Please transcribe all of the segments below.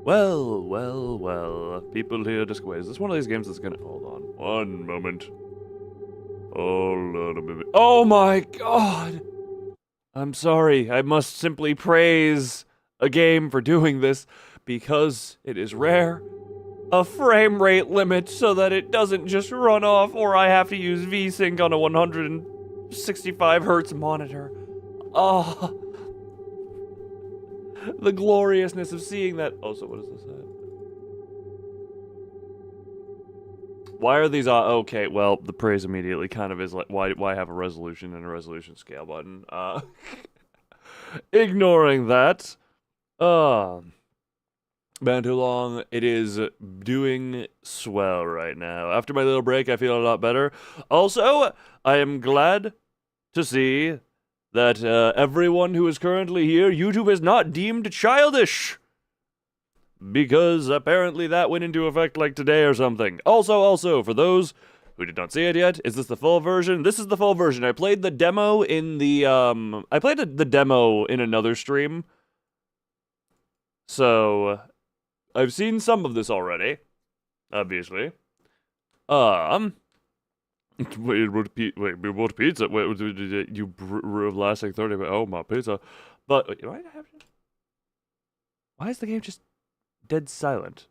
Well. People here wait, is this one of these games that's gonna... Hold on. One moment. Hold on a minute. Oh my god! I'm sorry. I must simply praise a game for doing this because it is rare. A frame rate limit so that it doesn't just run off or I have to use VSync on a 165 hertz monitor. Oh, the gloriousness of seeing that. Oh, so what does this say? Why are these okay, well, the praise immediately kind of is like, why have a resolution and a resolution scale button? Ignoring that. Been too long. It is doing swell right now. After my little break, I feel a lot better. Also, I am glad to see that everyone who is currently here, YouTube is not deemed childish. Because apparently that went into effect like today or something. Also, for those who did not see it yet, is this the full version? This is the full version. I played the demo in the, I played the demo in another stream. So, I've seen some of this already. Obviously. Wait, what pizza? Wait, you lasting 30 minutes? Oh, my pizza. But, wait, why is the game just dead silent?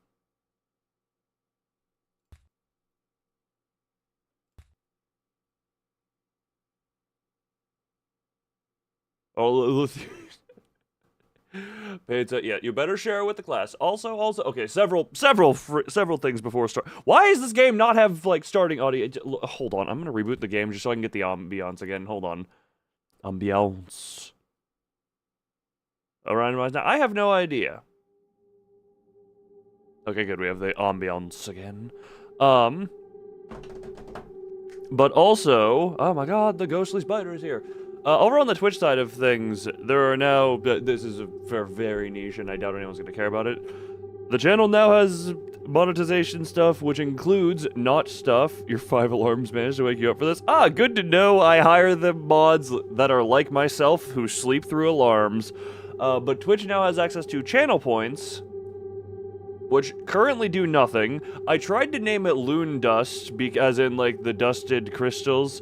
Oh, pizza. Yeah, you better share it with the class. Also, okay, several things before start. Why does this game not have like starting audio? Hold on, I'm gonna reboot the game just so I can get the ambiance again. Hold on, ambiance. Around now, I have no idea. Okay, good. We have the ambiance again. But also, oh my god, the ghostly spider is here. Over on the Twitch side of things, there are now, this is very niche and I doubt anyone's going to care about it. The channel now has monetization stuff, which includes not stuff. Your 5 alarms managed to wake you up for this. Ah, good to know. I hire the mods that are like myself who sleep through alarms. But Twitch now has access to channel points, which currently do nothing. I tried to name it Loon Dust, as in like the dusted crystals.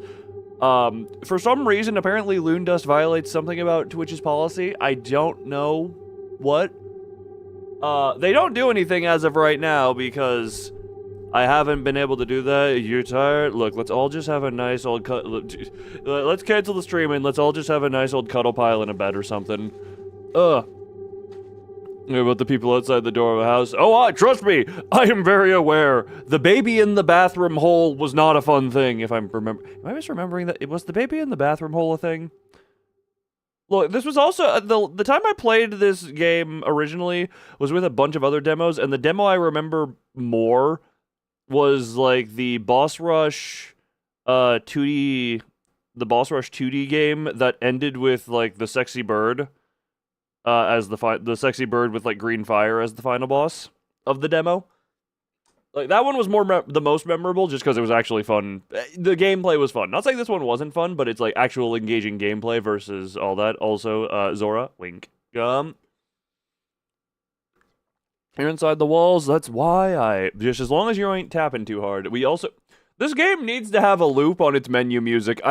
For some reason, apparently Loon Dust violates something about Twitch's policy. I don't know what. They don't do anything as of right now because I haven't been able to do that. You're tired? Look, let's all just have a nice old let's cancel the stream and let's all just have a nice old cuddle pile in a bed or something. About the people outside the door of a house. Oh, trust me, I am very aware. The baby in the bathroom hole was not a fun thing, if I'm Am I misremembering that? Was the baby in the bathroom hole a thing? Look, this was also, the time I played this game originally was with a bunch of other demos, and the demo I remember more was, like, the Boss Rush 2D, the Boss Rush 2D game that ended with, like, the sexy bird. As the sexy bird with like green fire as the final boss of the demo. Like that one was the most memorable just because it was actually fun. The gameplay was fun. Not saying this one wasn't fun, but it's like actual engaging gameplay versus all that. Also, Zora, wink. You're inside the walls. That's why just as long as you ain't tapping too hard. This game needs to have a loop on its menu music.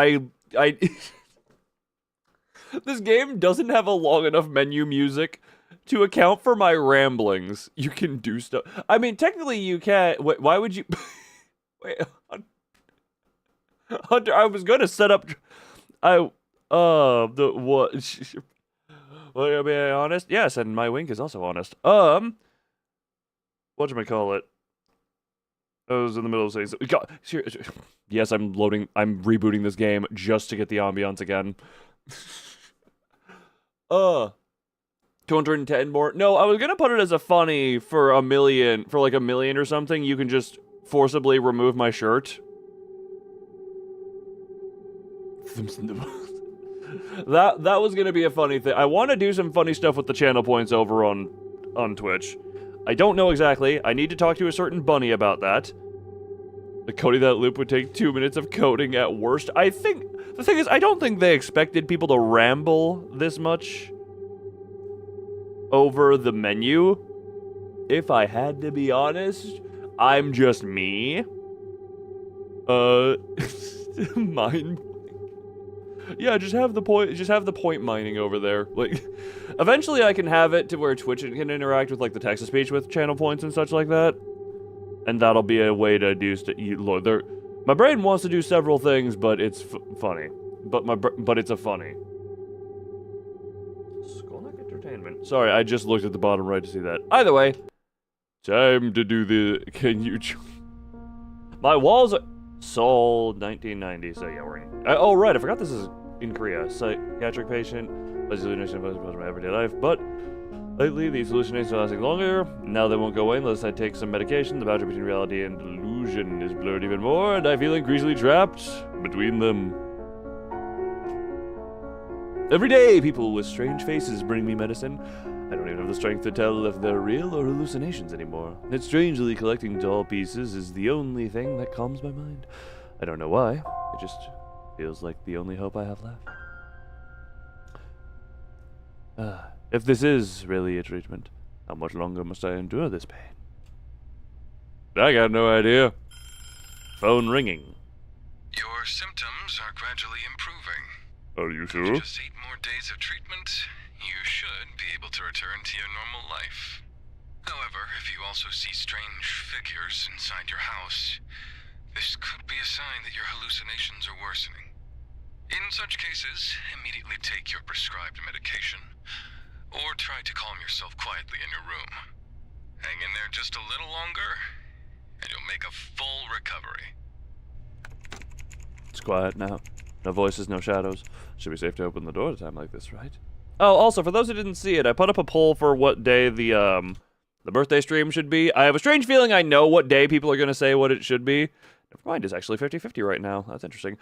This game doesn't have a long enough menu music to account for my ramblings. You can do stuff. I mean, technically you can't. Why would you? Wait, Hunter, I was gonna set up. Well, to be honest, yes, and my wink is also honest. Whatchamacallit? I was in the middle of saying something. Yes, I'm rebooting this game just to get the ambiance again. 210 more. No, I was gonna put it as a funny for like a million or something. You can just forcibly remove my shirt. That was gonna be a funny thing. I want to do some funny stuff with the channel points over on Twitch. I don't know exactly. I need to talk to a certain bunny about that. The coding that loop would take 2 minutes of coding at worst. The thing is, I don't think they expected people to ramble this much over the menu. if I had to be honest, I'm just me. Mind. Yeah, just have the point mining over there. Like, eventually I can have it to where Twitch can interact with, like, the text-to-speech with channel points and such like that. And that'll be a way to do my brain wants to do several things, but it's funny. But it's a funny. Skullneck Entertainment. Sorry, I just looked at the bottom right to see that. Either way, time to do the. Can you? My walls are sold 1990. So yeah, we're in. Oh right, I forgot this is in Korea. Psychiatric patient. Hallucination of my everyday life, but. Lately, these hallucinations are lasting longer. Now they won't go away unless I take some medication. The boundary between reality and delusion is blurred even more, and I feel increasingly trapped between them. Every day, people with strange faces bring me medicine. I don't even have the strength to tell if they're real or hallucinations anymore. And strangely, collecting doll pieces is the only thing that calms my mind. I don't know why. It just feels like the only hope I have left. If this is really a treatment, how much longer must I endure this pain? I got no idea. Phone ringing. Your symptoms are gradually improving. Are you sure? Just 8 more days of treatment, you should be able to return to your normal life. However, if you also see strange figures inside your house, this could be a sign that your hallucinations are worsening. In such cases, immediately take your prescribed medication, or try to calm yourself quietly in your room. Hang in there just a little longer, and you'll make a full recovery. It's quiet now. No voices, no shadows. Should be safe to open the door at a time like this, right? Oh, also, for those who didn't see it, I put up a poll for what day the birthday stream should be. I have a strange feeling I know what day people are going to say what it should be. Never mind, it's actually 50-50 right now. That's interesting.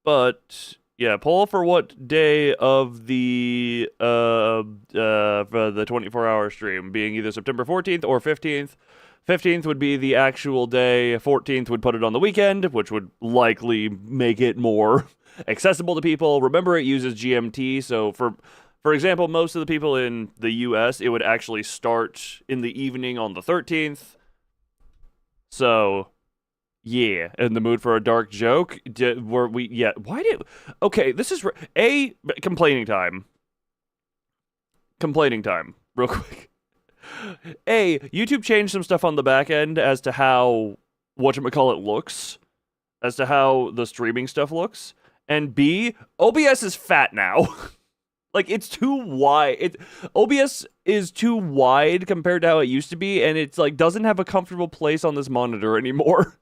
But yeah, poll for what day of the for the 24-hour stream, being either September 14th or 15th. 15th would be the actual day. 14th would put it on the weekend, which would likely make it more accessible to people. Remember, it uses GMT, so for example, most of the people in the US, it would actually start in the evening on the 13th. So, yeah, in the mood for a dark joke? Okay, this is... complaining time. Complaining time, real quick. YouTube changed some stuff on the back end as to how whatchamacallit looks. As to how the streaming stuff looks. And B, OBS is fat now. Like, it's too wide. OBS is too wide compared to how it used to be, and it's, like, doesn't have a comfortable place on this monitor anymore.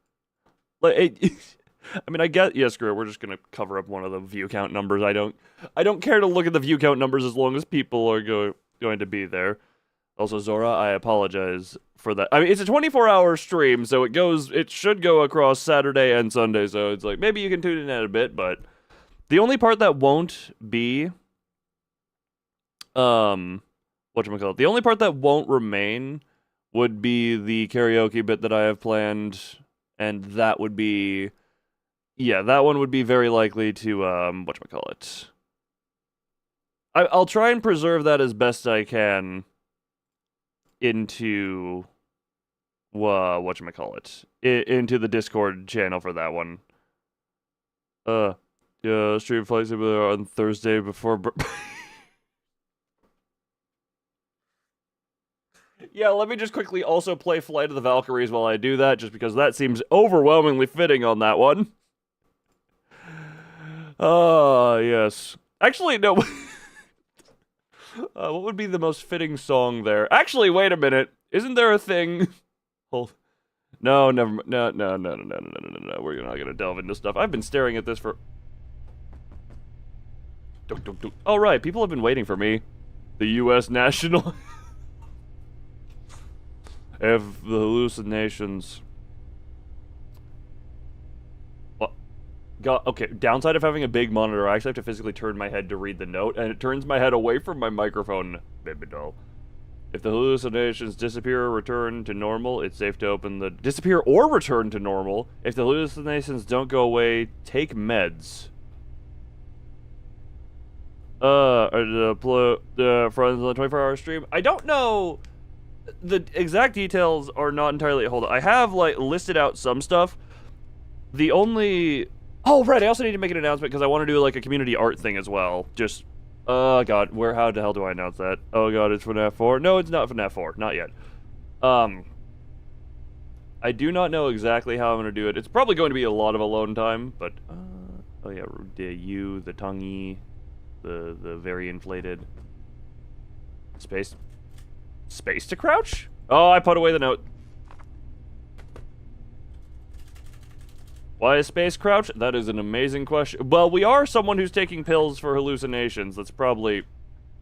Like, I mean, I get, yeah, screw it, we're just gonna cover up one of the view count numbers. I don't care to look at the view count numbers as long as people are going to be there. Also, Zora, I apologize for that. I mean, it's a 24-hour stream, so it should go across Saturday and Sunday, so it's like, maybe you can tune in at a bit, but the only part that won't be, whatchamacallit, the only part that won't remain would be the karaoke bit that I have planned, and that would be, yeah, that one would be very likely to, whatchamacallit. I'll try and preserve that as best I can into, whatchamacallit, into the Discord channel for that one. Yeah, stream Flight Simulator on Thursday before... Yeah, let me just quickly also play Flight of the Valkyries while I do that, just because that seems overwhelmingly fitting on that one. Yes. Actually, no. What would be the most fitting song there? Actually, wait a minute. Isn't there a thing? Hold. No, never. No. We're not gonna delve into stuff. I've been staring at this for. Oh right, people have been waiting for me. The U.S. National. If the hallucinations. Okay, downside of having a big monitor, I actually have to physically turn my head to read the note, and it turns my head away from my microphone, baby doll. If the hallucinations disappear or return to normal, it's safe to open the... Disappear or return to normal? If the hallucinations don't go away, take meds. Friends on the 24-hour stream. I don't know. The exact details are not entirely. Hold on. I have, like, listed out some stuff. The only. Oh, right. I also need to make an announcement because I want to do, like, a community art thing as well. Just. Oh, God. How the hell do I announce that? Oh, God. It's FNAF 4. No, it's not FNAF 4. Not yet. I do not know exactly how I'm going to do it. It's probably going to be a lot of alone time, but. Oh, yeah. The tonguey. The very inflated. Space to crouch? Oh, I put away the note. Why is space crouch? That is an amazing question. Well, we are someone who's taking pills for hallucinations. That's probably...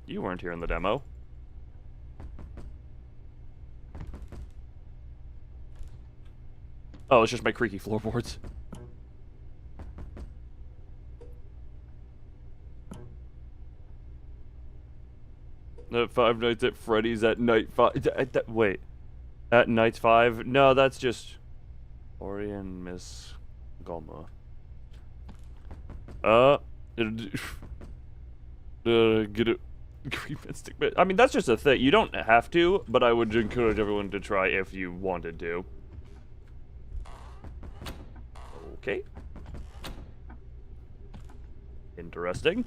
You weren't here in the demo. Oh, it's just my creaky floorboards. Five Nights at Freddy's at night 5. Wait. At night 5? No, that's just... Ori and Miss Goma. Get it. Creep and stick. I mean, that's just a thing. You don't have to, but I would encourage everyone to try if you wanted to. Okay. Interesting.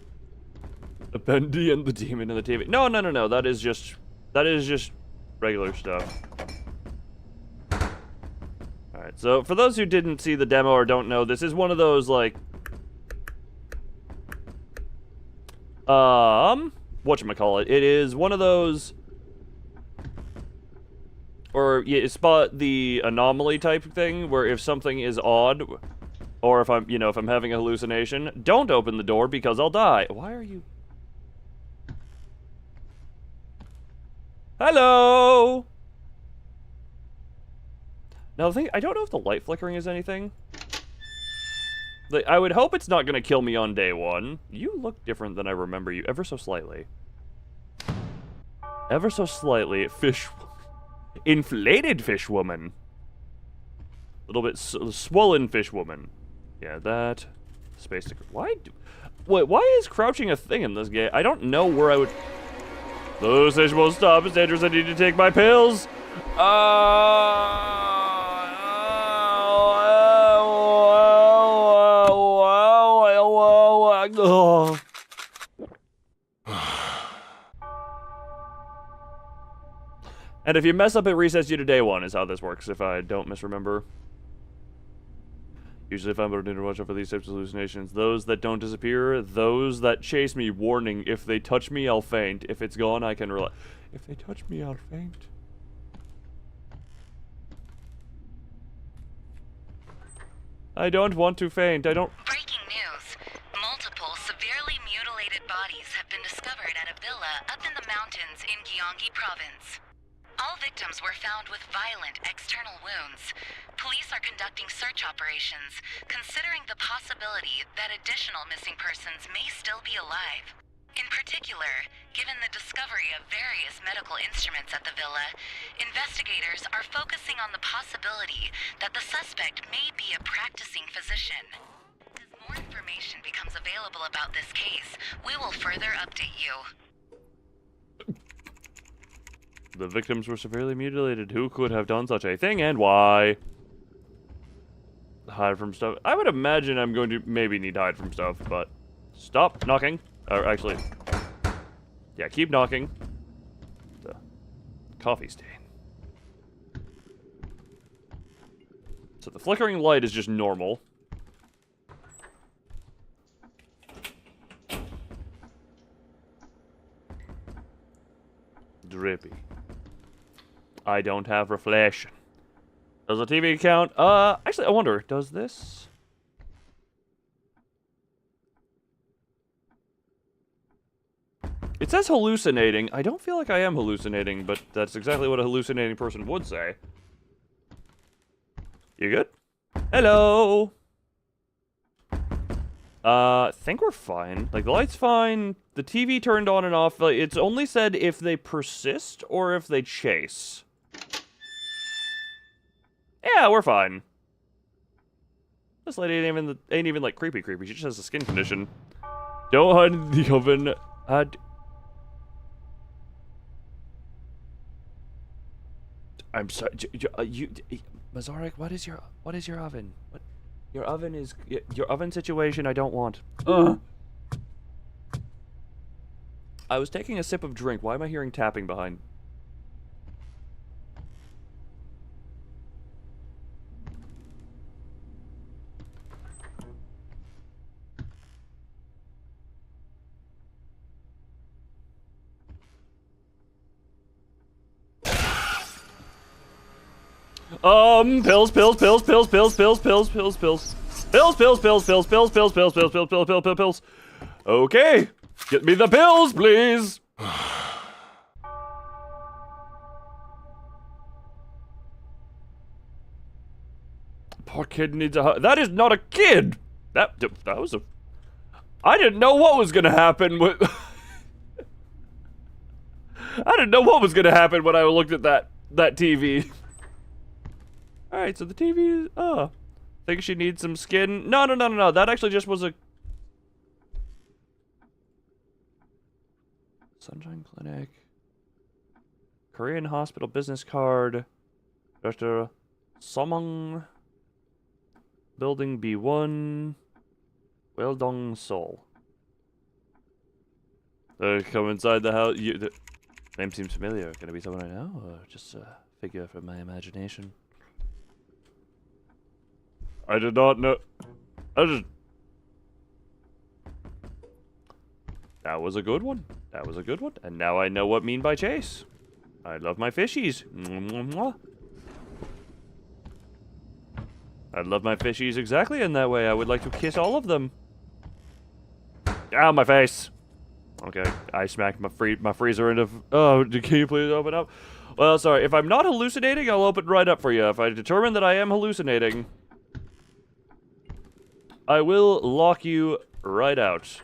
The Bendy and the Demon and the TV. No. That is just regular stuff. Alright, so for those who didn't see the demo or don't know, this is one of those, like... whatchamacallit. It is one of those... Or, yeah, spot the anomaly type thing, where if something is odd, or if I'm, if I'm having a hallucination, don't open the door because I'll die. Why are you... Hello! Now, the thing, I don't know if the light flickering is anything. Like, I would hope it's not going to kill me on day one. You look different than I remember you, ever so slightly. Ever so slightly. Fish... Inflated fish woman. A little bit swollen fish woman. Yeah, that... Space to... Wait, why is crouching a thing in this game? I don't know where I would... The station won't stop. It's dangerous. I need to take my pills. And if you mess up, it resets you to day one, is how this works, if I don't misremember. Usually if I'm going to watch out for these types of hallucinations, those that don't disappear, those that chase me, warning, if they touch me, I'll faint. If it's gone, I can relax. If they touch me, I'll faint. I don't want to faint, I don't... Breaking news. Multiple severely mutilated bodies have been discovered at a villa up in the mountains in Gyeonggi province. All victims were found with violent external wounds. Police are conducting search operations, considering the possibility that additional missing persons may still be alive. In particular, given the discovery of various medical instruments at the villa, investigators are focusing on the possibility that the suspect may be a practicing physician. As more information becomes available about this case, we will further update you. The victims were severely mutilated. Who could have done such a thing and why? Hide from stuff. I would imagine I'm going to maybe need to hide from stuff, but... Stop knocking. Or actually... Yeah, keep knocking. The coffee stain. So the flickering light is just normal. Drippy. I don't have reflection. Does the TV count? Actually, I wonder, does this? It says hallucinating. I don't feel like I am hallucinating, but that's exactly what a hallucinating person would say. You good? Hello! Think we're fine. Like, the light's fine. The TV turned on and off. Like, it's only said if they persist or if they chase. Yeah, we're fine. This lady ain't even like creepy. She just has a skin condition. Don't hide in the oven. I'm sorry. Mazarek, what is your oven? What? Your oven is your oven situation. I don't want. I was taking a sip of drink. Why am I hearing tapping behind? Pills. Okay, get me the pills, please. Poor kid needs a. That is not a kid. That was a. I didn't know what was gonna happen with. I didn't know what was gonna happen when I looked at that TV. All right, so the TV is. Think she needs some skin? No. That actually just was a. Sunshine Clinic. Korean Hospital business card. Dr. Somong. Building B1. Weldong Seoul. Come inside the house. The name seems familiar. Can it be someone I know? Or just a figure from my imagination? I did not know. That was a good one. And now I know what mean by chase. I love my fishies. I love my fishies exactly in that way. I would like to kiss all of them. Ow, my face. Okay, I smacked my freezer into. Oh, can you please open up? Well, sorry. If I'm not hallucinating, I'll open right up for you. If I determine that I am hallucinating, I will lock you right out.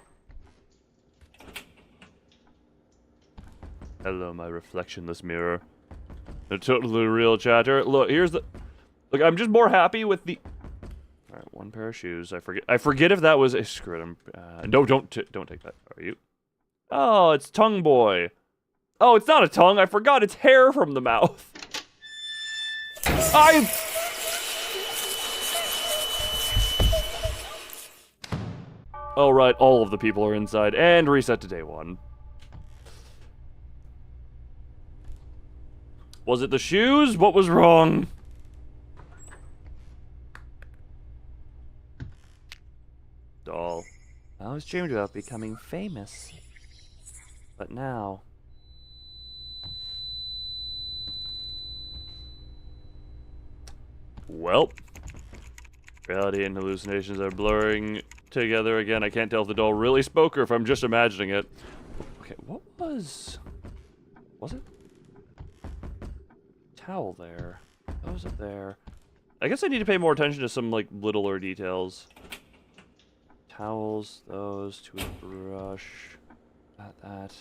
Hello, my reflectionless mirror. A totally real chatter. Look, here's the. Look, I'm just more happy with the. All right, one pair of shoes. I forget if that was. Screw it. No, don't take that. Are you? Oh, it's Tongue Boy. Oh, it's not a tongue. I forgot it's hair from the mouth. Oh, right. All of the people are inside. And reset to day 1. Was it the shoes? What was wrong? Doll. I always dreamed about becoming famous. But now... Well. Reality and hallucinations are blurring together again. I can't tell if the doll really spoke or if I'm just imagining it. Okay, what was... Was it? Towel there. Those up there. I guess I need to pay more attention to some, like, littler details. Towels, those, toothbrush, that.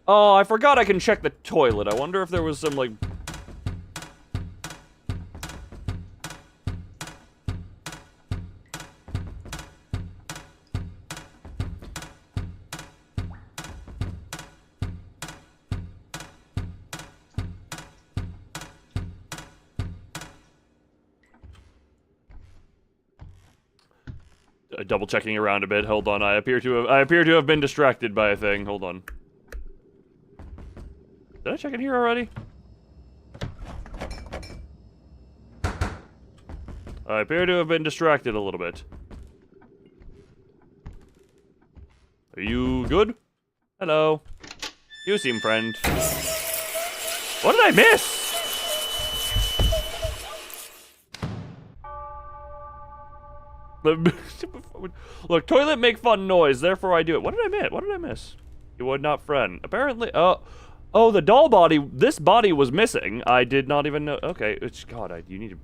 Oh, I forgot I can check the toilet. I wonder if there was some, like... Double checking around a bit. Hold on. I appear to have been distracted by a thing. Hold on. Did I check in here already? I appear to have been distracted a little bit. Are you good? Hello. You seem friend. What did I miss? Look, toilet make fun noise, therefore I do it. What did I miss? What did I miss? You would not friend. Apparently, oh, the doll body, this body was missing. I did not even know. Okay, God, you need to...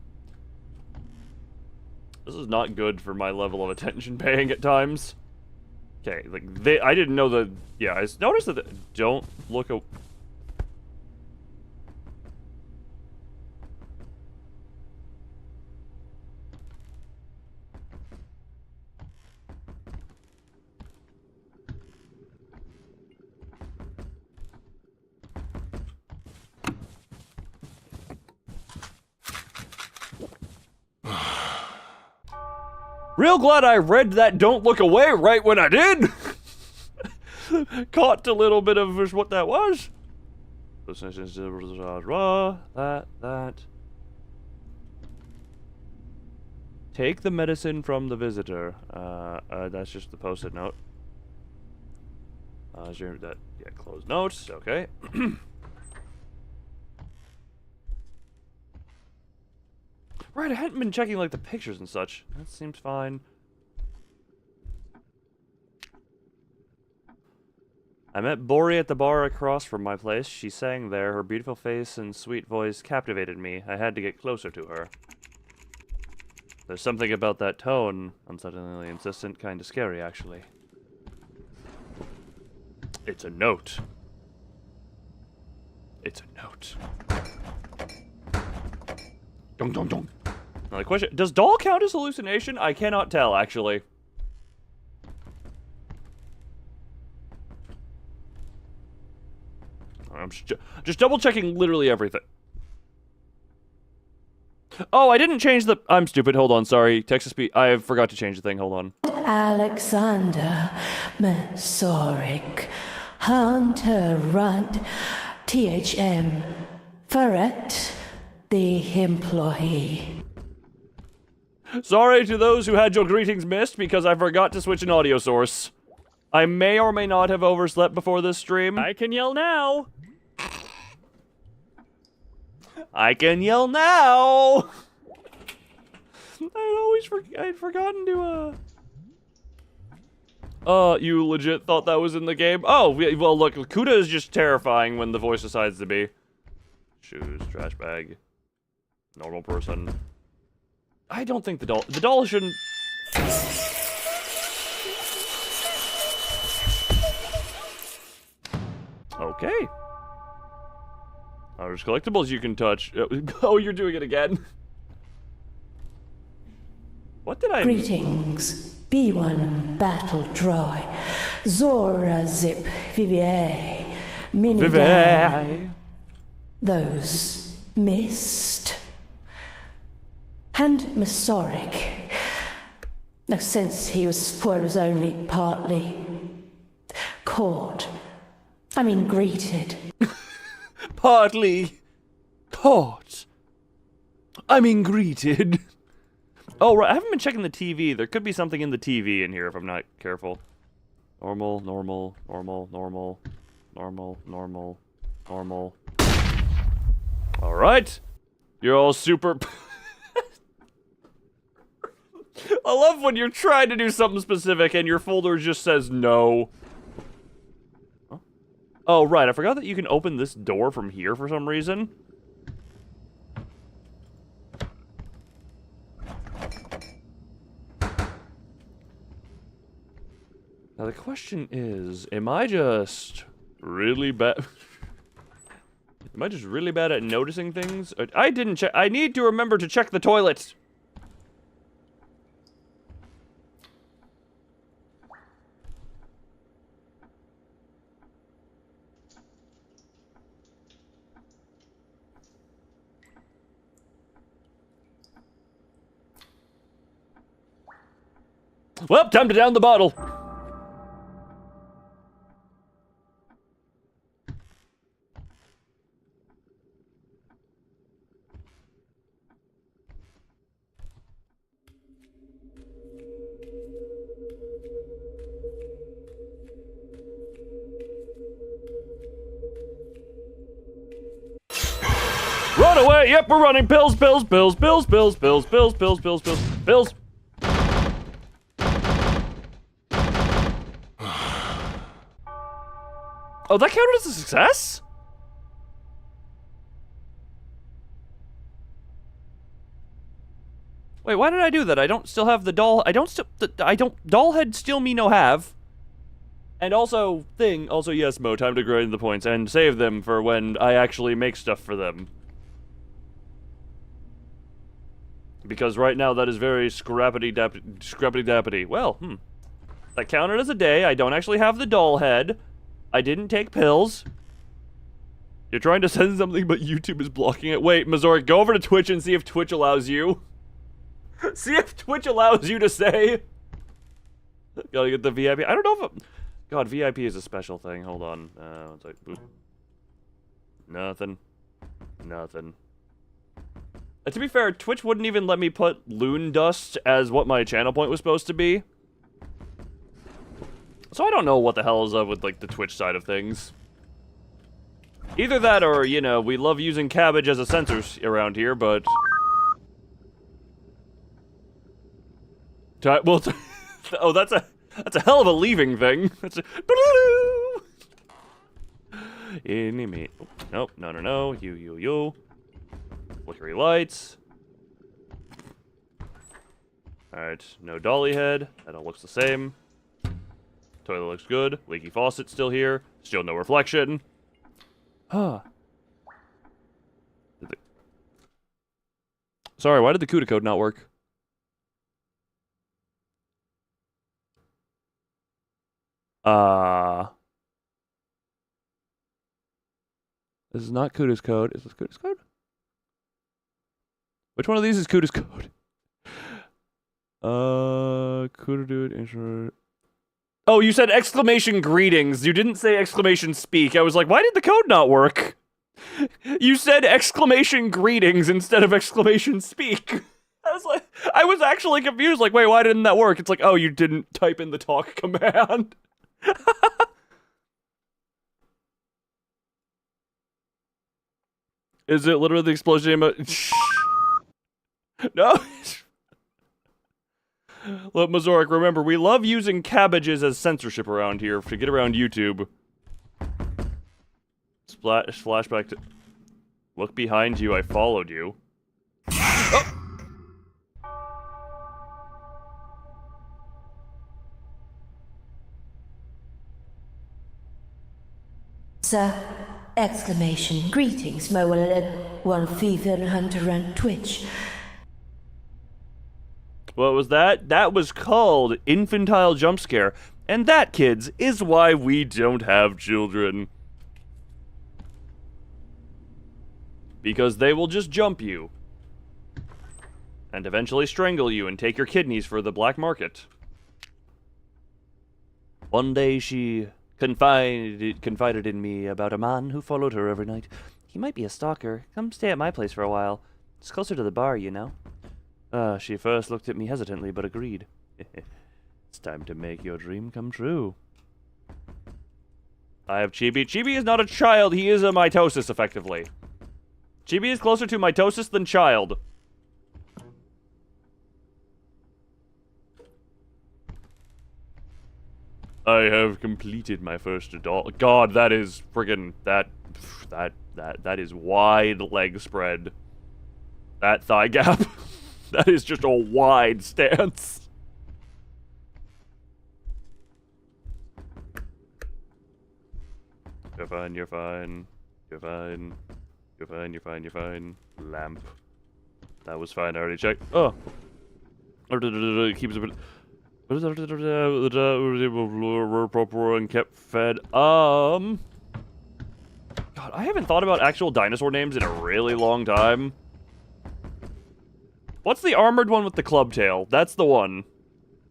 This is not good for my level of attention paying at times. Okay, like, I didn't know the... Yeah, I noticed that don't look... Real glad I read that don't look away right when I did. Caught a little bit of what that was. That. Take the medicine from the visitor. That's just the post-it note. Closed notes, okay. Right, I hadn't been checking, like, the pictures and such. That seems fine. I met Bori at the bar across from my place. She sang there. Her beautiful face and sweet voice captivated me. I had to get closer to her. There's something about that tone, unsettlingly insistent, kind of scary, actually. It's a note. It's a note. Dong dong dong. Now the question, does doll count as hallucination? I cannot tell, actually. I'm just double checking literally everything. Oh, I didn't change the... I'm stupid, hold on, sorry. Text to speech, I forgot to change the thing, hold on. Alexander Mesorik, Hunter Runt, THM, Ferret, the employee. Sorry to those who had your greetings missed because I forgot to switch an audio source. I may or may not have overslept before this stream. I can yell now. I can yell now. I'd forgotten to, you legit thought that was in the game? Oh, well, look, Kuda is just terrifying when the voice decides to be. Shoes, trash bag, normal person. I don't think the doll shouldn't... Okay. There's collectibles you can touch. Oh, you're doing it again. What did I... Greetings, B1 Battle Droid, Zora Zip Vivier, Minidan, those missed, and Mesorik. Now, since he was only partly caught, I mean greeted. Partly caught. I mean greeted. Oh, right, I haven't been checking the TV. There could be something in the TV in here if I'm not careful. Normal, normal, normal, normal, normal, normal, normal. Alright. You're all super... I love when you're trying to do something specific and your folder just says no. Huh? Oh, right, I forgot that you can open this door from here for some reason. Now the question is, am I just really bad? Am I just really bad at noticing things? I didn't check. I need to remember to check the toilet. Well, time to down the bottle. Run away! Yep, we're running. Pills, pills, pills, pills, pills, pills, pills, pills, pills, pills, pills. Oh, that counted as a success? Wait, why did I do that? I don't still have the doll. Doll head still me no have. And also, yes, Mo, time to grind the points and save them for when I actually make stuff for them. Because right now that is very scrappity-dappity. Well, that counted as a day. I don't actually have the doll head. I didn't take pills. You're trying to send something, but YouTube is blocking it. Wait, Missouri, go over to Twitch and see if Twitch allows you. See if Twitch allows you to say. Gotta get the VIP. I don't know if... God, VIP is a special thing. Hold on. One sec. Boop. Nothing. Nothing. To be fair, Twitch wouldn't even let me put loon dust as what my channel point was supposed to be. So I don't know what the hell is up with, like, the Twitch side of things. Either that or, you know, we love using cabbage as a censor around here, but... Well, oh, that's a hell of a leaving thing. That's a... Enemy. Nope, no. You. Flickery lights. Alright, no dolly head. That all looks the same. Toilet looks good. Leaky faucet still here. Still no reflection. Huh. Sorry, why did the CUDA code not work? This is not CUDA's code. Is this CUDA's code? Which one of these is CUDA's code? CUDA do it, intro. Oh, you said exclamation greetings. You didn't say exclamation speak. I was like, why did the code not work? You said exclamation greetings instead of exclamation speak. I was actually confused. Like, wait, why didn't that work? It's like, oh, you didn't type in the talk command. Is it literally the explosion emote? No. Look, Mazoric, remember, we love using cabbages as censorship around here to get around YouTube. Flashback to... Look behind you, I followed you. Oh! Sir, exclamation, greetings, my one fever hunter on Twitch. What was that? That was called infantile jump scare. And that, kids, is why we don't have children. Because they will just jump you. And eventually strangle you and take your kidneys for the black market. One day she confided in me about a man who followed her every night. He might be a stalker. Come stay at my place for a while. It's closer to the bar, you know. She first looked at me hesitantly, but agreed. It's time to make your dream come true. I have Chibi. Chibi is not a child, he is a mitosis, effectively. Chibi is closer to mitosis than child. I have completed my first adult. God, that is friggin' that is wide leg spread. That thigh gap. That is just a wide stance. You're fine, you're fine. You're fine. You're fine, you're fine, you're fine. Lamp. That was fine, I already checked. Oh. Keeps a bit... and kept fed. God, I haven't thought about actual dinosaur names in a really long time. What's the armored one with the club tail? That's the one.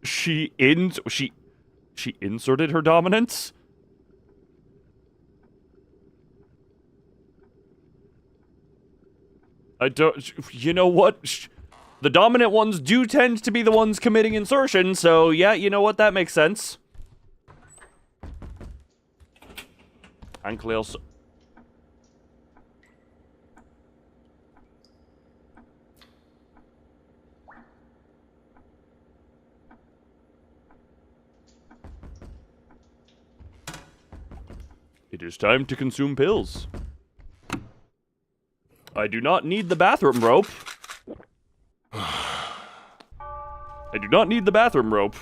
She inserted her dominance? I don't... You know what? The dominant ones do tend to be the ones committing insertion, so yeah, you know what? That makes sense. Ankleos. It is time to consume pills. I do not need the bathroom rope. I do not need the bathroom rope.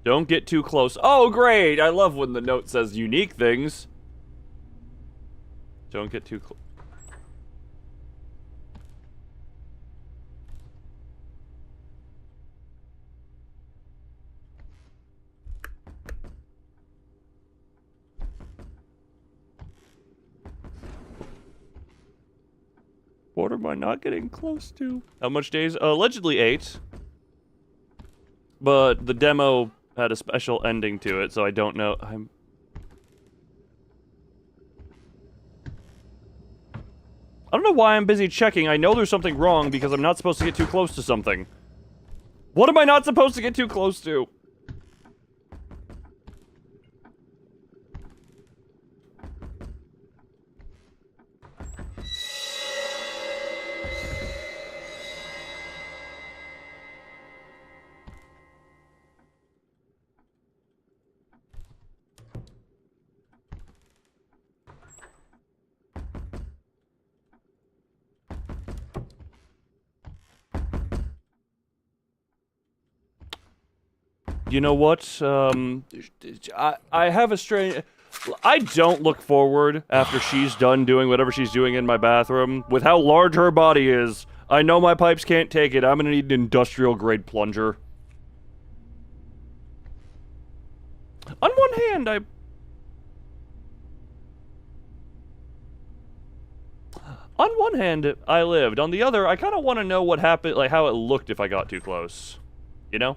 Don't get too close. Oh, great! I love when the note says unique things. Don't get too close. What am I not getting close to? How much days? Allegedly 8. But the demo had a special ending to it, so I don't know. I don't know why I'm busy checking. I know there's something wrong because I'm not supposed to get too close to something. What am I not supposed to get too close to? You know what? I have a strange... I don't look forward after she's done doing whatever she's doing in my bathroom. With how large her body is, I know my pipes can't take it. I'm gonna need an industrial-grade plunger. On one hand, On one hand, I lived. On the other, I kind of want to know what happened, like how it looked if I got too close. You know?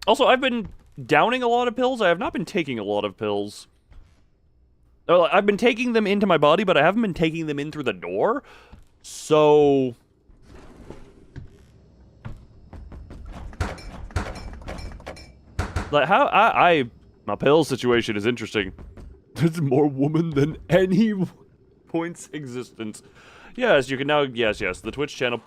Also, I've been downing a lot of pills. I have not been taking a lot of pills. I've been taking them into my body, but I haven't been taking them in through the door. So... like, how... my pill situation is interesting. There's more woman than any points existence. Yes, you can now... Yes, the Twitch channel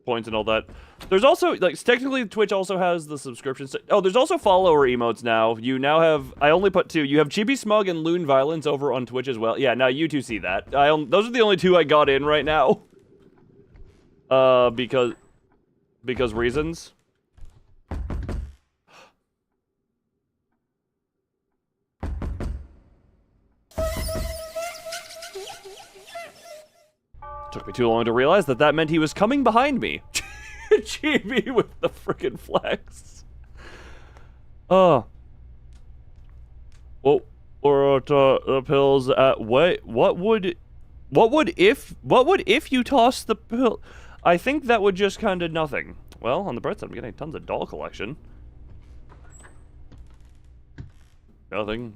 points and all that. There's also, like, technically Twitch also has the subscription... Oh, there's also follower emotes now. You now have... I only put 2. You have Chibi Smug and Loon Violence over on Twitch as well. Yeah, now you two see that. Those are the only 2 I got in right now. Because reasons. Took me too long to realize that meant he was coming behind me. Chibi with the frickin' flex. Oh. Or the pills at wait. What would if you toss the pill? I think that would just kind of nothing. Well, on the bright side, I'm getting tons of doll collection. Nothing.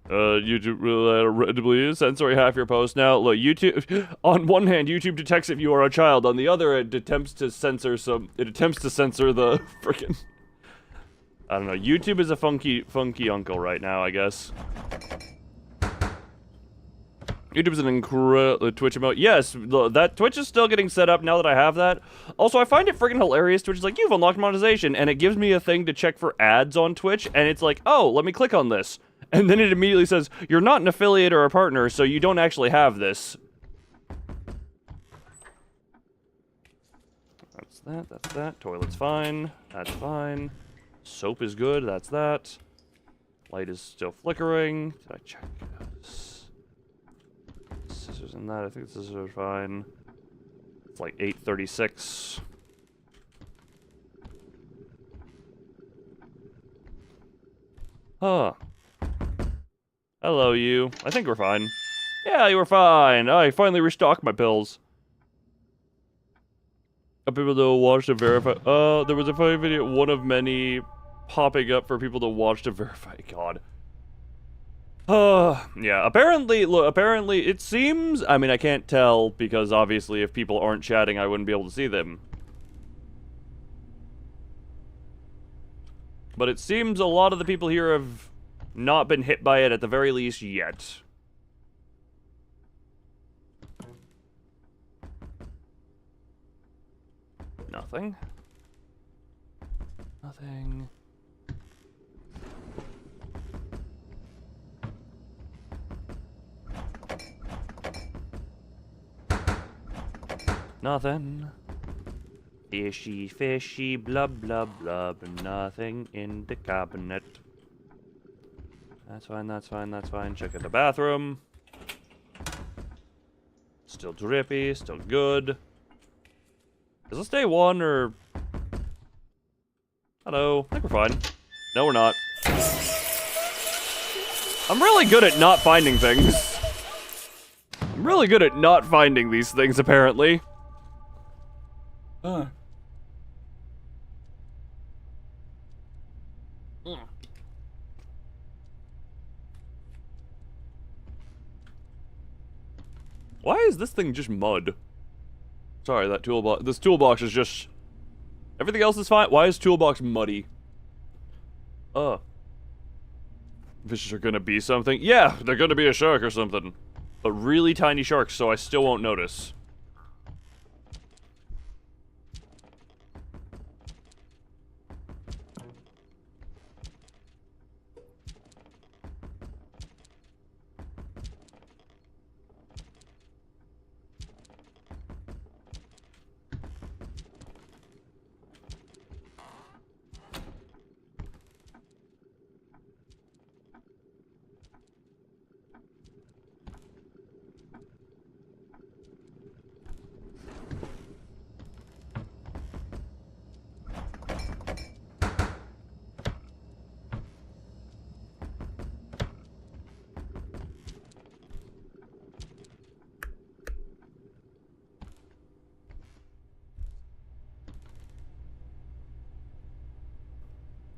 YouTube randomly sensory half your post. Now, look, YouTube, on one hand, YouTube detects if you are a child. On the other, it attempts to censor the frickin'... I don't know. YouTube is a funky uncle right now, I guess. YouTube is an incredible Twitch emote. Yes, that Twitch is still getting set up now that I have that. Also, I find it freaking hilarious. Twitch is like, you've unlocked monetization, and it gives me a thing to check for ads on Twitch, and it's like, oh, let me click on this. And then it immediately says, you're not an affiliate or a partner, so you don't actually have this. That's that. Toilet's fine. That's fine. Soap is good. That's that. Light is still flickering. Did I check? Scissors in that. I think the scissors are fine. It's like 8:36. Huh. Hello, you. I think we're fine. Yeah, you were fine. I finally restocked my pills. People to watch to verify. There was a funny video, one of many, popping up for people to watch to verify. God. Yeah. Apparently, it seems. I mean, I can't tell because obviously, if people aren't chatting, I wouldn't be able to see them. But it seems a lot of the people here have not been hit by it at the very least yet. Nothing. Nothing. Nothing. Fishy, fishy, blub, blub, blub, nothing in the cabinet. That's fine, that's fine, that's fine. Check out the bathroom. Still drippy, still good. Is this day 1 or... Hello, I think we're fine. No, we're not. I'm really good at not finding things. I'm really good at not finding these things, apparently. Why is this thing just mud? Sorry, that toolbox. This toolbox is just... Everything else is fine. Why is toolbox muddy? Fishes are gonna be something? Yeah, they're gonna be a shark or something. But really tiny sharks, so I still won't notice.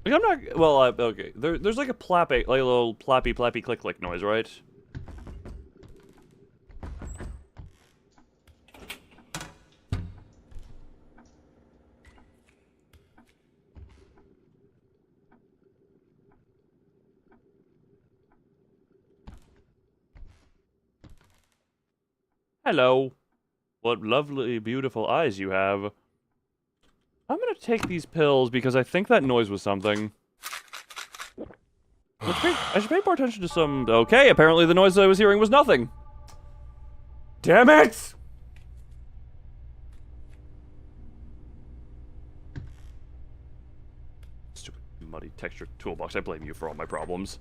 Like, I'm not, well, okay. There's like a plappy, like a little plappy click click noise, right? Hello. What lovely, beautiful eyes you have. I'm gonna take these pills because I think that noise was something. I should pay more attention to some... Okay, apparently the noise I was hearing was nothing. Damn it! Stupid muddy textured toolbox. I blame you for all my problems.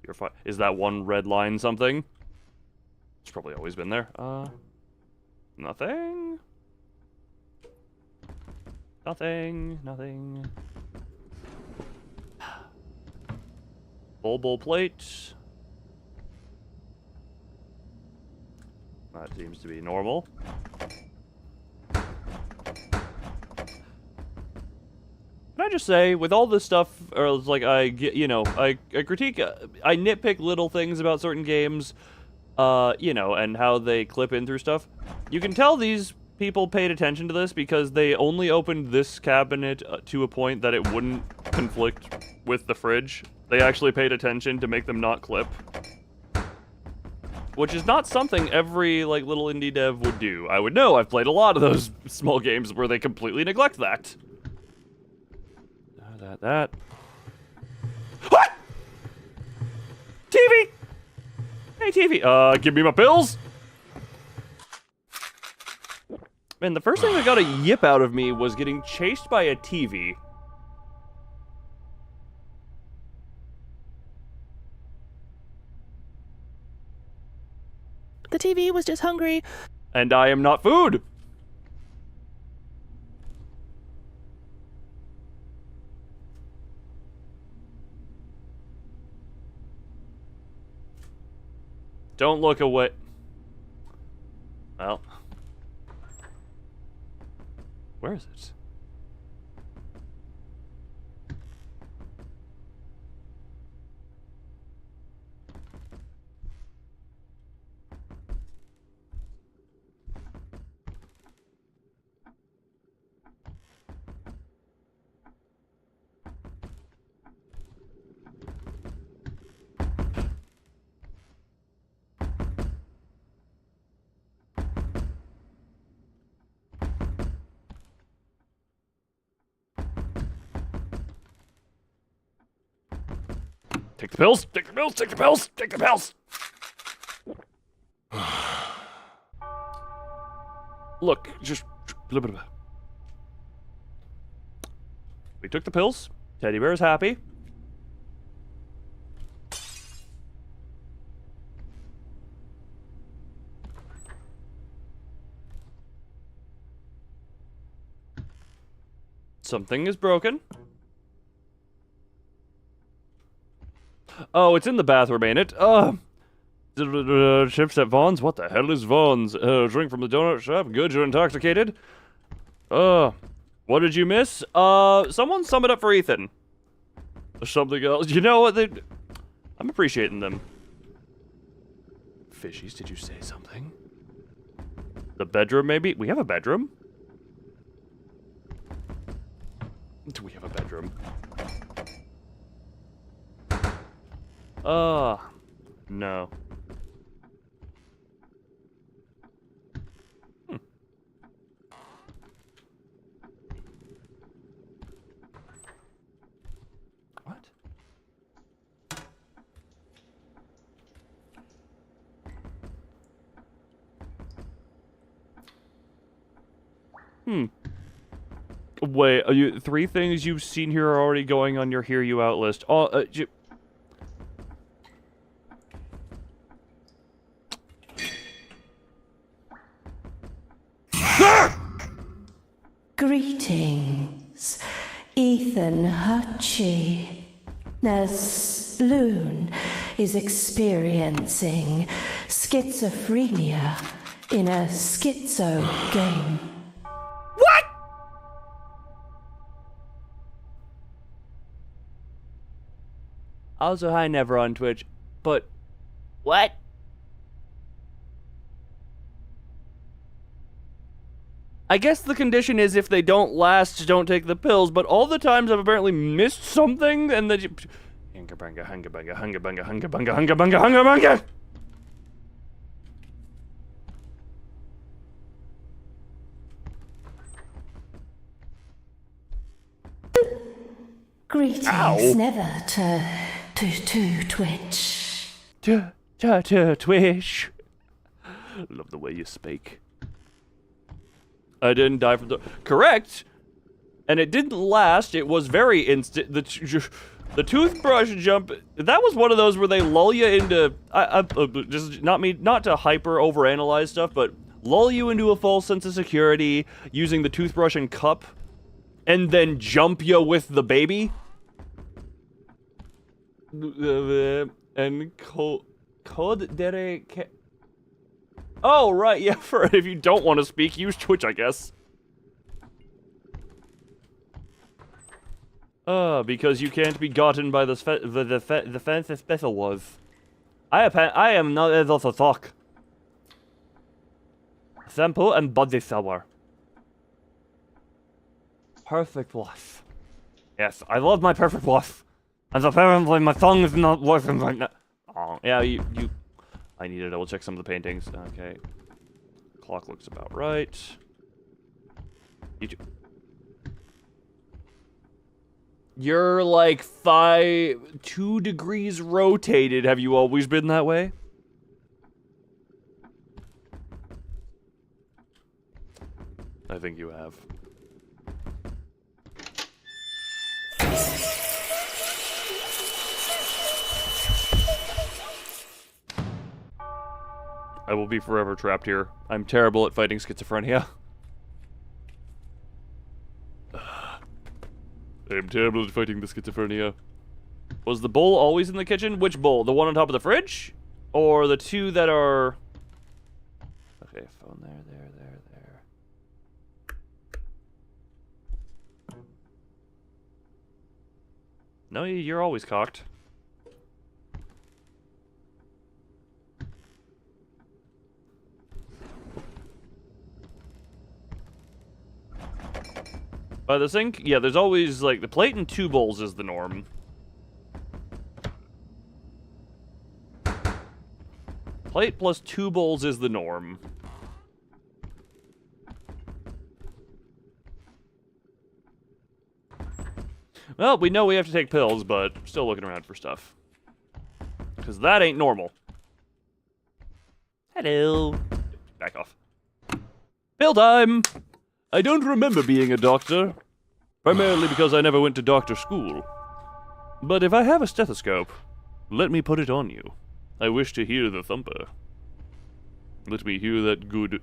You're fine. Is that one red line something? It's probably always been there. Nothing. Nothing. Bowl plate. That seems to be normal. Can I just say, with all this stuff, or like I critique, I nitpick little things about certain games, and how they clip in through stuff. You can tell these people paid attention to this because they only opened this cabinet to a point that it wouldn't conflict with the fridge. They actually paid attention to make them not clip. Which is not something every, like, little indie dev would do. I would know, I've played a lot of those small games where they completely neglect that. That. What? TV! Hey, TV, give me my pills! Man, the first thing that got a yip out of me was getting chased by a TV. The TV was just hungry. And I am not food! Don't look away. Well. Where is it? Take the pills! Take the pills! Take the pills! Take the pills! Look, just... We took the pills. Teddy bear is happy. Something is broken. Oh, it's in the bathroom, ain't it? Chips at Vaughn's? What the hell is Vaughn's? Drink from the donut shop? Good, you're intoxicated? What did you miss? Someone sum it up for Ethan. Something else. You know what? I'm appreciating them. Fishies, did you say something? The bedroom, maybe? We have a bedroom? Do we have a bedroom? No. What? Wait, are you 3 things you've seen here are already going on your Hear You Out list. Greetings, Ethan Hutchie. As Loon is experiencing schizophrenia in a schizo game. What? Also, hi, never on Twitch, but what? I guess the condition is if they don't last, don't take the pills, but all the times I've apparently missed something, and then you... Hunga bunga, hunga bunga, hunga bunga, hunga bunga, hunga bunga, hunga bunga! Greetings, Ow. never to Twitch. Twish. Love the way you speak. I didn't die from the... Correct! And it didn't last, it was very instant. The toothbrush jump, that was one of those where they lull you into... just not to hyper overanalyze stuff, but lull you into a false sense of security using the toothbrush and cup, and then jump you with the baby. And code Derek... Oh, right, yeah, for if you don't want to speak, use Twitch, I guess. Because you can't be gotten by the fancy special was. I am not able to talk. Shampoo and body shower. Perfect wash. Yes, I love my perfect wash. And apparently my tongue is not working right now. Oh, yeah, I need to double check some of the paintings. Okay. Clock looks about right. You're like 2 degrees rotated. Have you always been that way? I think you have. I will be forever trapped here. I'm terrible at fighting schizophrenia. I'm terrible at fighting the schizophrenia. Was the bowl always in the kitchen? Which bowl? The one on top of the fridge? Or the 2 that are... Okay, phone there. No, you're always cocked. By the sink? Yeah, there's always, like, the plate and 2 bowls is the norm. Plate plus 2 bowls is the norm. Well, we know we have to take pills, but still looking around for stuff. Because that ain't normal. Hello. Back off. Pill time! I don't remember being a doctor. Primarily because I never went to doctor school. But if I have a stethoscope, let me put it on you. I wish to hear the thumper. Let me hear that good...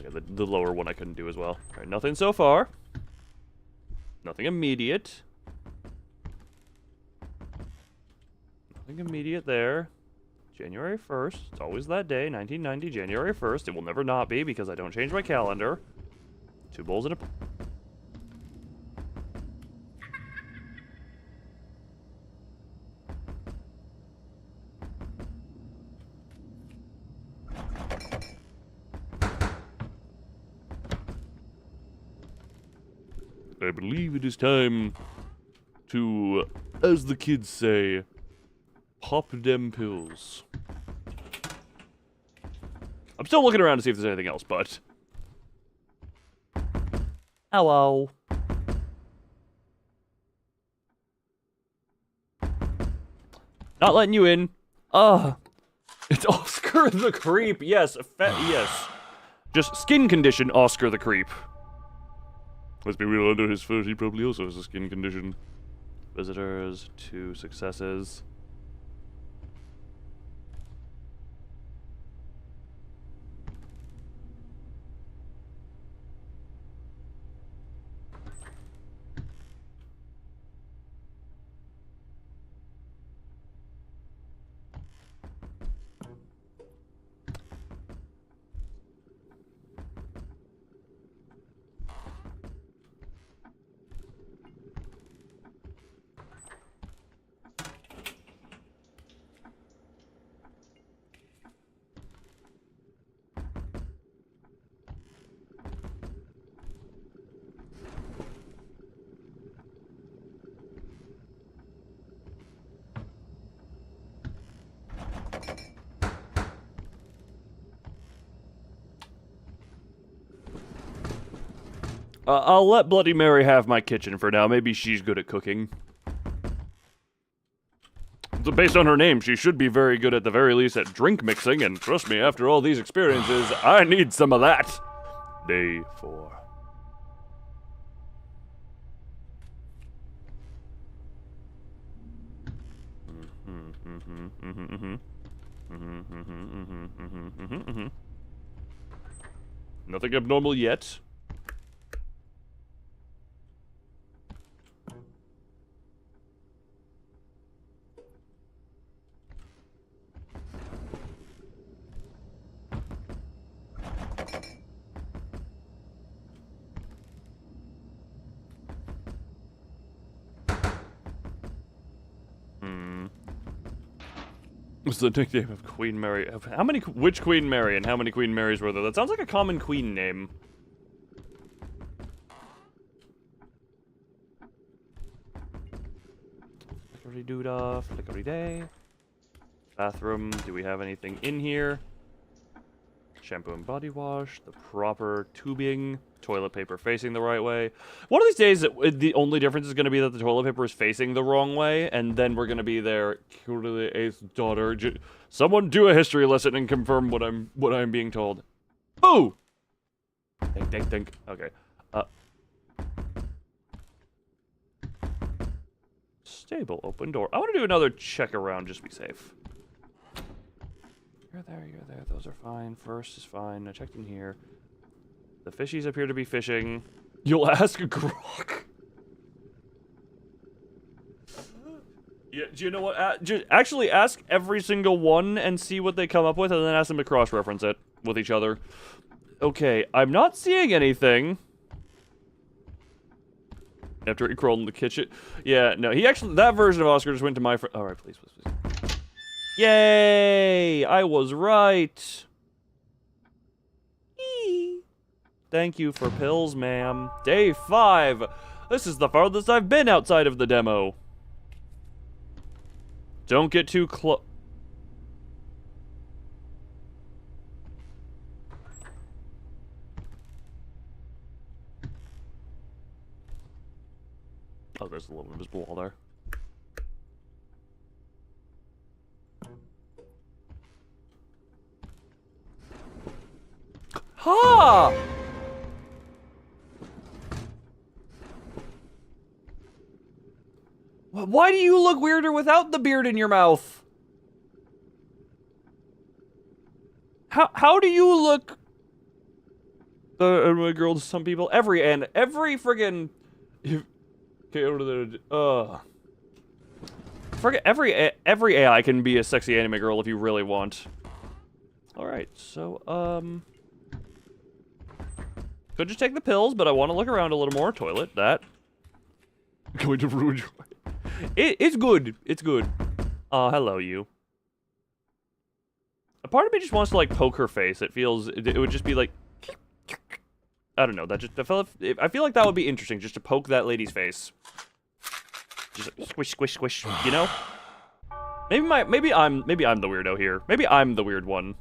Okay, the lower one I couldn't do as well. Alright, nothing so far. Nothing immediate. Nothing immediate there. January 1st. It's always that day, 1990, January 1st. It will never not be because I don't change my calendar. 2 bowls and a... I believe it is time to, as the kids say, pop them pills. I'm still looking around to see if there's anything else, but... Hello. Not letting you in. It's Oscar the Creep. Yes, yes. Just skin condition Oscar the Creep. Let's be real, under his foot, he probably also has a skin condition. Visitors, 2 successes. I'll let Bloody Mary have my kitchen for now. Maybe she's good at cooking. So based on her name, she should be very good at the very least at drink mixing, and trust me, after all these experiences, I need some of that. Day 4. Nothing abnormal yet. What's the nickname of Queen Mary? How many? Which Queen Mary and how many Queen Marys were there? That sounds like a common queen name. Flickery doodah, flickery day. Bathroom. Do we have anything in here? Shampoo and body wash. The proper tubing. Toilet paper facing the right way. One of these days, the only difference is going to be that the toilet paper is facing the wrong way, and then we're going to be there. The 8th daughter. Someone do a history lesson and confirm what I'm being told. Boo! Think. Okay. Stable open door. I want to do another check around just to be safe. You're there. Those are fine. First is fine. I checked in here. The fishies appear to be fishing. You'll ask a grok. Yeah, do you know what? Just actually ask every single one and see what they come up with, and then ask them to cross-reference it with each other. Okay, I'm not seeing anything. After he crawled in the kitchen. Yeah, no, he actually, that version of Oscar just went to my friend. Alright, please. Yay! I was right. Thank you for pills, ma'am. Day 5. This is the farthest I've been outside of the demo. Don't get too close. Oh, there's a little invisible wall there. Ha! Why do you look weirder without the beard in your mouth? How do you look anime girl to some people. Every friggin' forget every AI can be a sexy anime girl if you really want. All right, so could just take the pills, but I want to look around a little more. Toilet, that. Going to ruin your life. It's good. It's good. Hello, you. A part of me just wants to, like, poke her face. It would just be like... I don't know, I feel like that would be interesting, just to poke that lady's face. Just like, squish, squish, squish, you know? Maybe I'm the weirdo here. Maybe I'm the weird one.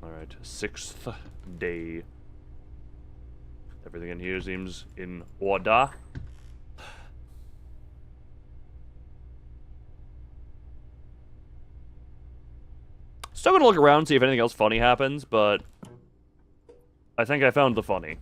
Alright, 6th day. Everything in here seems in order. Still gonna look around, see if anything else funny happens, but I think I found the funny.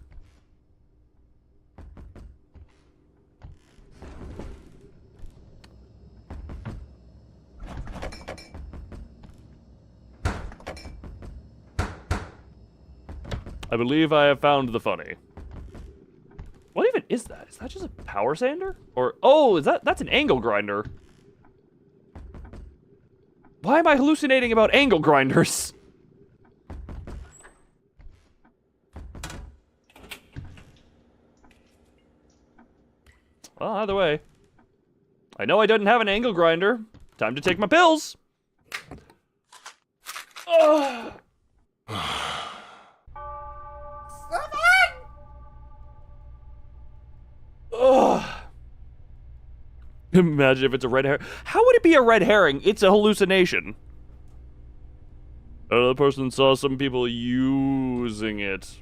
I believe I have found the funny. What even is that? Is that just a power sander? Or, oh, that's an angle grinder. Why am I hallucinating about angle grinders? Well, either way. I know I didn't have an angle grinder. Time to take my pills. Ugh. Ugh. Imagine if it's a red herring. How would it be a red herring? It's a hallucination. Another person saw some people using it.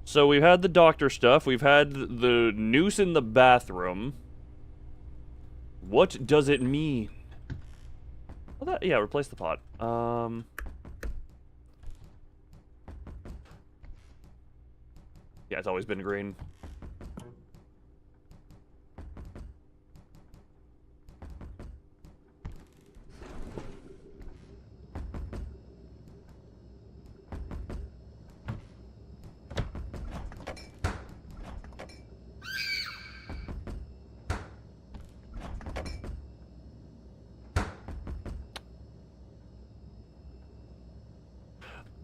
So we've had the doctor stuff. We've had the noose in the bathroom. What does it mean? Well, yeah, replace the pot. Yeah, it's always been green.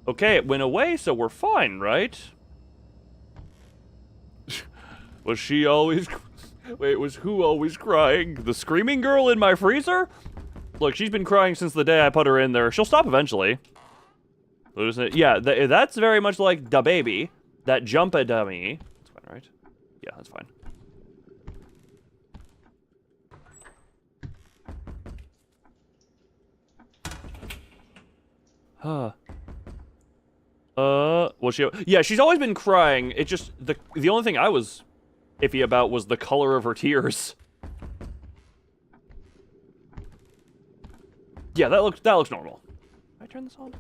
Okay, it went away, so we're fine, right? Was she always... Wait, was who always crying? The screaming girl in my freezer? Look, she's been crying since the day I put her in there. She'll stop eventually. Yeah, that's very much like da baby. That jump-a dummy. That's fine, right? Yeah, that's fine. Huh. Was she... Yeah, she's always been crying. It just... The only thing I was iffy about was the color of her tears. Yeah, that looks normal. Can I turn this on?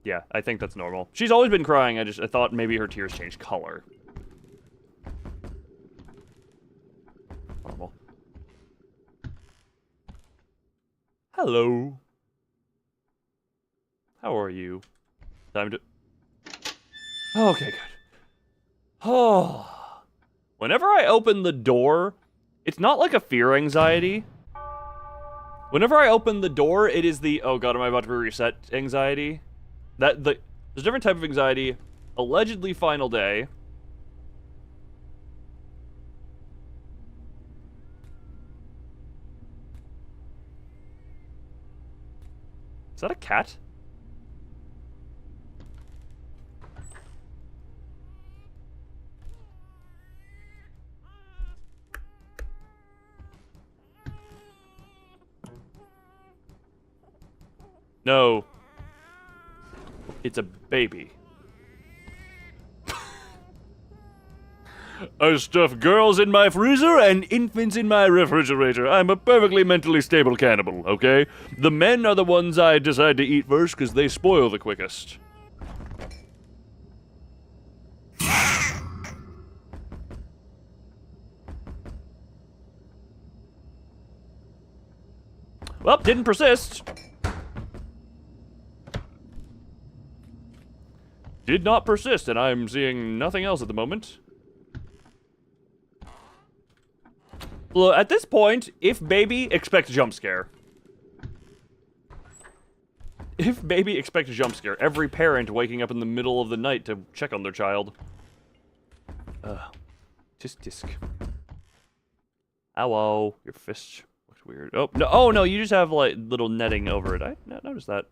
Yeah, I think that's normal. She's always been crying. I thought maybe her tears changed color. Normal. Hello. How are you? Time to... Okay, good. Oh. Whenever I open the door, it's not like a fear anxiety. Whenever I open the door, it is the, oh god, am I about to be reset anxiety? There's a different type of anxiety. Allegedly final day. Is that a cat? No. It's a baby. I stuff girls in my freezer and infants in my refrigerator. I'm a perfectly mentally stable cannibal, okay? The men are the ones I decide to eat first because they spoil the quickest. Well, didn't persist. Did not persist, and I'm seeing nothing else at the moment. Well, at this point, if baby, expect a jump scare. If baby, expect a jump scare. Every parent waking up in the middle of the night to check on their child. Tisk tisk. Ow, your fist looks weird. Oh no, you just have like little netting over it. I noticed that.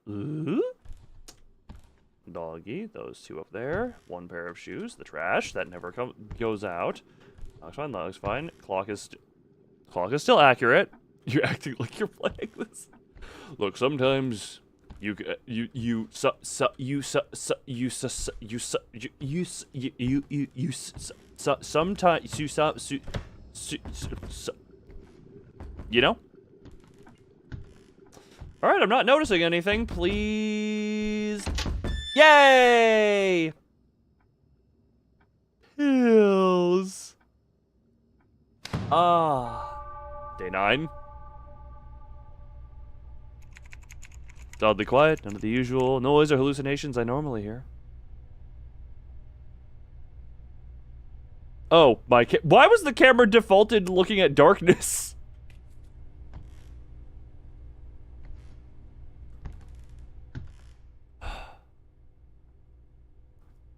Ooh. Doggy, those two up there. One pair of shoes. The trash that never goes out. Looks fine. That looks fine. Clock is still accurate. You're acting like you're playing this. Look, sometimes you know? All right, I'm not noticing anything. Please. Yay! Hills. Day 9. It's oddly quiet, none of the usual noise or hallucinations I normally hear. Oh, why was the camera defaulted looking at darkness?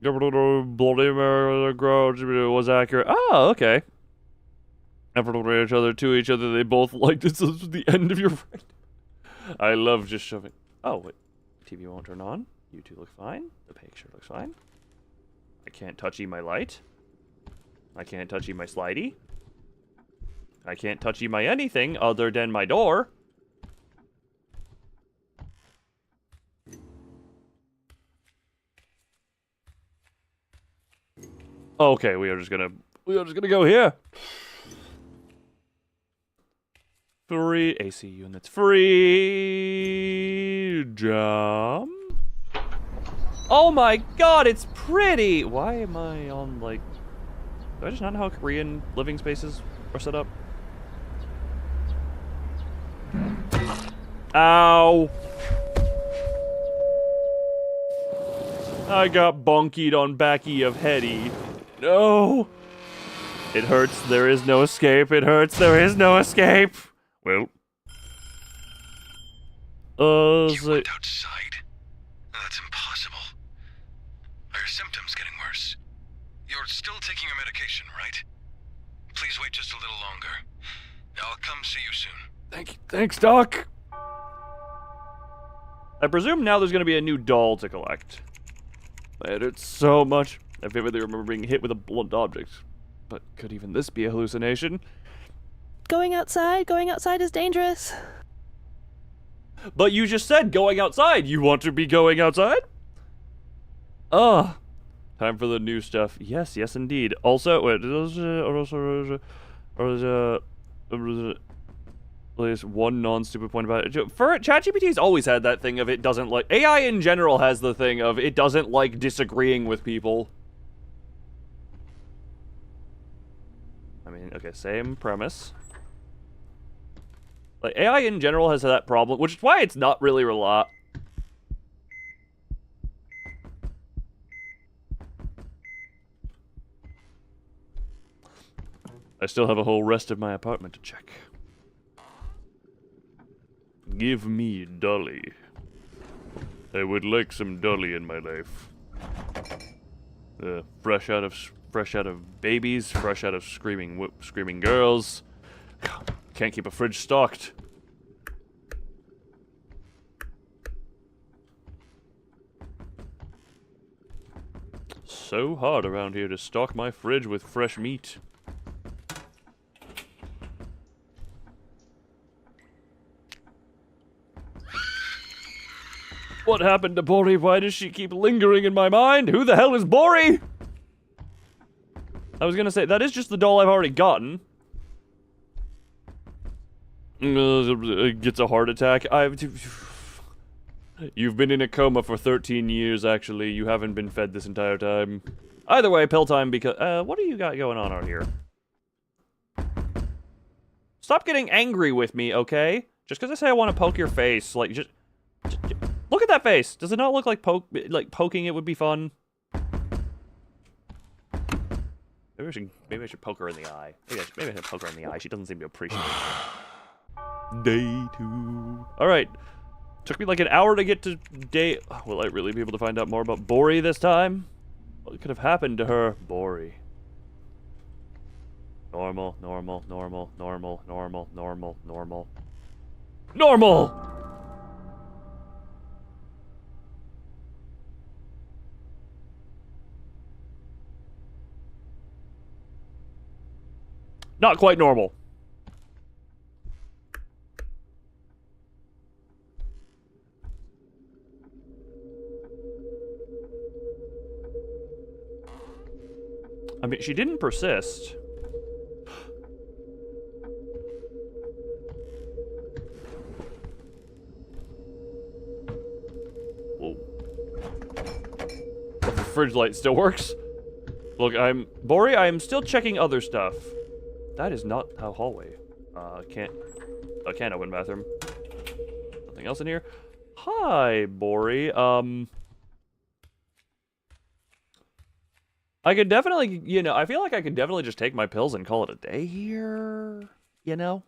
Bloody Mary was accurate. Oh, okay. After each other, they both liked it. So this was the end of your friend. I love just shoving. Oh, wait. TV won't turn on. You two look fine. The picture looks fine. I can't touchy my light. I can't touchy my slidey. I can't touchy my anything other than my door. Okay, we are just gonna go here. Free AC units. Free jump. Oh my god, it's pretty! Why am I on, like... Do I just not know how Korean living spaces are set up? Ow! I got bonkied on backy of heady. No! It hurts, there is no escape. It hurts, there is no escape! Well... You went outside? That's impossible. Are your symptoms getting worse? You're still taking your medication, right? Please wait just a little longer. I'll come see you soon. Thanks, Doc! I presume now there's gonna be a new doll to collect. It hurts so much. I vividly remember being hit with a blunt object. But could even this be a hallucination? Going outside is dangerous. But you just said going outside. You want to be going outside? Time for the new stuff. Yes, indeed. Also, wait, there's one non-stupid point about it. ChatGPT's always had that thing of it doesn't like... AI in general has the thing of it doesn't like disagreeing with people. I mean, okay, same premise. Like, AI in general has that problem, which is why it's not really I still have a whole rest of my apartment to check. Give me Dolly. I would like some Dolly in my life. Fresh out of babies, fresh out of screaming girls. Can't keep a fridge stocked. So hard around here to stock my fridge with fresh meat. What happened to Bori? Why does she keep lingering in my mind? Who the hell is Bori? I was gonna say, that is just the doll I've already gotten. Gets a heart attack. You've been in a coma for 13 years, actually. You haven't been fed this entire time. Either way, pill time because... what do you got going on out here? Stop getting angry with me, okay? Just because I say I want to poke your face, like, just look at that face. Does it not look like poking it would be fun? Maybe I should poke her in the eye. Maybe I should poke her in the eye. She doesn't seem to appreciate it. Day 2. All right. Took me like an hour to get to day... Will I really be able to find out more about Bori this time? What could have happened to her? Bori. Normal, normal, normal, normal, normal, normal, normal. Normal! Not quite normal. I mean, she didn't persist. Whoa. But the fridge light still works. Look, Bori, I am still checking other stuff. That is not how hallway. Can't open bathroom. Nothing else in here. Hi, Bori. I could definitely, you know, I feel like I could definitely just take my pills and call it a day here, you know?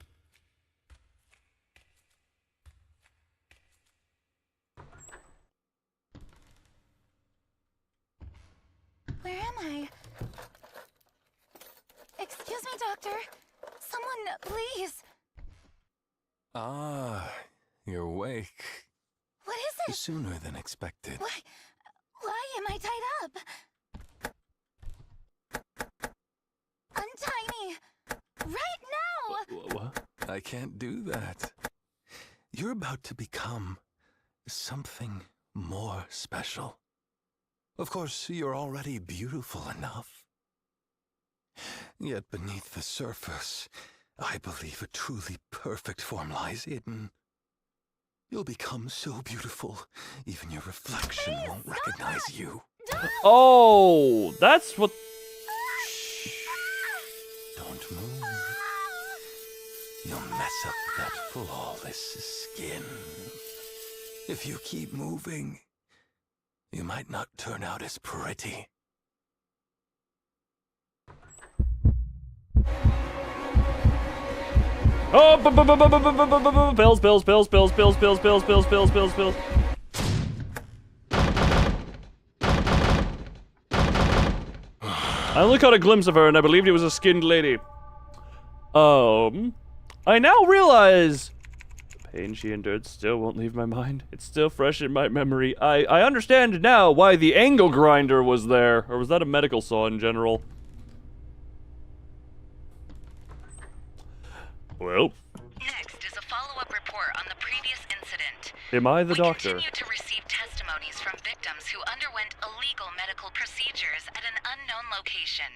Where am I? Excuse me, Doctor. Someone, please. Ah, you're awake. What is it? Sooner than expected. Why am I tied up? Untie me! Right now! What? I can't do that. You're about to become something more special. Of course, you're already beautiful enough. Yet beneath the surface, I believe a truly perfect form lies hidden. You'll become so beautiful, even your reflection won't recognize you. Oh, that's what... Don't move. You'll mess up that flawless skin. If you keep moving, you might not turn out as pretty. Oh, pills, pills, pills, pills, pills, pills, pills, pills, pills, pills, pills. I only caught a glimpse of her, and I believed it was a skinned lady. I now realize the pain she endured still won't leave my mind. It's still fresh in my memory. I understand now why the angle grinder was there. Or was that a medical saw in general? Well. Next is a follow-up report on the previous incident. Am I the doctor? We continue to receive testimonies from victims who underwent illegal medical procedures at an unknown location.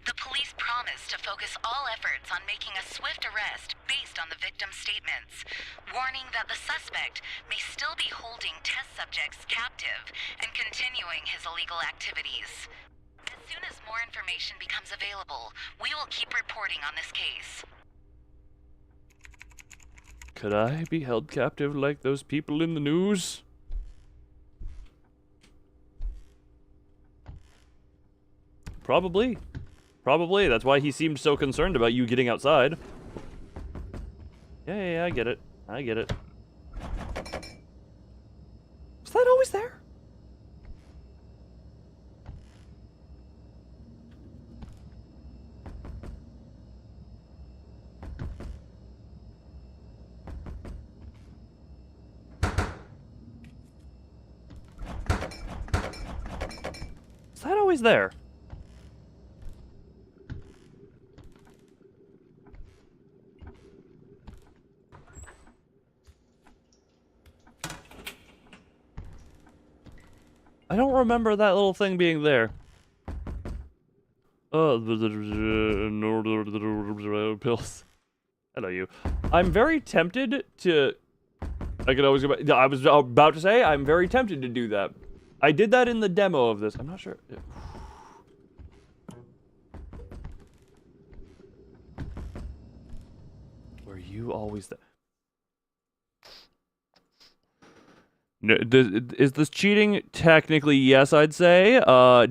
The police promise to focus all efforts on making a swift arrest based on the victim's statements, warning that the suspect may still be holding test subjects captive and continuing his illegal activities. As soon as more information becomes available, we will keep reporting on this case. Could I be held captive like those people in the news? Probably. Probably. That's why he seemed so concerned about you getting outside. Yeah, I get it. I get it. Was that always there? Was that always there? I don't remember that little thing being there. Pills. Hello, you. I'm very tempted to... I could always go back. I was about to say, I'm very tempted to do that. I did that in the demo of this. I'm not sure. Were you always there? No, is this cheating? Technically, yes, I'd say.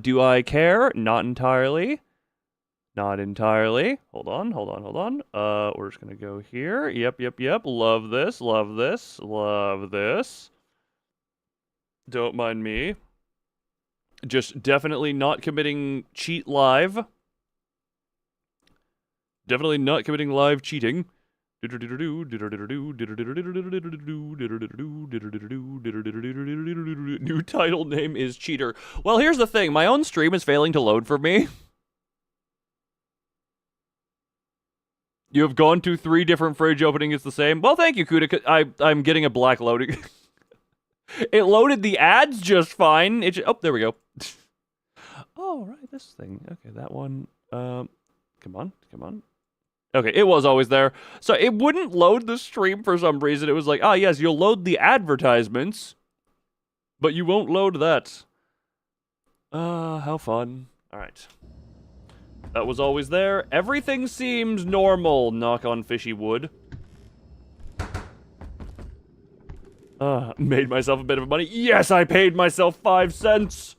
Do I care? Not entirely. Not entirely. Hold on. We're just gonna go here. Yep. Love this. Don't mind me. Just definitely not committing cheat live. Definitely not committing live cheating. New title name is Cheater. Well, here's the thing. My own stream is failing to load for me. You have gone to 3 different fridge openings. It's the same. Well, thank you, Kuda. I'm getting a black loading. It loaded the ads just fine. Oh, there we go. Oh, right, this thing. Okay, that one. Come on. Okay, it was always there. So it wouldn't load the stream for some reason. It was like, ah, yes, you'll load the advertisements, but you won't load that. How fun. All right. That was always there. Everything seems normal, knock on fishy wood. Made myself a bit of money. Yes, I paid myself 5 cents.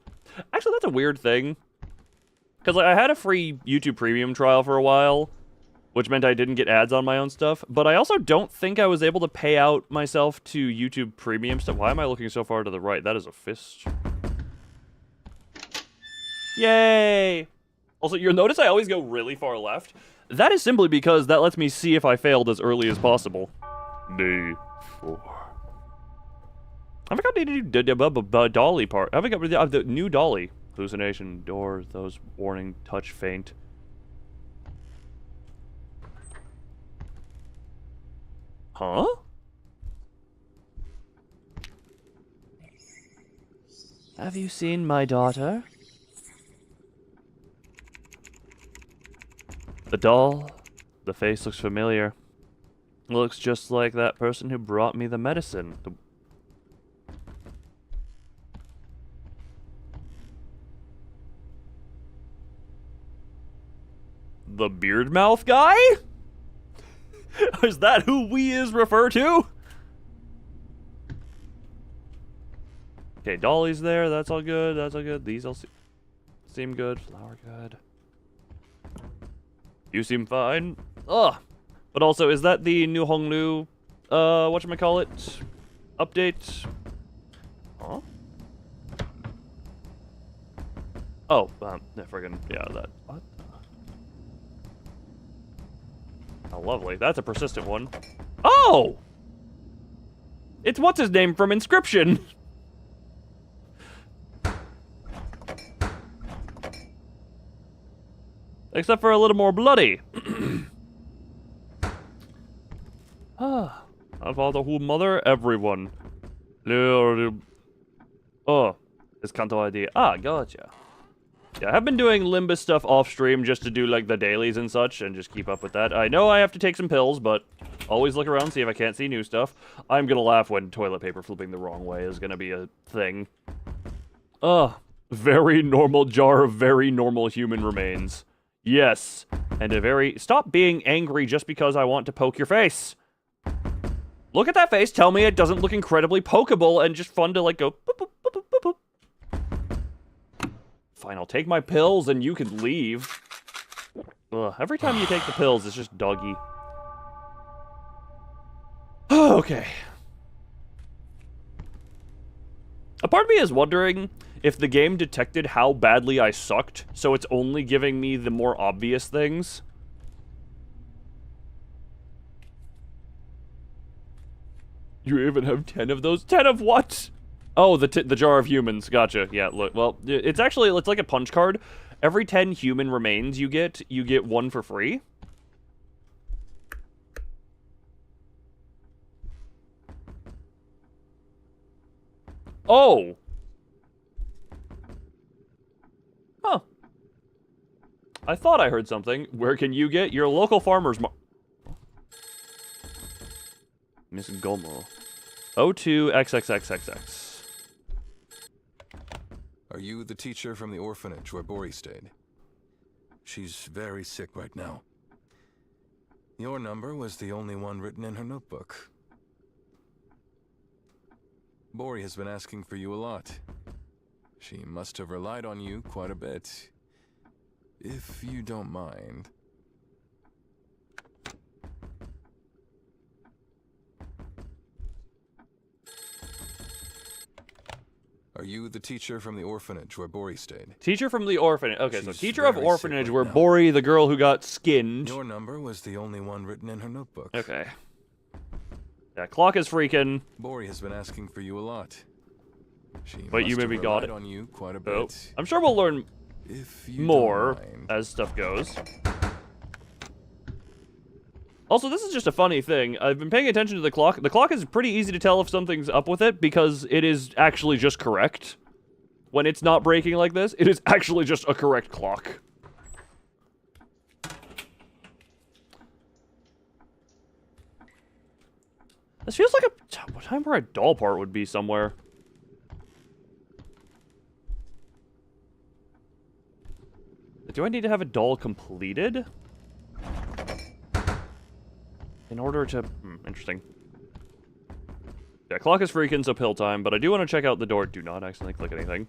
Actually, that's a weird thing. Because I had a free YouTube Premium trial for a while, which meant I didn't get ads on my own stuff. But I also don't think I was able to pay out myself to YouTube Premium stuff. Why am I looking so far to the right? That is a fist. Yay! Also, you'll notice I always go really far left. That is simply because that lets me see if I failed as early as possible. Day 4. I forgot to do the dolly part. I forgot the new dolly. Hallucination, doors, those warning, touch, faint. Huh? Have you seen my daughter? The doll. The face looks familiar. Looks just like that person who brought me the medicine. The beard mouth guy? Is that who we is refer to? Okay, Dolly's there. That's all good. These all seem good. Flower good. You seem fine. Ugh. But also, is that the new Honglu, whatchamacallit, update? Huh? Oh, friggin', yeah, that, what? Oh, lovely. That's a persistent one. Oh! It's what's-his-name from Inscription! Except for a little more bloody. My father, who mother, everyone. Oh, this Kanto ID. Ah, gotcha. Yeah, I have been doing Limbus stuff off-stream just to do, like, the dailies and such, and just keep up with that. I know I have to take some pills, but always look around, see if I can't see new stuff. I'm gonna laugh when toilet paper flipping the wrong way is gonna be a thing. Very normal jar of very normal human remains. Yes, and a very... Stop being angry just because I want to poke your face. Look at that face, tell me it doesn't look incredibly pokeable and just fun to, like, go... Boop, boop, boop, boop, boop, boop. Fine, I'll take my pills and you can leave. Ugh, every time you take the pills, it's just doggy. Okay. A part of me is wondering if the game detected how badly I sucked, so it's only giving me the more obvious things. You even have 10 of those? 10 of what? Oh, the jar of humans. Gotcha. Yeah, look. Well, it's like a punch card. Every 10 human remains you get 1 for free. Oh! Huh. I thought I heard something. Where can you get your local farmer's Miss Gomo. O2XXXXX. Are you the teacher from the orphanage where Bori stayed? She's very sick right now. Your number was the only one written in her notebook. Bori has been asking for you a lot. She must have relied on you quite a bit. If you don't mind. Are you the teacher from the orphanage where Bori stayed? Teacher from the orphanage. Okay, so She's teacher of very orphanage sick where right now. Bori, the girl who got skinned. Your number was the only one written in her notebook. Okay. Yeah, clock is freaking. Bori has been asking for you a lot. She But you must have maybe got relied it. on you quite a Oh, bit. I'm sure we'll learn If you more don't mind. as stuff goes. Also, this is just a funny thing. I've been paying attention to the clock. The clock is pretty easy to tell if something's up with it because it is actually just correct. When it's not breaking like this, it is actually just a correct clock. This feels like a time where a doll part would be somewhere. Do I need to have a doll completed? In order to... interesting. Yeah, clock is freaking, so pill time, but I do want to check out the door. Do not accidentally click anything.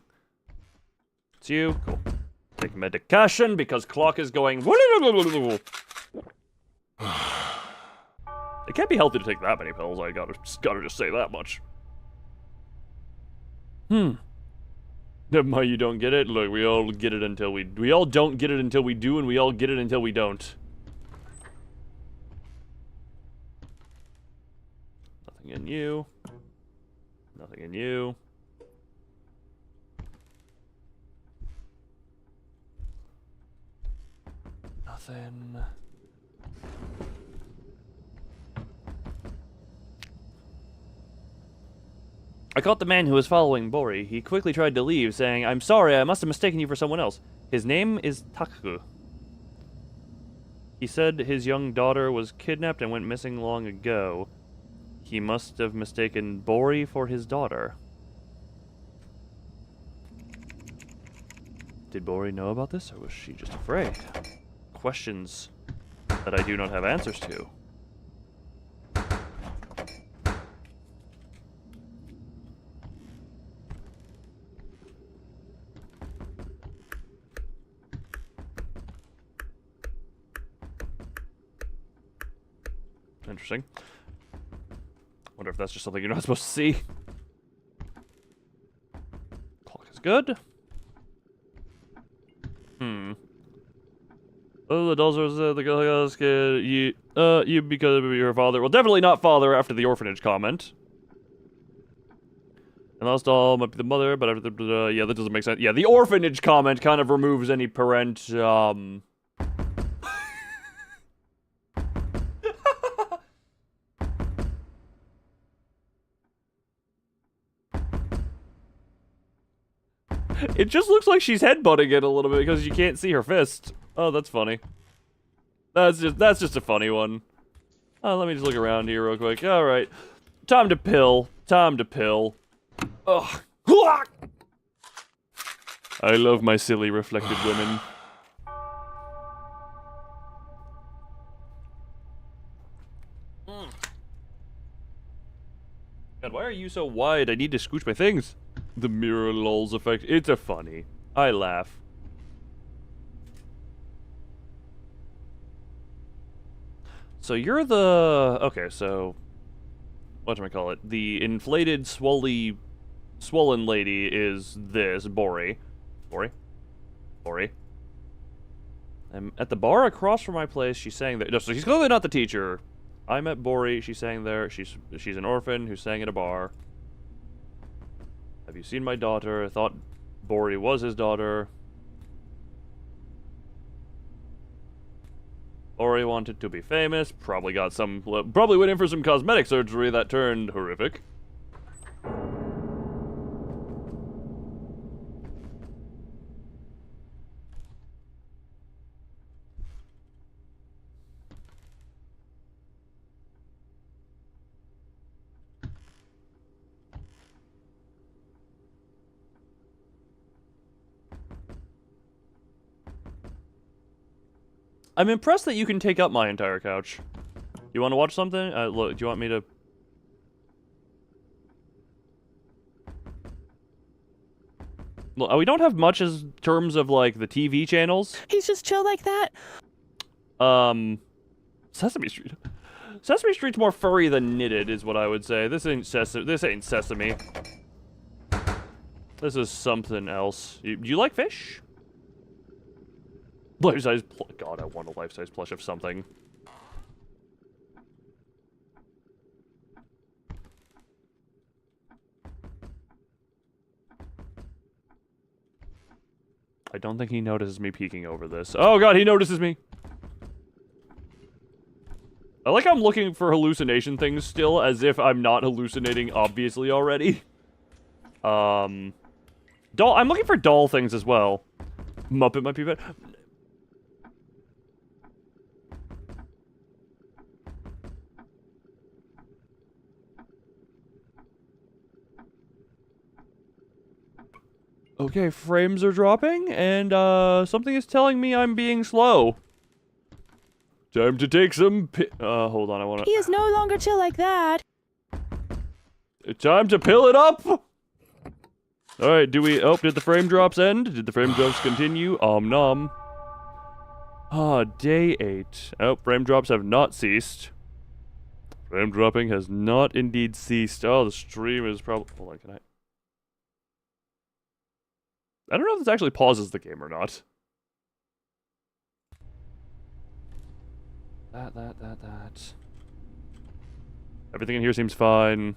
It's you. Cool. Take medication, because clock is going... It can't be healthy to take that many pills, I gotta just say that much. You don't get it? Look, we all get it until we all don't get it until we do, and we all get it until we don't. Nothing in you. Nothing in you. Nothing. I caught the man who was following Bori. He quickly tried to leave, saying, "I'm sorry, I must have mistaken you for someone else. His name is Taku. He said his young daughter was kidnapped and went missing long ago. He must have mistaken Bori for his daughter." Did Bori know about this, or was she just afraid? Questions that I do not have answers to. Interesting. Wonder if that's just something you're not supposed to see. Clock is good. Oh, the dolls are the girl got scared. You because of your father. Well, definitely not father after the orphanage comment. And lost all might be the mother, but after the yeah, that doesn't make sense. Yeah, the orphanage comment kind of removes any parent. It just looks like she's headbutting it a little bit because you can't see her fist. Oh, that's funny. That's just a funny one. Let me just look around here real quick. All right, time to pill. Time to pill. Ugh. I love my silly reflected women. God, why are you so wide? I need to scooch my things. The mirror lulz effect. It's a funny. I laugh. So you're the... Okay, so... Whatchamacallit? The inflated, swollen lady is this, Bori. Bori? At the bar across from my place, she sang there. No, so she's clearly not the teacher. I met Bori, she sang there. She's an orphan who sang at a bar. Have you seen my daughter? I thought Bori was his daughter. Bori wanted to be famous. Probably went in for some cosmetic surgery that turned horrific. I'm impressed that you can take up my entire couch. You want to watch something? Look, do you want me to... Look, we don't have much as terms of, like, the TV channels. He's just chill like that. Sesame Street. Sesame Street's more furry than knitted, is what I would say. This ain't Sesame. This is something else. Do you like fish? Life-size God, I want a life-size plush of something. I don't think he notices me peeking over this. Oh god, he notices me! I like how I'm looking for hallucination things still, as if I'm not hallucinating obviously already. I'm looking for doll things as well. Muppet might be better. Okay, frames are dropping, and, something is telling me I'm being slow. Time to take some hold on, I wanna... He is no longer chill like that. Time to pill it up! Alright, did the frame drops end? Did the frame drops continue? Nom. Ah, day 8. Oh, frame drops have not ceased. Frame dropping has not indeed ceased. Oh, the stream is probably... Hold on, can I don't know if this actually pauses the game or not. That. Everything in here seems fine.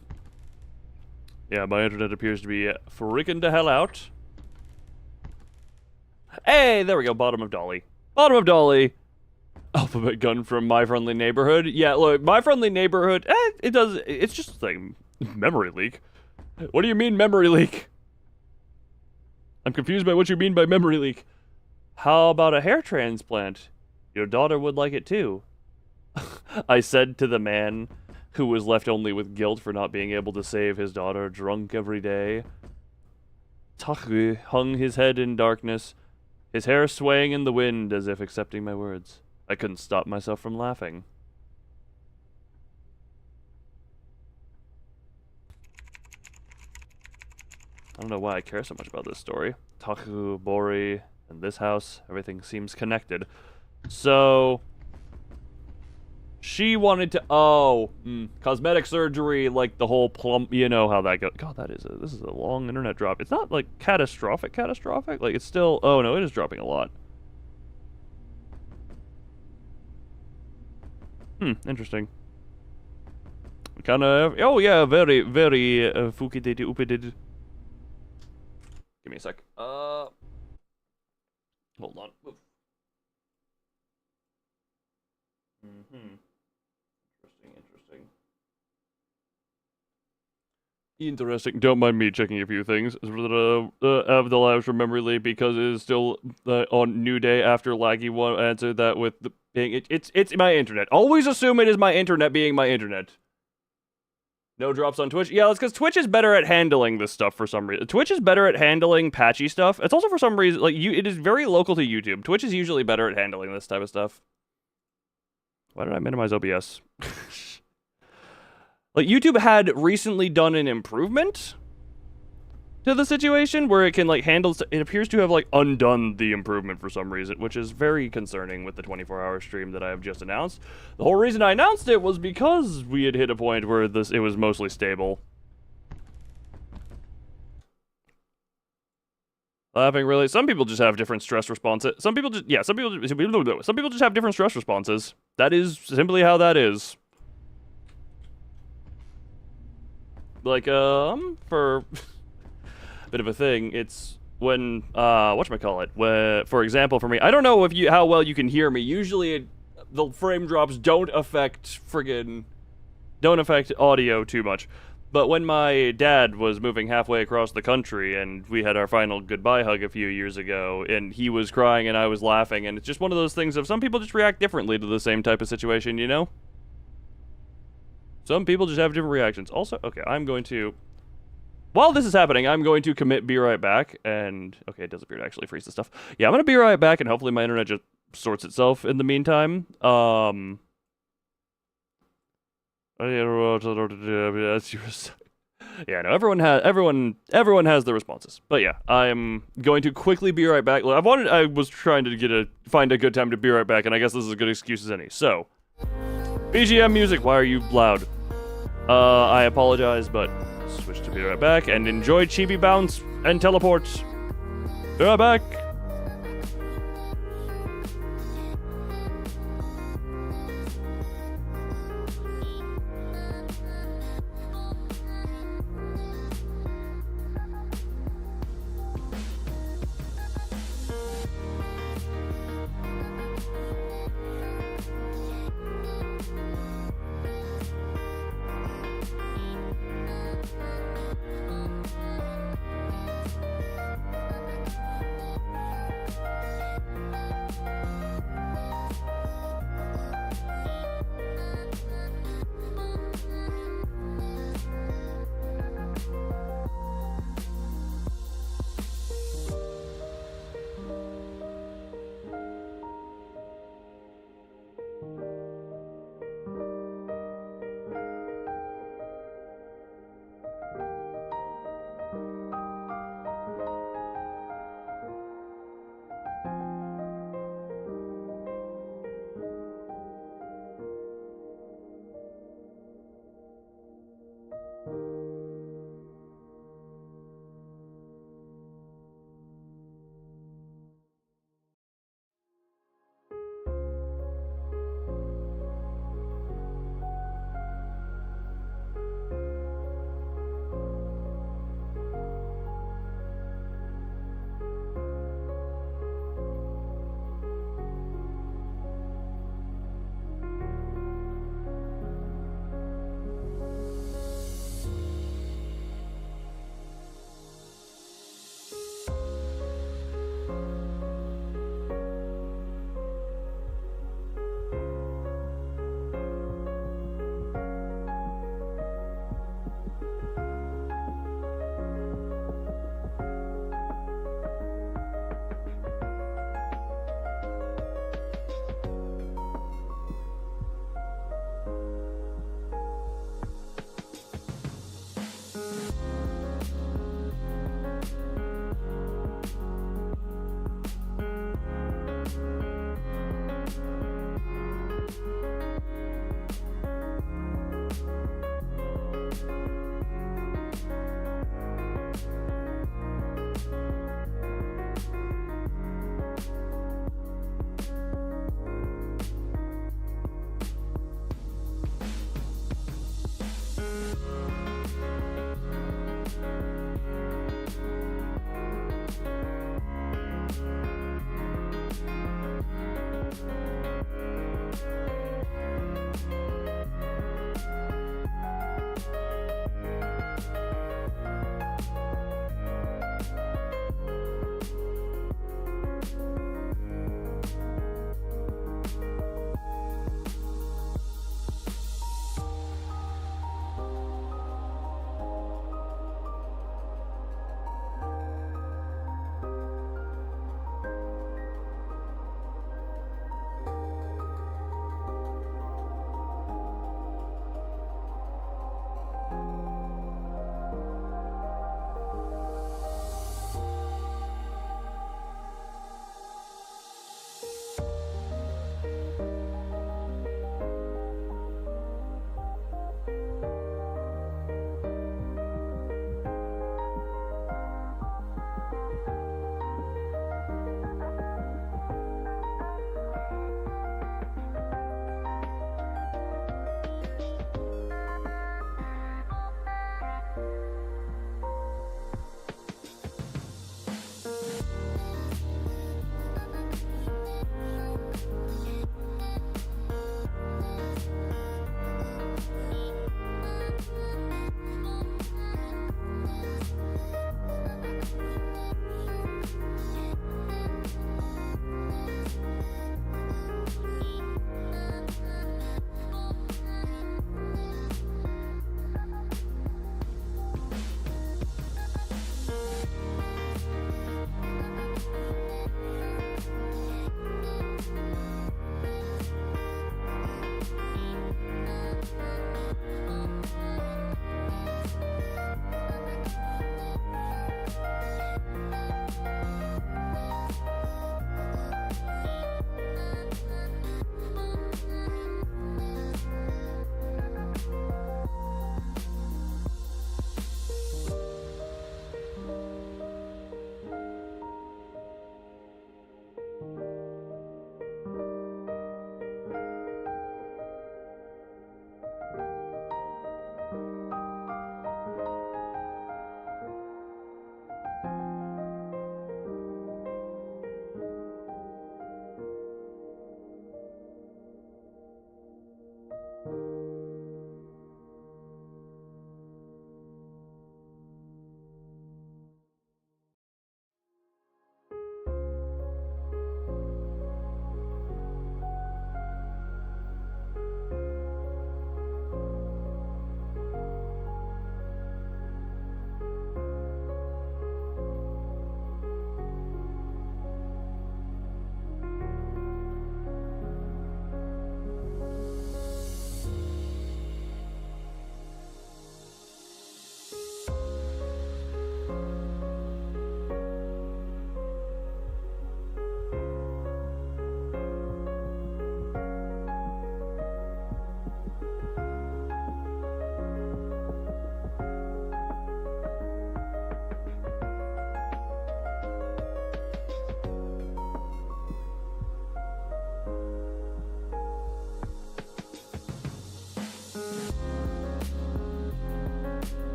Yeah, my internet appears to be freaking the hell out. Hey, there we go, bottom of Dolly. Bottom of Dolly! Alphabet gun from My Friendly Neighborhood. Yeah, look, My Friendly Neighborhood, it's just a thing. Memory leak. What do you mean, memory leak? I'm confused by what you mean by memory leak. How about a hair transplant? Your daughter would like it too. I said to the man who was left only with guilt for not being able to save his daughter, drunk every day. Taku hung his head in darkness, his hair swaying in the wind as if accepting my words. I couldn't stop myself from laughing. I don't know why I care so much about this story. Taku, Bori, and this house, everything seems connected. So... she wanted to, cosmetic surgery, like the whole plump, you know how that goes. God, this is a long internet drop. It's not, like, catastrophic. Like, it's still, oh no, it is dropping a lot. Interesting. Kind of, oh yeah, very, very, fukidid, upidid. Give me a sec. Hold on. Interesting. Don't mind me checking a few things. Have the lives from memory leak because it is still on new day after laggy one. Answer that with the being it's my internet. Always assume it is my internet being my internet. No drops on Twitch. Yeah, that's because Twitch is better at handling this stuff for some reason. Twitch is better at handling patchy stuff. It's also for some reason like it is very local to YouTube. Twitch is usually better at handling this type of stuff. Why did I minimize OBS? Like, YouTube had recently done an improvement to the situation where it can, like, handle... It appears to have, like, undone the improvement for some reason, which is very concerning with the 24-hour stream that I have just announced. The whole reason I announced it was because we had hit a point where it was mostly stable. Laughing, really? Some people just have different stress responses. Some people just have different stress responses. That is simply how that is. Like, for a bit of a thing, it's when, whatchamacallit, for example, for me, I don't know how well you can hear me. Usually, the frame drops don't affect audio too much. But when my dad was moving halfway across the country, and we had our final goodbye hug a few years ago, and he was crying and I was laughing, and it's just one of those things of some people just react differently to the same type of situation, you know? Some people just have different reactions. Also, okay, I'm going to... While this is happening, I'm going to commit Be Right Back, and... Okay, it does appear to actually freeze the stuff. Yeah, I'm going to be right back, and hopefully my internet just sorts itself in the meantime. Yeah, no, everyone has their responses. But yeah, I'm going to quickly be right back. I was trying to find a good time to be right back, and I guess this is a good excuse as any. So, BGM music, why are you loud? I apologize, but switch to be right back, and enjoy Chibi Bounce and Teleport. Be right back.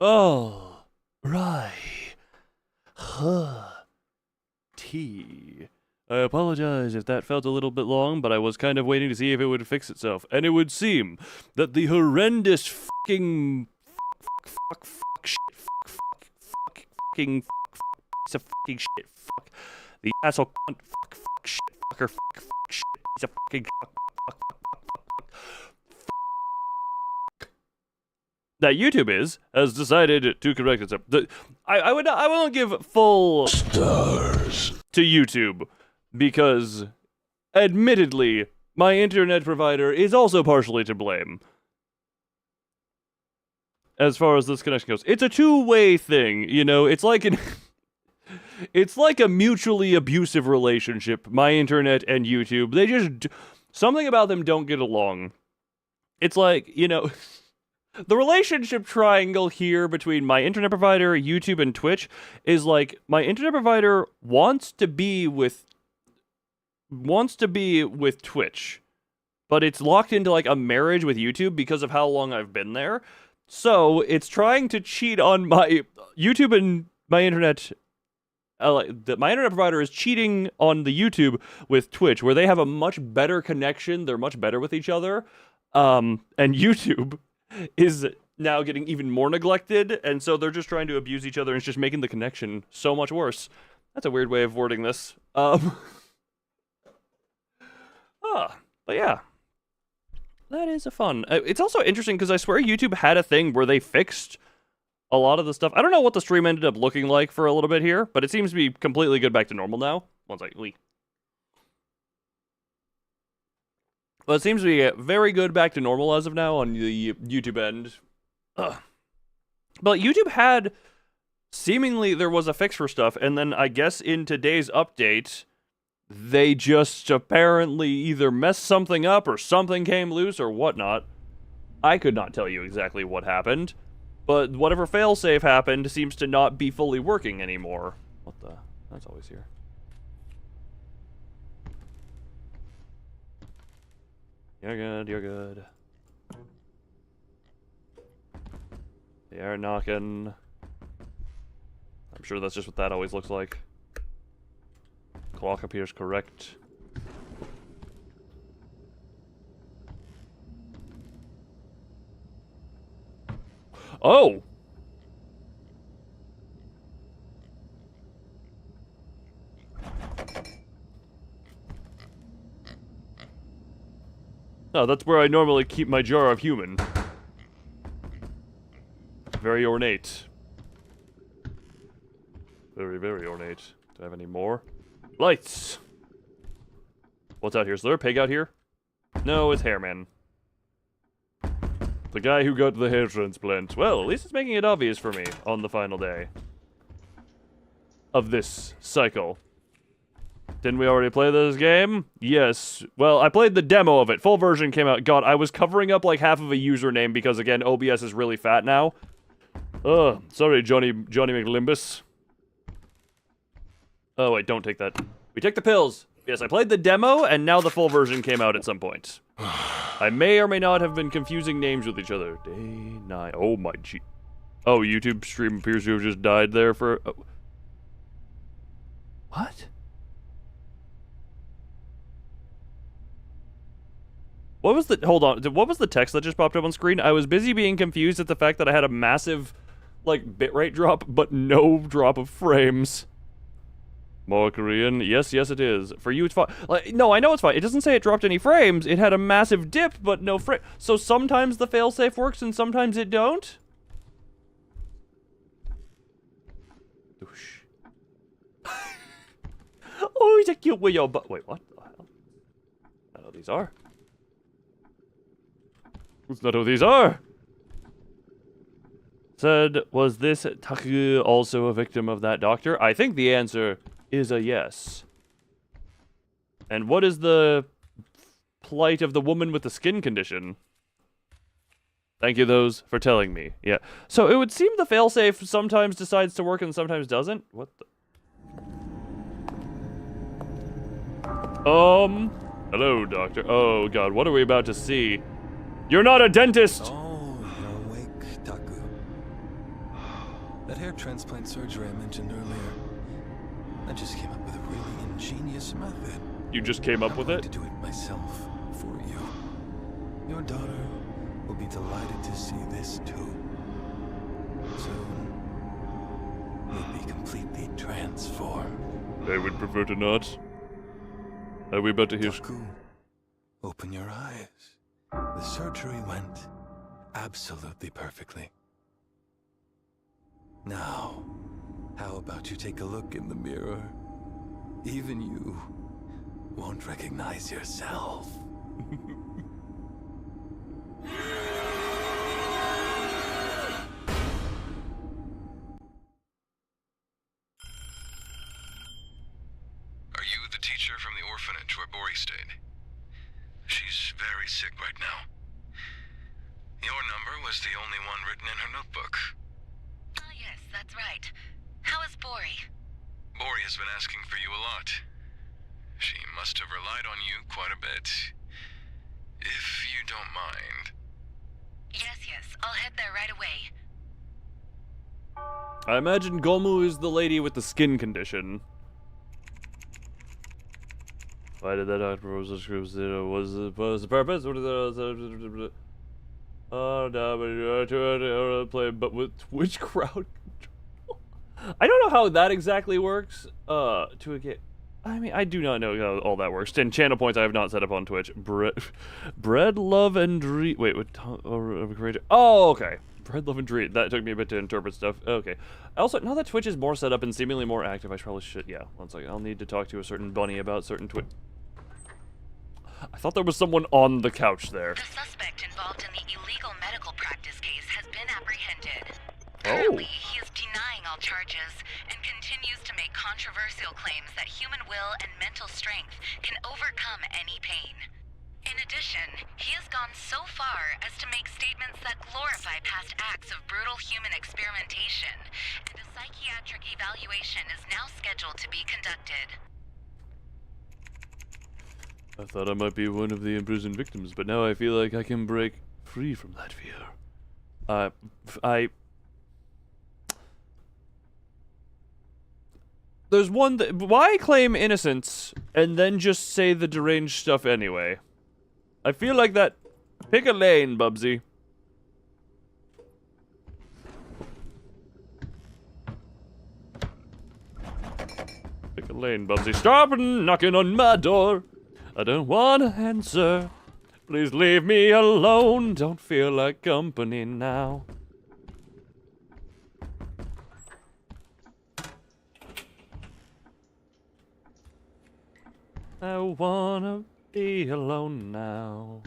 Oh, right. T. I apologize if that felt a little bit long, but I was kind of waiting to see if it would fix itself. And it would seem that the horrendous fucking fucking piece of fucking shit, fuck, the asshole cunt, fuck, shit, fucker, fuck, shit, piece of fucking fuck, that YouTube has decided to correct itself. I won't give full stars to YouTube because, admittedly, my internet provider is also partially to blame. As far as this connection goes, it's a two-way thing, you know. It's like it's like a mutually abusive relationship. My internet and YouTube, they just something about them don't get along. It's like, you know. The relationship triangle here between my internet provider, YouTube, and Twitch is like my internet provider wants to be with Twitch, but it's locked into like a marriage with YouTube because of how long I've been there. So it's trying to cheat on my YouTube and my internet. My internet provider is cheating on the YouTube with Twitch, where they have a much better connection. They're much better with each other, and YouTube is now getting even more neglected, and so they're just trying to abuse each other, and it's just making the connection so much worse. That's a weird way of wording this. But yeah. That is a fun. It's also interesting because I swear YouTube had a thing where they fixed a lot of the stuff. I don't know what the stream ended up looking like for a little bit here, but it seems to be completely good back to normal now. One second, Well, it seems to be very good back to normal as of now on the YouTube end. But YouTube had, seemingly there was a fix for stuff, and then I guess in today's update, they just apparently either messed something up or something came loose or whatnot. I could not tell you exactly what happened, but whatever failsafe happened seems to not be fully working anymore. What the? That's always here. You're good, you're good. They are knocking. I'm sure that's just what that always looks like. Clock appears correct. Oh! Oh, that's where I normally keep my jar of human. Very ornate. Very, very ornate. Do I have any more? Lights! What's out here? Is there a pig out here? No, it's Hairman. The guy who got the hair transplant. Well, at least it's making it obvious for me on the final day of this cycle. Didn't we already play this game? Yes. Well, I played the demo of it. Full version came out. God, I was covering up like half of a username because, again, OBS is really fat now. Ugh. Sorry, Johnny McLimbus. Oh, wait, don't take that. We take the pills. Yes, I played the demo, and now the full version came out at some point. I may or may not have been confusing names with each other. Day 9. Oh, my G. Oh, YouTube stream appears to have just died there for... Oh. What? What was the... Hold on. What was the text that just popped up on screen? I was busy being confused at the fact that I had a massive, like, bitrate drop, but no drop of frames. More Korean? Yes, yes it is. For you it's fine. Like, no, I know it's fine. It doesn't say it dropped any frames. It had a massive dip, but no frame. So sometimes the failsafe works and sometimes it don't? Oh, he's a cute with your butt. Wait, what the hell? I don't know what these are. That's not who these are. Said, was this Taku also a victim of that doctor? I think the answer is a yes. And what is the plight of the woman with the skin condition? Thank you, those, for telling me. Yeah. So it would seem the failsafe sometimes decides to work and sometimes doesn't. What the? Hello, doctor. Oh, God, what are we about to see? You're not a dentist! Oh, awake, Taku. hair transplant surgery I mentioned earlier, I just came up with a really ingenious method. You just came up I'm with going it? to do it myself for you. Your daughter will be delighted to see this too. Soon, you'll be completely transformed. I would prefer to not. Are we about to hear? Taku, open your eyes. The surgery went absolutely perfectly. Now, how about you take a look in the mirror? Even you won't recognize yourself. Are you the teacher from the orphanage where Bori stayed? She's very sick right now. Your number was the only one written in her notebook. Ah, yes, that's right. How is Bori? Bori has been asking for you a lot. She must have relied on you quite a bit. If you don't mind. Yes, I'll head there right away. I imagine Gomu is the lady with the skin condition. Why did that doctor propose the groups? Was the purpose? What is the oh no, play but with Twitch crowd control. I don't know how that exactly works. To get, I mean, I do not know how all that works. And channel points I have not set up on Twitch. Bread, love, and dream. Wait, what? Oh, okay. Bread, love, and dream. That took me a bit to interpret stuff. Okay. Also, now that Twitch is more set up and seemingly more active, I probably should. Yeah, one second. I'll need to talk to a certain bunny about certain Twitch. I thought there was someone on the couch there. The suspect involved in the illegal medical practice case has been apprehended. Oh. Currently, he is denying all charges and continues to make controversial claims that human will and mental strength can overcome any pain. In addition, he has gone so far as to make statements that glorify past acts of brutal human experimentation, and a psychiatric evaluation is now scheduled to be conducted. I thought I might be one of the imprisoned victims, but now I feel like I can break free from that fear. There's one why claim innocence and then just say the deranged stuff anyway? I feel like that. Pick a lane, Bubsy. Pick a lane, Bubsy. Stop knocking on my door. I don't want to answer. Please leave me alone. Don't feel like company now. I wanna be alone now.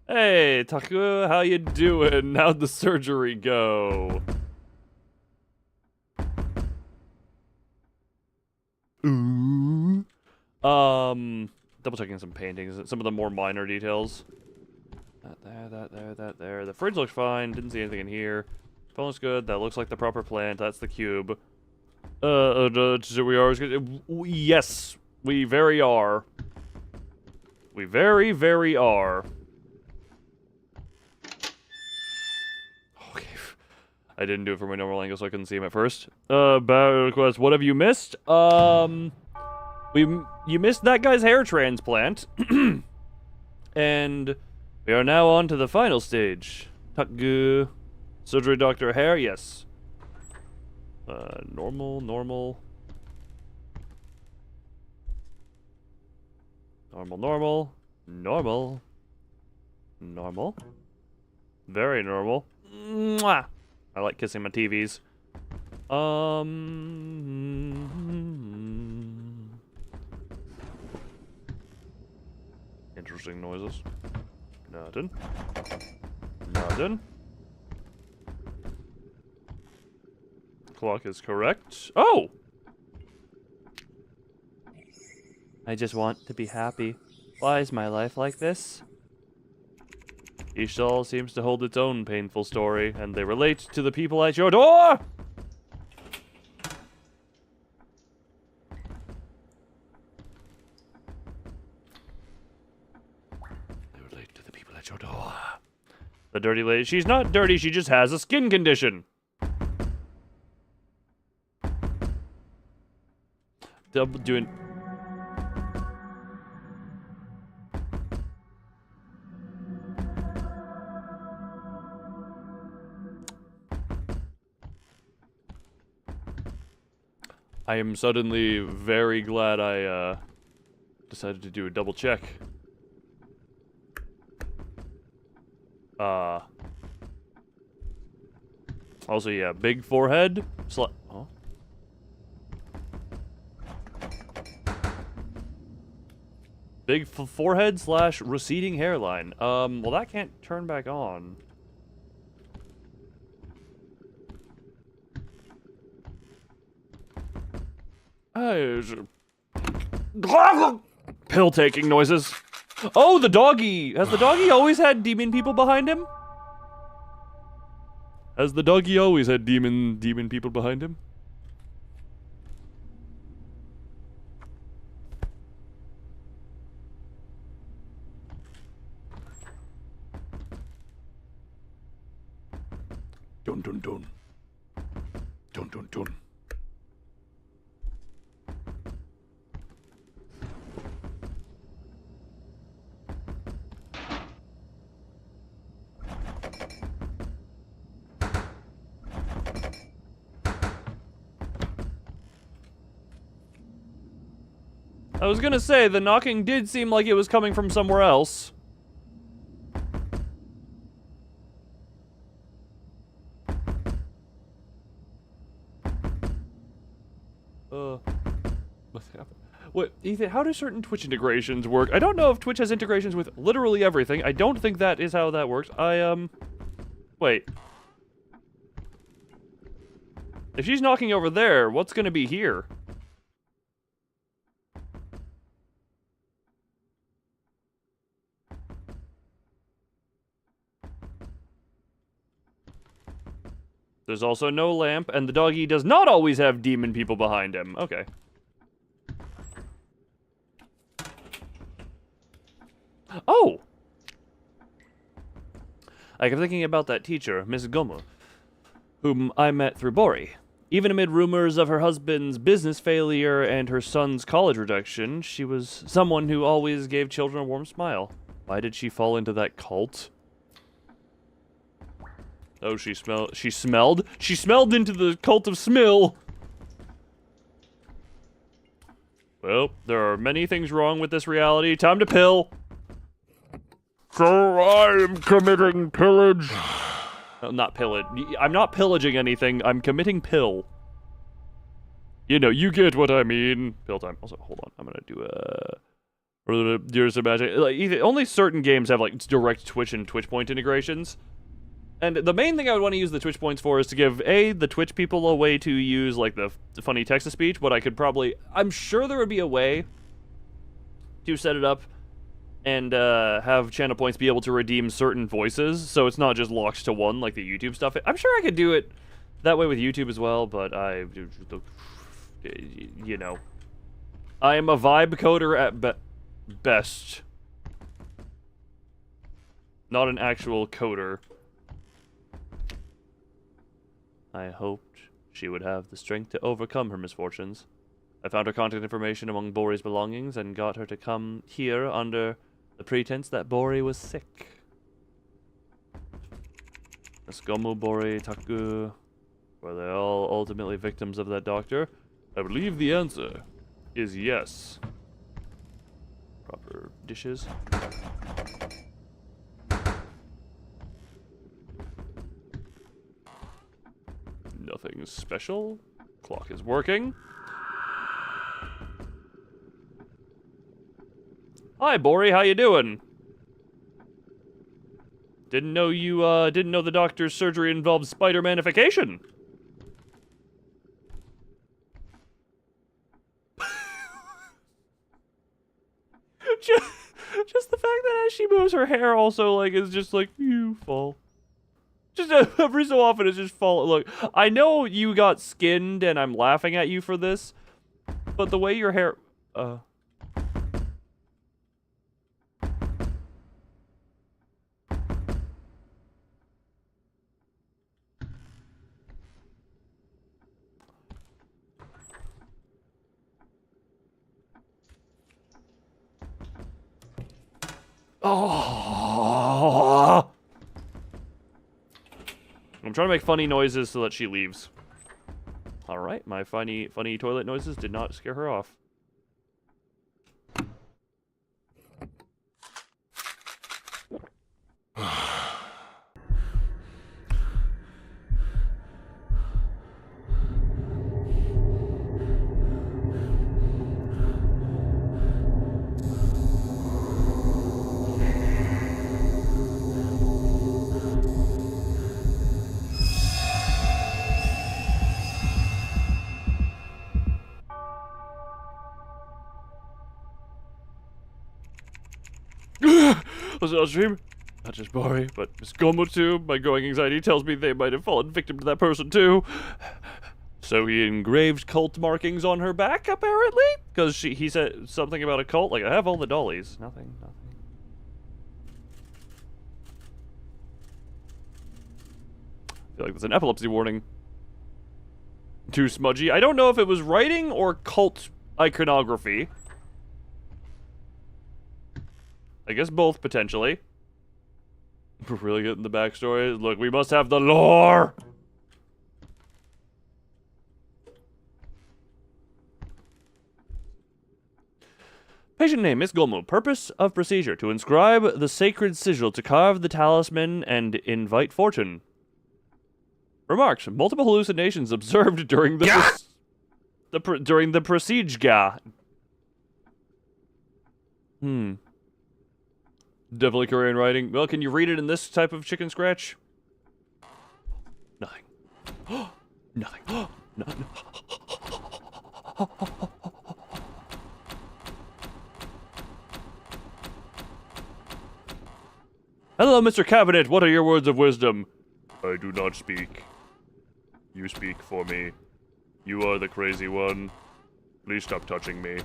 Hey, Taku, how you doing? How'd the surgery go? Ooh. Double checking some paintings, some of the more minor details. That there. The fridge looks fine. Didn't see anything in here. Phone looks good. That looks like the proper plant. That's the cube. We are. Yes, we very are. We very, very are. Okay. I didn't do it from my normal angle, so I couldn't see him at first. Battle request. What have you missed? You missed that guy's hair transplant. And we are now on to the final stage. Taku. Surgery Dr. Hair, yes. Normal. Normal. Very normal. Mwah! I like kissing my TVs. Interesting noises. Nothing. Clock is correct. Oh! I just want to be happy. Why is my life like this? Each doll seems to hold its own painful story, and they relate to the people at your door! The dirty lady. She's not dirty, she just has a skin condition. Doing... I am suddenly very glad I, decided to do a double check. Also, yeah, big forehead. Oh. Big forehead / receding hairline. Well, that can't turn back on. Pill taking noises. Oh, the doggy! Has the doggy always had demon people behind him? Has the doggy always had demon people behind him? Dun dun dun. Dun dun dun. I was gonna say, the knocking did seem like it was coming from somewhere else. What's happening? Wait, Ethan, how do certain Twitch integrations work? I don't know if Twitch has integrations with literally everything. I don't think that is how that works. Wait. If she's knocking over there, what's gonna be here? There's also no lamp, and the doggy does not always have demon people behind him. Okay. Oh! I kept thinking about that teacher, Miss Gomu, whom I met through Bori. Even amid rumors of her husband's business failure and her son's college rejection, she was someone who always gave children a warm smile. Why did she fall into that cult? Oh, she smelled into the cult of Smill! Well, there are many things wrong with this reality. Time to pill! So I'm committing pillage. No, not pillage. I'm not pillaging anything. I'm committing pill. You know, you get what I mean. Pill time. Also, hold on. I'm gonna do a... Years of Magic. Like, only certain games have, like, direct Twitch and Twitch point integrations. And the main thing I would want to use the Twitch points for is to give, the Twitch people a way to use, like, the funny text-to-speech, but I could probably... I'm sure there would be a way to set it up and have channel points be able to redeem certain voices, so it's not just locked to one, like the YouTube stuff. I'm sure I could do it that way with YouTube as well, but you know. I am a vibe coder at best. Not an actual coder. I hoped she would have the strength to overcome her misfortunes. I found her contact information among Bori's belongings and got her to come here under the pretense that Bori was sick. Gomu, Bori, Taku, were they all ultimately victims of that doctor? I believe the answer is yes. Proper dishes. Nothing special. Clock is working. Hi, Bori. How you doing? Didn't know the doctor's surgery involved Spider-Manification. just the fact that as she moves her hair also, like, is just like, you fall. Just every so often it's just fall. Look, I know you got skinned and I'm laughing at you for this, but the way your hair, Oh. I'm trying to make funny noises so that she leaves. All right, my funny toilet noises did not scare her off. Was it a dream? Not just Bari, but Miss Gomo too. My growing anxiety tells me they might have fallen victim to that person too. So he engraved cult markings on her back, apparently? Because he said something about a cult? Like, I have all the dollies. Nothing. I feel like that's an epilepsy warning. Too smudgy. I don't know if it was writing or cult iconography. I guess both, potentially. We're really getting the backstory. Look, we must have the lore! Patient name, Miss Gomu. Purpose of procedure, to inscribe the sacred sigil, to carve the talisman, and invite fortune. Remarks, multiple hallucinations observed during the during the procedure. Definitely Korean writing. Well, can you read it in this type of chicken scratch? Nothing. Nothing. Nothing. Hello, Mr. Cabinet. What are your words of wisdom? I do not speak. You speak for me. You are the crazy one. Please stop touching me.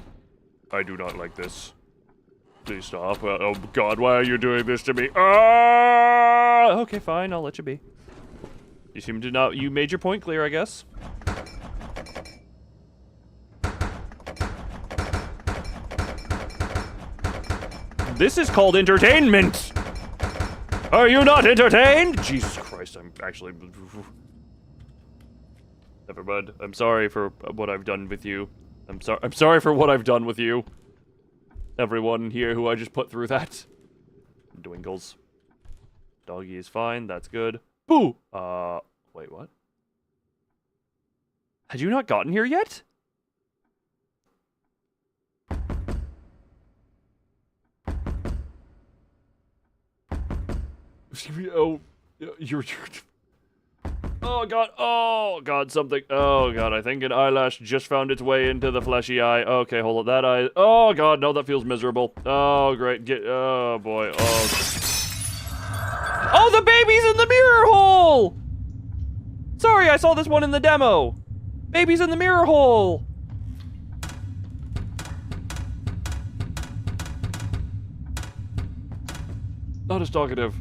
I do not like this. Please stop. Oh god, why are you doing this to me? Ah! Okay, fine, I'll let you be. You seem to not... You made your point clear, I guess. This is called entertainment! Are you not entertained? Jesus Christ, I'm actually... Never mind. I'm sorry for what I've done with you. I'm sorry for what I've done with you. Everyone here who I just put through that. Dwingles. Doggy is fine, that's good. Boo! Wait, what? Had you not gotten here yet? Oh, you're... Oh god, something. Oh god, I think an eyelash just found its way into the fleshy eye. Okay, hold up, that eye. Oh god, no, that feels miserable. Oh great, oh boy, oh, the baby's in the mirror hole! Sorry, I saw this one in the demo. Baby's in the mirror hole. Not as talkative.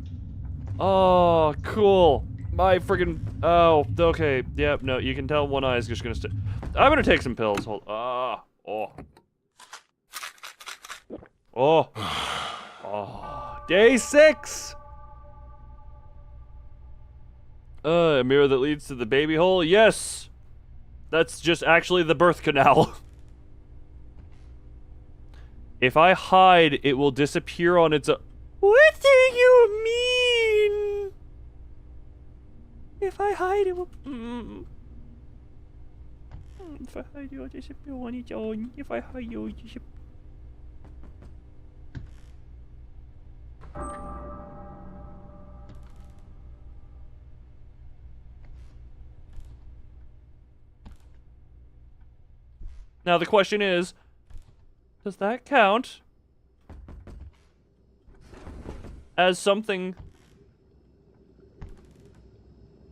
Oh, cool. My friggin'... Oh, okay. Yep, no, you can tell one eye is just gonna stay. I'm gonna take some pills. Hold... Oh. Oh. Day 6! A mirror that leads to the baby hole? Yes! That's just actually the birth canal. If I hide, it will disappear on its own. What do you mean? If I hide, it will... If I hide, it will disappear on its own. If I hide, it will disappear. Now the question is, does that count as something?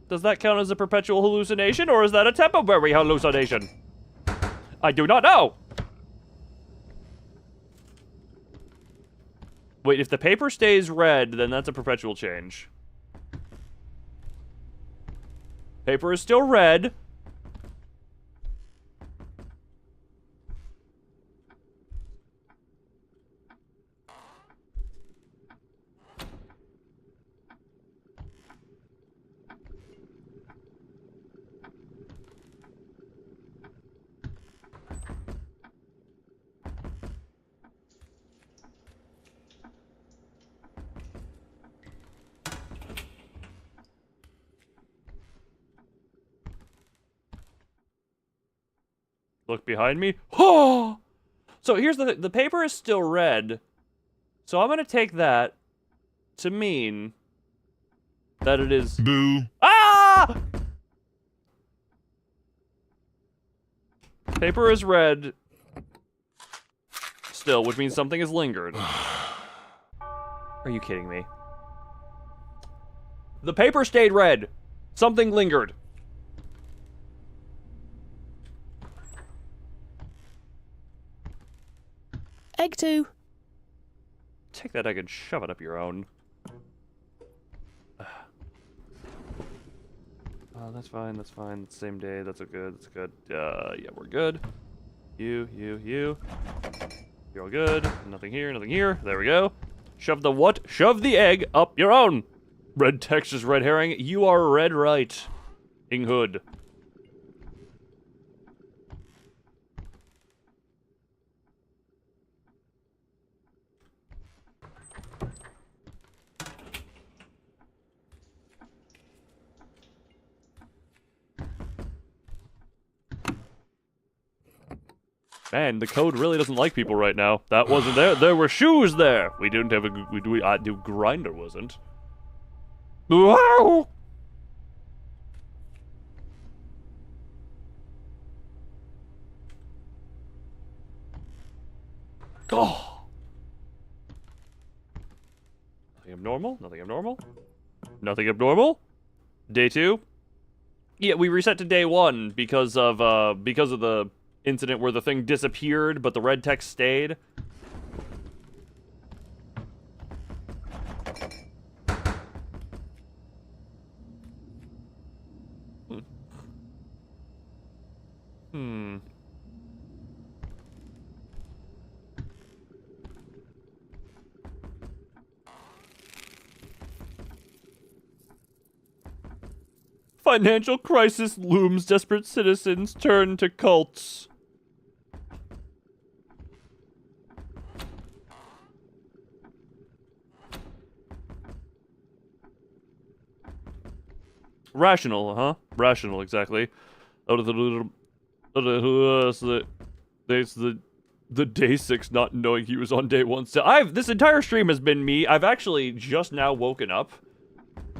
Does that count as a perpetual hallucination, or is that a temporary hallucination? I do not know! Wait, if the paper stays red, then that's a perpetual change. Paper is still red. Look behind me. Oh! So here's the paper is still red. So I'm gonna take that to mean that it is... Boo. Ah! Paper is red. Still, which means something has lingered. Are you kidding me? The paper stayed red. Something lingered. Egg 2. Take that egg and shove it up your own. That's fine, that's fine. Same day, that's good, that's good. Yeah, we're good. You. You're all good. Nothing here, nothing here. There we go. Shove the what? Shove the egg up your own. Red text is red herring. You are red right. Ing Hood. Man, the code really doesn't like people right now. That wasn't there. There were shoes there. We didn't have a. The grinder wasn't. Wow. Oh. Nothing abnormal. Nothing abnormal. Nothing abnormal. Day 2. Yeah, we reset to day 1 because of the incident where the thing disappeared, but the red text stayed. Financial crisis looms. Desperate citizens turn to cults. Rational, huh? Rational, exactly. Out of the day 6 not knowing he was on day 1. So this entire stream has been me. I've actually just now woken up.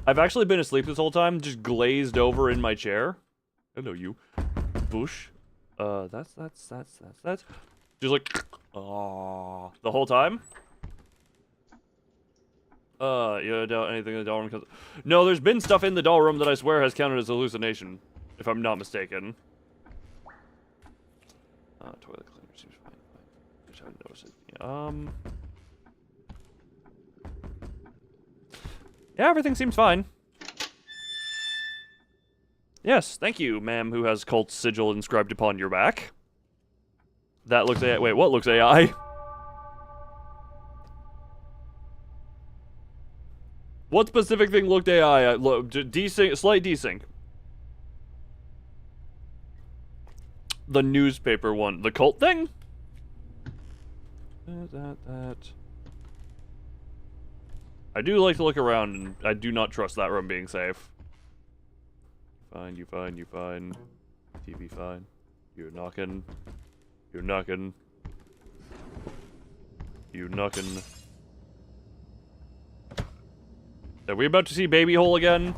I've actually been asleep this whole time, just glazed over in my chair. Hello, you. Bush. That's. Just like, the whole time. You doubt anything in the doll room? Cause... No, there's been stuff in the doll room that I swear has counted as hallucination, if I'm not mistaken. Toilet cleaner seems fine. I just haven't noticed it. Yeah, everything seems fine. Yes, thank you, ma'am, who has cult sigil inscribed upon your back. That looks AI. Wait, what looks AI? What specific thing looked AI? Desync, slight desync. The newspaper one. The cult thing? That. I do like to look around, and I do not trust that room being safe. You fine. TV fine. You're knocking. Are we about to see Baby Hole again?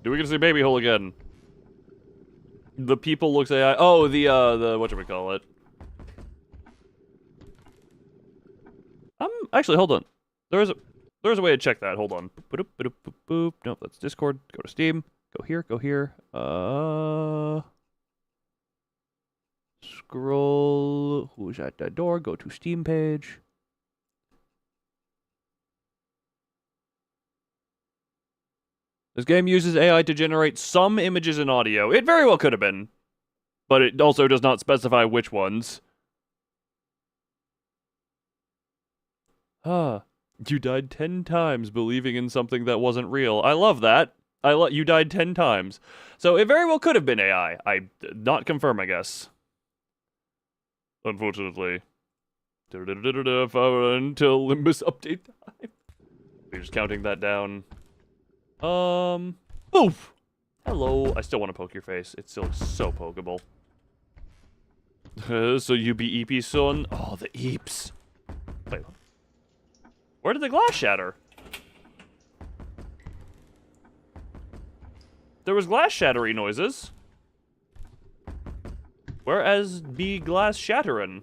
Do we get to see Baby Hole again? The people looks AI. Oh, the whatchamacallit. Actually, hold on. There's a way to check that. Hold on. Boop. Nope, that's Discord. Go to Steam. Go here. Scroll. Who's at that door? Go to Steam page. This game uses AI to generate some images and audio. It very well could have been. But it also does not specify which ones. You died 10 times believing in something that wasn't real. I love that. You died 10 times. So it very well could have been AI. I not confirm, I guess. Unfortunately. Until Limbus update time. We're just counting that down. Oof! Hello. I still want to poke your face. It still looks so pokeable. So you be EP son? Oh, the eeps. Wait. Where did the glass shatter? There was glass shattery noises. Whereas be glass shatterin'?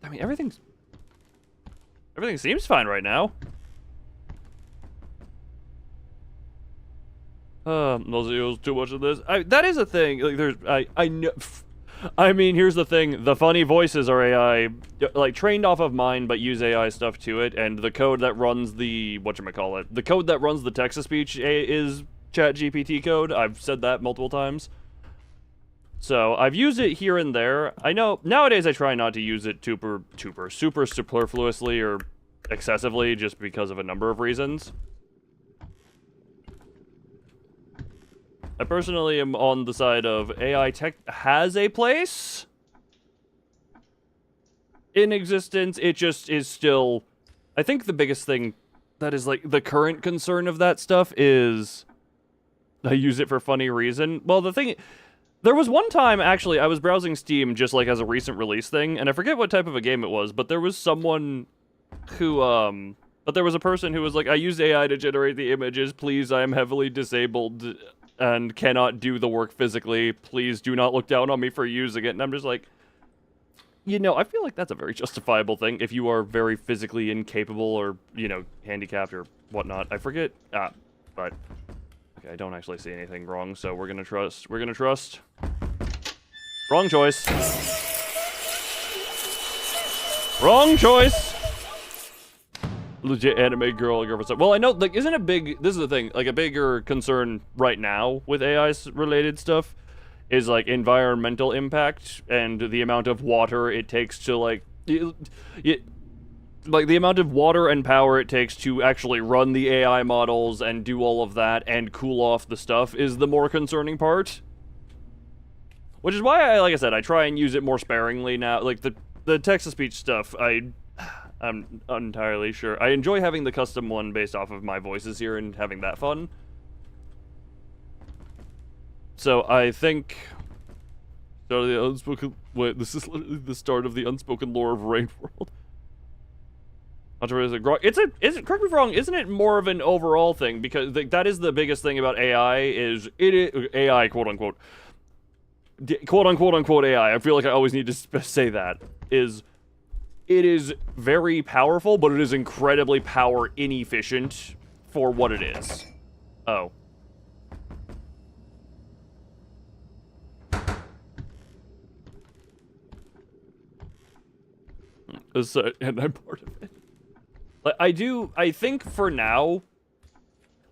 I mean, everything seems fine right now. There's too much of this. That is a thing. Like, I know. I mean, here's the thing. The funny voices are AI, like, trained off of mine, but use AI stuff to it. And the code that runs the, whatchamacallit, the code that runs the text-to-speech is ChatGPT code. I've said that multiple times. So, I've used it here and there. I know, nowadays I try not to use it super superfluously or excessively, just because of a number of reasons. I personally am on the side of AI tech has a place in existence. It just is still... I think the biggest thing that is, like, the current concern of that stuff is I use it for funny reason. Well, the thing... There was one time, actually, I was browsing Steam just, like, as a recent release thing, and I forget what type of a game it was, but there was someone who, But there was a person who was like, I use AI to generate the images, please, I am heavily disabled and cannot do the work physically, please do not look down on me for using it, and I'm just like, you know, I feel like that's a very justifiable thing if you are very physically incapable or, you know, handicapped or whatnot. I forget, but... Okay, I don't actually see anything wrong, so we're gonna trust. Wrong choice. Wrong choice! Legit anime girl, girlfriend. Well, I know, like, isn't a big... This is the thing, like, a bigger concern right now with AI-related stuff is, like, environmental impact and the amount of water it takes to, like... Like, the amount of water and power it takes to actually run the AI models and do all of that and cool off the stuff is the more concerning part. Which is why, like I said, I try and use it more sparingly now. Like, the text-to-speech stuff, I'm not entirely sure. I enjoy having the custom one based off of my voices here and having that fun. So, I think... Start of the unspoken... Wait, this is literally the start of the unspoken lore of Rain World. Correct me if I'm wrong, isn't it more of an overall thing? Because that is the biggest thing about AI is, AI, quote-unquote, quote-unquote AI, I feel like I always need to say that, is, it is very powerful, but it is incredibly power inefficient for what it is. Oh. And I'm part of it. Like, I think for now,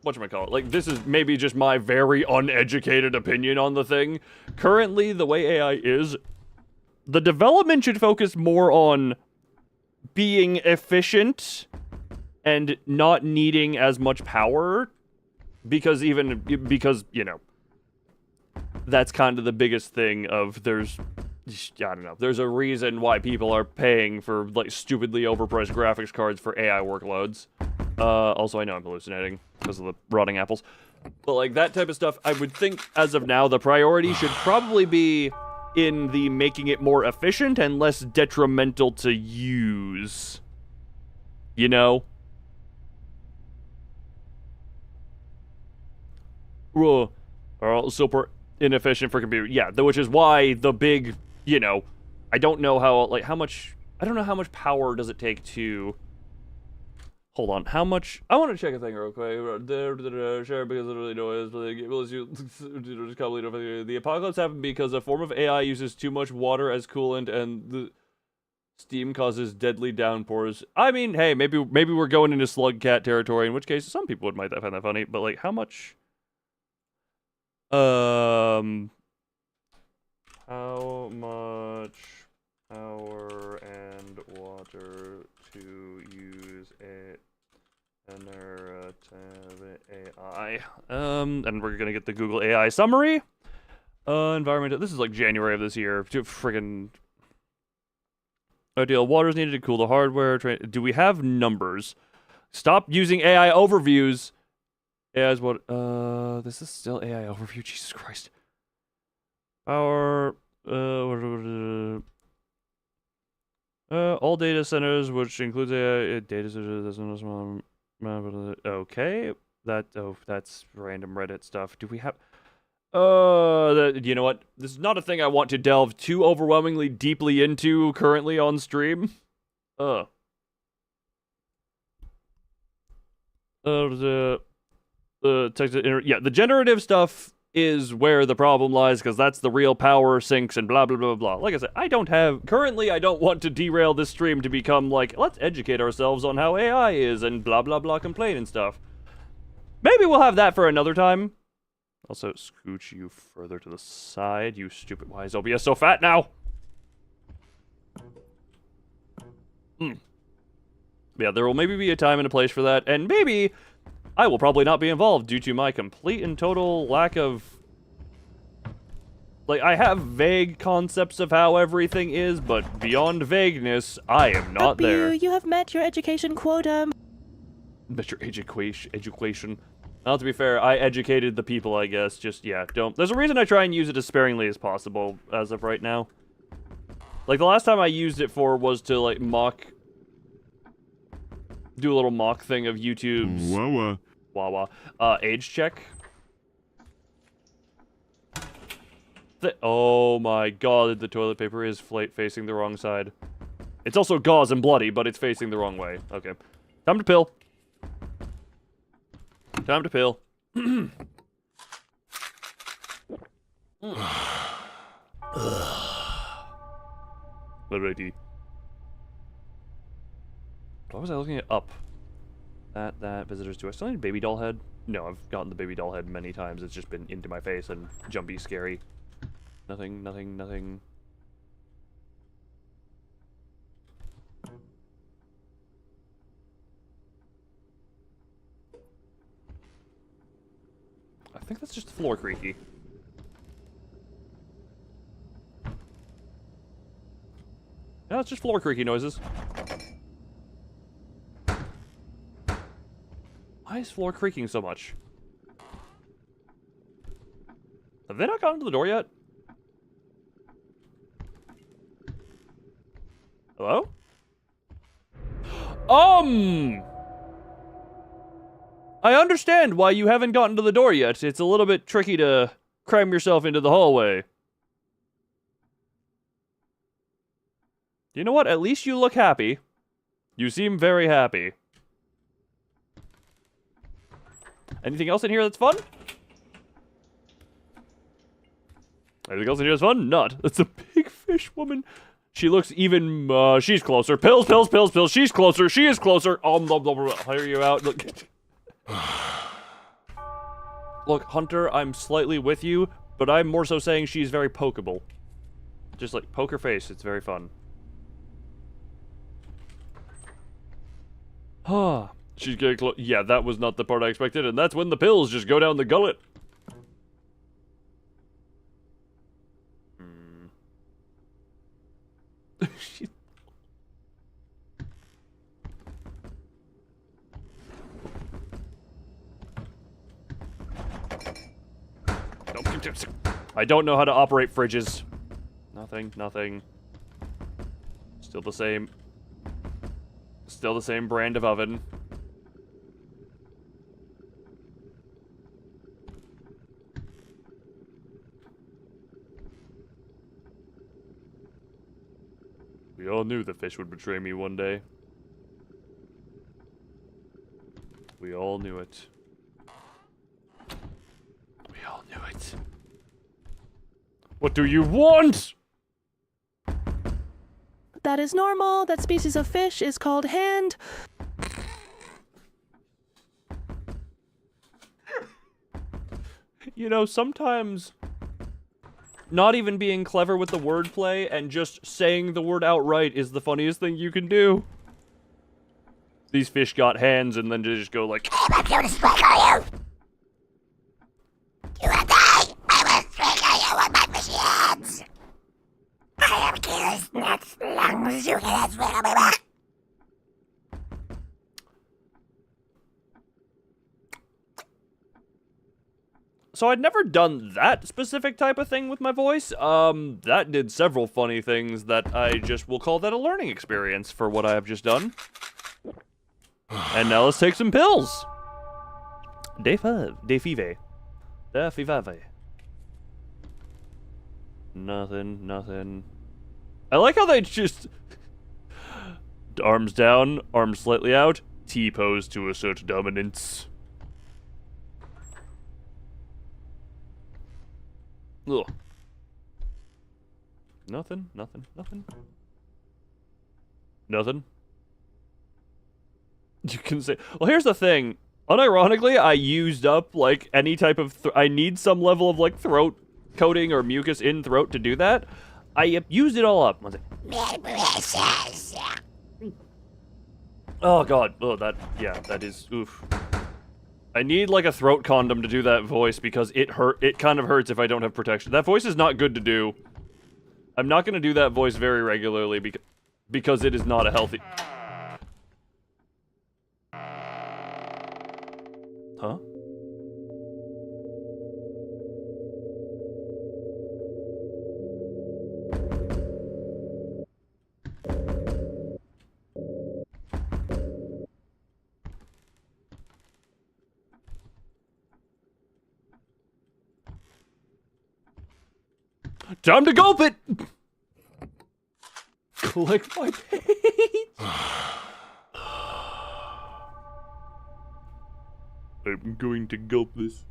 whatchamacallit, like, this is maybe just my very uneducated opinion on the thing. Currently, the way AI is, the development should focus more on being efficient and not needing as much power, because, you know, that's kind of the biggest thing of I don't know. There's a reason why people are paying for, like, stupidly overpriced graphics cards for AI workloads. Also, I know I'm hallucinating because of the rotting apples. But, like, that type of stuff, I would think, as of now, the priority should probably be in the making it more efficient and less detrimental to use. You know? Or super inefficient for computer. Yeah, which is why the big... You know, I don't know how much power does it take to... Hold on, how much... I want to check a thing real quick. Share because it really noise. The apocalypse happened because a form of AI uses too much water as coolant and the steam causes deadly downpours. I mean, hey, maybe we're going into slug cat territory, in which case some people might find that funny, but, like, how much... How much power and water to use a generative AI? And we're gonna get the Google AI summary. Environmental. This is like January of this year. Friggin' Ideal water is needed to cool the hardware. Do we have numbers? Stop using AI overviews. As what? This is still AI overview. Jesus Christ. Power. All data centers, which includes AI data centers. Okay. That's random Reddit stuff. Do we have? You know what? This is not a thing I want to delve too overwhelmingly deeply into currently on stream. The generative stuff is where the problem lies, because that's the real power sinks and blah blah blah blah. Like I said, I don't want to derail this stream to become like, let's educate ourselves on how AI is and blah blah blah complain and stuff. Maybe we'll have that for another time. Also, scooch you further to the side, you stupid. Why is OBS so fat now? Yeah, there will maybe be a time and a place for that, and maybe I will probably not be involved due to my complete and total lack of... Like, I have vague concepts of how everything is, but beyond vagueness, I am not there. You have met your education quota. Met your education. Now, to be fair, I educated the people, I guess. Just, yeah, don't... There's a reason I try and use it as sparingly as possible, as of right now. Like, the last time I used it for was to, like, do a little mock thing of YouTube's... age check. Oh my god, the toilet paper is facing the wrong side. It's also gauze and bloody, but it's facing the wrong way. Okay. Time to pill. Time to pill. Alrighty. Why was I looking at up? That visitors. Do I still need a baby doll head? No, I've gotten the baby doll head many times. It's just been into my face and jumpy, scary. Nothing. I think that's just floor creaky. Yeah, it's just floor creaky noises. Why is floor creaking so much? Have they not gotten to the door yet? Hello? I understand why you haven't gotten to the door yet. It's a little bit tricky to cram yourself into the hallway. You know what? At least you look happy. You seem very happy. Anything else in here that's fun? Anything else in here that's fun? Not. That's a big fish woman. She looks even, she's closer. Pills. She's closer. She is closer. Blah, blah, blah. Hire you out. Look. Look, Hunter, I'm slightly with you, but I'm more so saying she's very pokeable. Just like, poke her face. It's very fun. Huh. She's getting close. Yeah, that was not the part I expected, and that's when the pills just go down the gullet. I don't know how to operate fridges. Nothing. Still the same brand of oven. We all knew the fish would betray me one day. We all knew it. We all knew it. What do you want? That is normal. That species of fish is called hand. You know, sometimes not even being clever with the wordplay and just saying the word outright is the funniest thing you can do. These fish got hands and then just go like, I'm going to sprinkle you! You and I will sprinkle you with my fishy hands! I am curious, nuts, long So I'd never done that specific type of thing with my voice. That did several funny things that I just will call that a learning experience for what I have just done. And now let's take some pills. Day 5. Day 5. Day 5. Nothing. I like how they just... arms down, arms slightly out, T-pose to assert dominance. Ugh. Nothing. You can say... Well, here's the thing. Unironically, I used up, like, any type of... I need some level of, like, throat coating or mucus in throat to do that. I used it all up. One sec. Oh, God. Oh, that... Yeah, that is... Oof. I need, like, a throat condom to do that voice because it kind of hurts if I don't have protection. That voice is not good to do. I'm not going to do that voice very regularly because it is not a healthy... Huh? Time to gulp it! Click my page. I'm going to gulp this.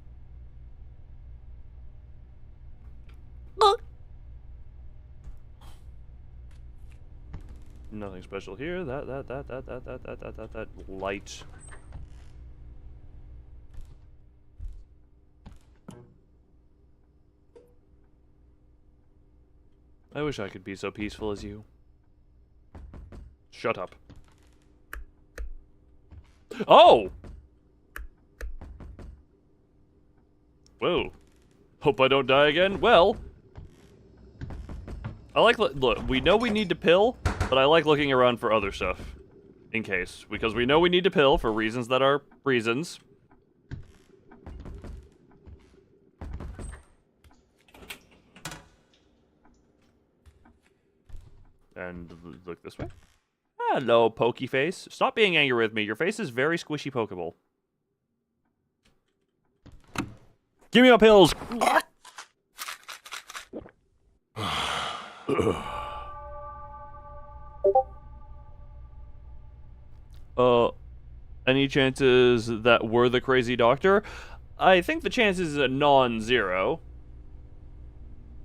Nothing special here. That light. I wish I could be so peaceful as you. Shut up. Oh! Whoa. Hope I don't die again? Well... I like... Look, we know we need to pill, but I like looking around for other stuff. In case. Because we know we need to pill for reasons that are reasons. And look this way. Hello, pokey face. Stop being angry with me. Your face is very squishy pokeable. Give me my pills! Any chances that we're the crazy doctor? I think the chances are non-zero.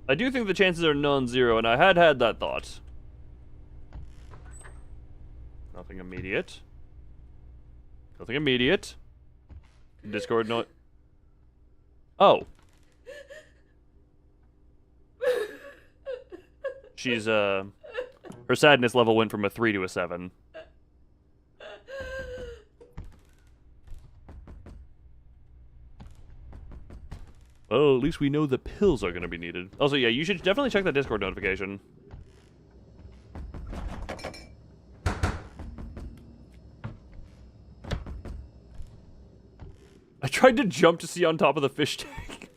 I do think the chances are non-zero, and I had that thought. Nothing immediate. Nothing immediate. Discord not... Oh. She's, her sadness level went from a 3 to a 7. Oh, at least we know the pills are going to be needed. Also, yeah, you should definitely check that Discord notification. I tried to jump to see on top of the fish tank.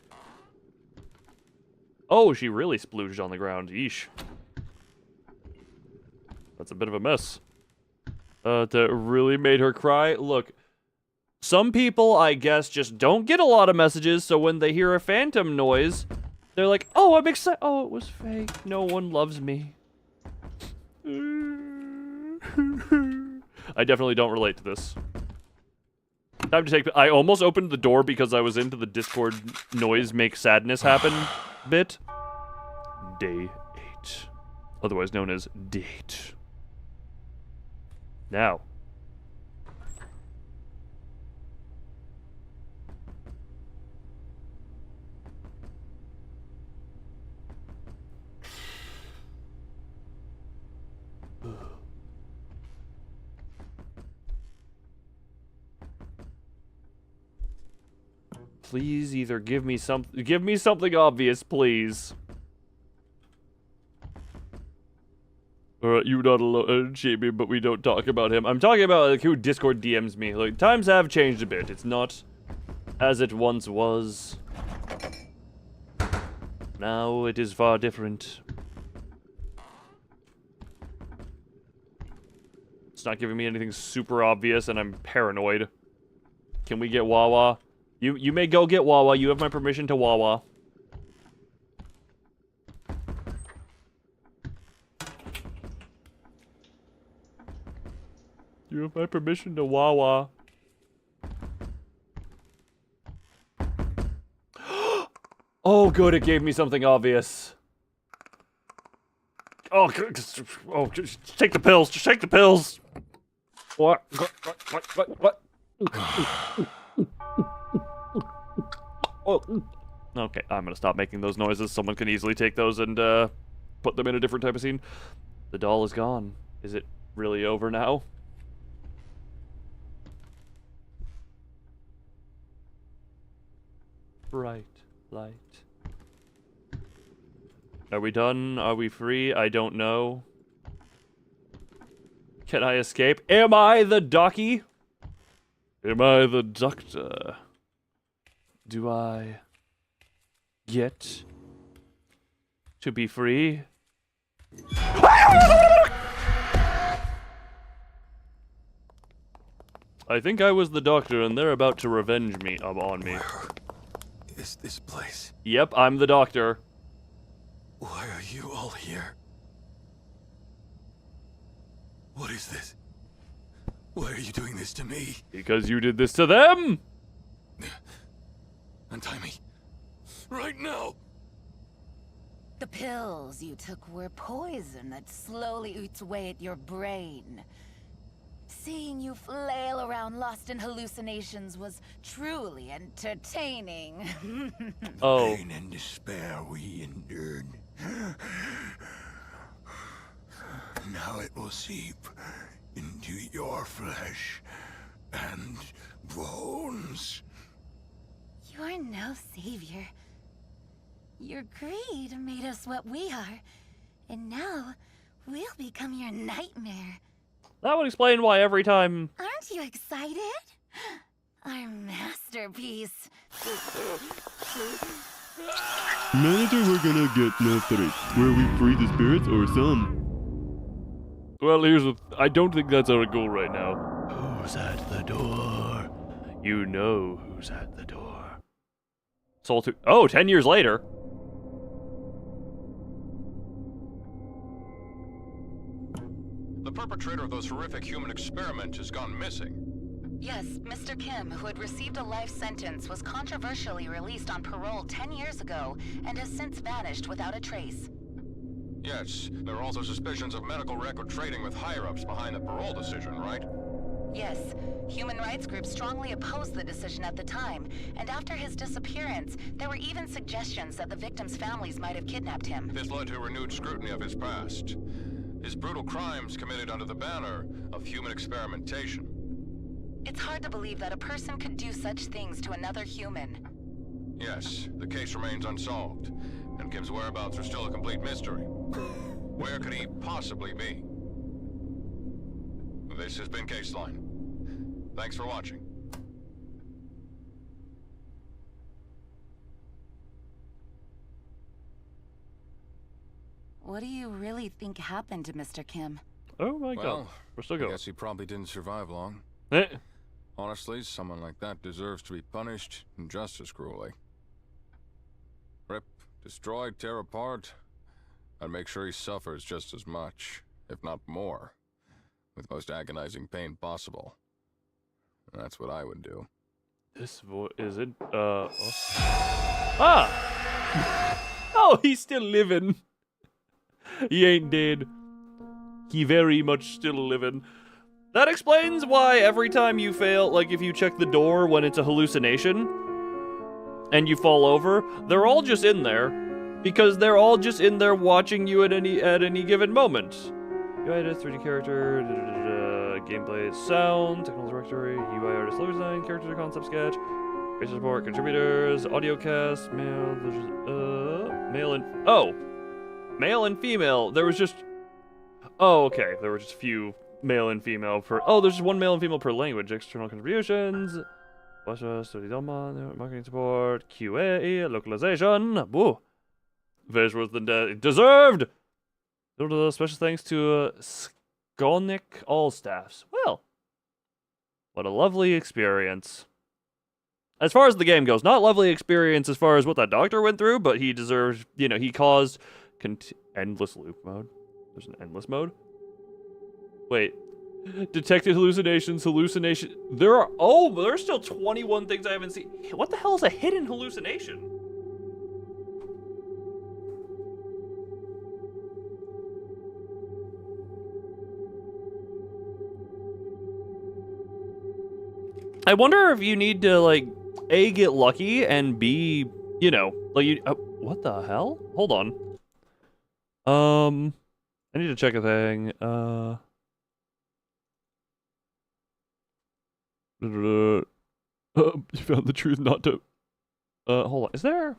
Oh, she really splooged on the ground. Yeesh. That's a bit of a mess. That really made her cry. Look, some people, I guess, just don't get a lot of messages, so when they hear a phantom noise, they're like, oh, I'm excited. Oh, it was fake. No one loves me. I definitely don't relate to this. Time to take... I almost opened the door because I was into the Discord noise make sadness happen bit. Day 8. Otherwise known as date. Now. Please either give me something obvious, please. You're not alone, Jamie, but we don't talk about him. I'm talking about like who Discord DMs me. Like, times have changed a bit. It's not as it once was. Now it is far different. It's not giving me anything super obvious, and I'm paranoid. Can we get Wawa? You may go get Wawa. You have my permission to Wawa. You have my permission to Wawa. Oh, good, it gave me something obvious. Oh, just take the pills. Just take the pills. What? Oh. Okay, I'm gonna stop making those noises. Someone can easily take those and put them in a different type of scene. The doll is gone. Is it really over now? Bright light. Are we done? Are we free? I don't know. Can I escape? Am I the docky? Am I the doctor? Do I get to be free? I think I was the doctor and they're about to revenge me on me. Where is this place? Yep, I'm the doctor. Why are you all here? What is this? Why are you doing this to me? Because you did this to them! Untie me. Right now! The pills you took were poison that slowly eats away at your brain. Seeing you flail around lost in hallucinations was truly entertaining. Oh. Pain and despair we endured. Now it will seep into your flesh and bones. You're no savior. Your greed made us what we are, and now we'll become your nightmare. That would explain why every time... Aren't you excited? Our masterpiece. Manager, we're gonna get no threat. Where we free the spirits or some? Well, here's the... I don't think that's our goal right now. Who's at the door? You know who's at the door. Soul 2... Oh, 10 years later. The perpetrator of those horrific human experiments has gone missing. Yes, Mr. Kim, who had received a life sentence, was controversially released on parole 10 years ago and has since vanished without a trace. Yes, there are also suspicions of medical record trading with higher-ups behind the parole decision, right? Yes, human rights groups strongly opposed the decision at the time, and after his disappearance, there were even suggestions that the victims' families might have kidnapped him. This led to renewed scrutiny of his past. His brutal crimes committed under the banner of human experimentation. It's hard to believe that a person could do such things to another human. Yes, the case remains unsolved, and Kim's whereabouts are still a complete mystery. Where could he possibly be? This has been Caseline. Thanks for watching. What do you really think happened to Mr. Kim? Oh my god. Well, We're still I going. guess he probably didn't survive long. Eh. Honestly, someone like that deserves to be punished just as cruelly. Rip, destroy, tear apart, and make sure he suffers just as much, if not more, with most agonizing pain possible. That's what I would do. This is it? Oh. Ah! Oh, he's still living. He ain't dead. He very much still living. That explains why every time you fail, like if you check the door when it's a hallucination, and you fall over, they're all just in there, because they're all just in there watching you at any given moment. UI edit, 3D character, gameplay, sound, technical directory, UI artist, level design, character concept sketch, basic support, contributors, audio cast, male and female. There was just... Oh, okay. There were just a few male and female per. Oh, there's just one male and female per language. External contributions. Study marketing support. QA. Localization. Woo. Visuals than deserved. Special thanks to Skolnick all staffs. Well, what a lovely experience. As far as the game goes, not lovely experience as far as what that doctor went through, but he deserves, you know, he caused endless loop mode. There's an endless mode. Wait. Detected hallucinations, hallucination. There's still 21 things I haven't seen. What the hell is a hidden hallucination? I wonder if you need to, like, A, get lucky, and B, you know, like, you, what the hell? Hold on. I need to check a thing. You found the truth not to, hold on. Is there?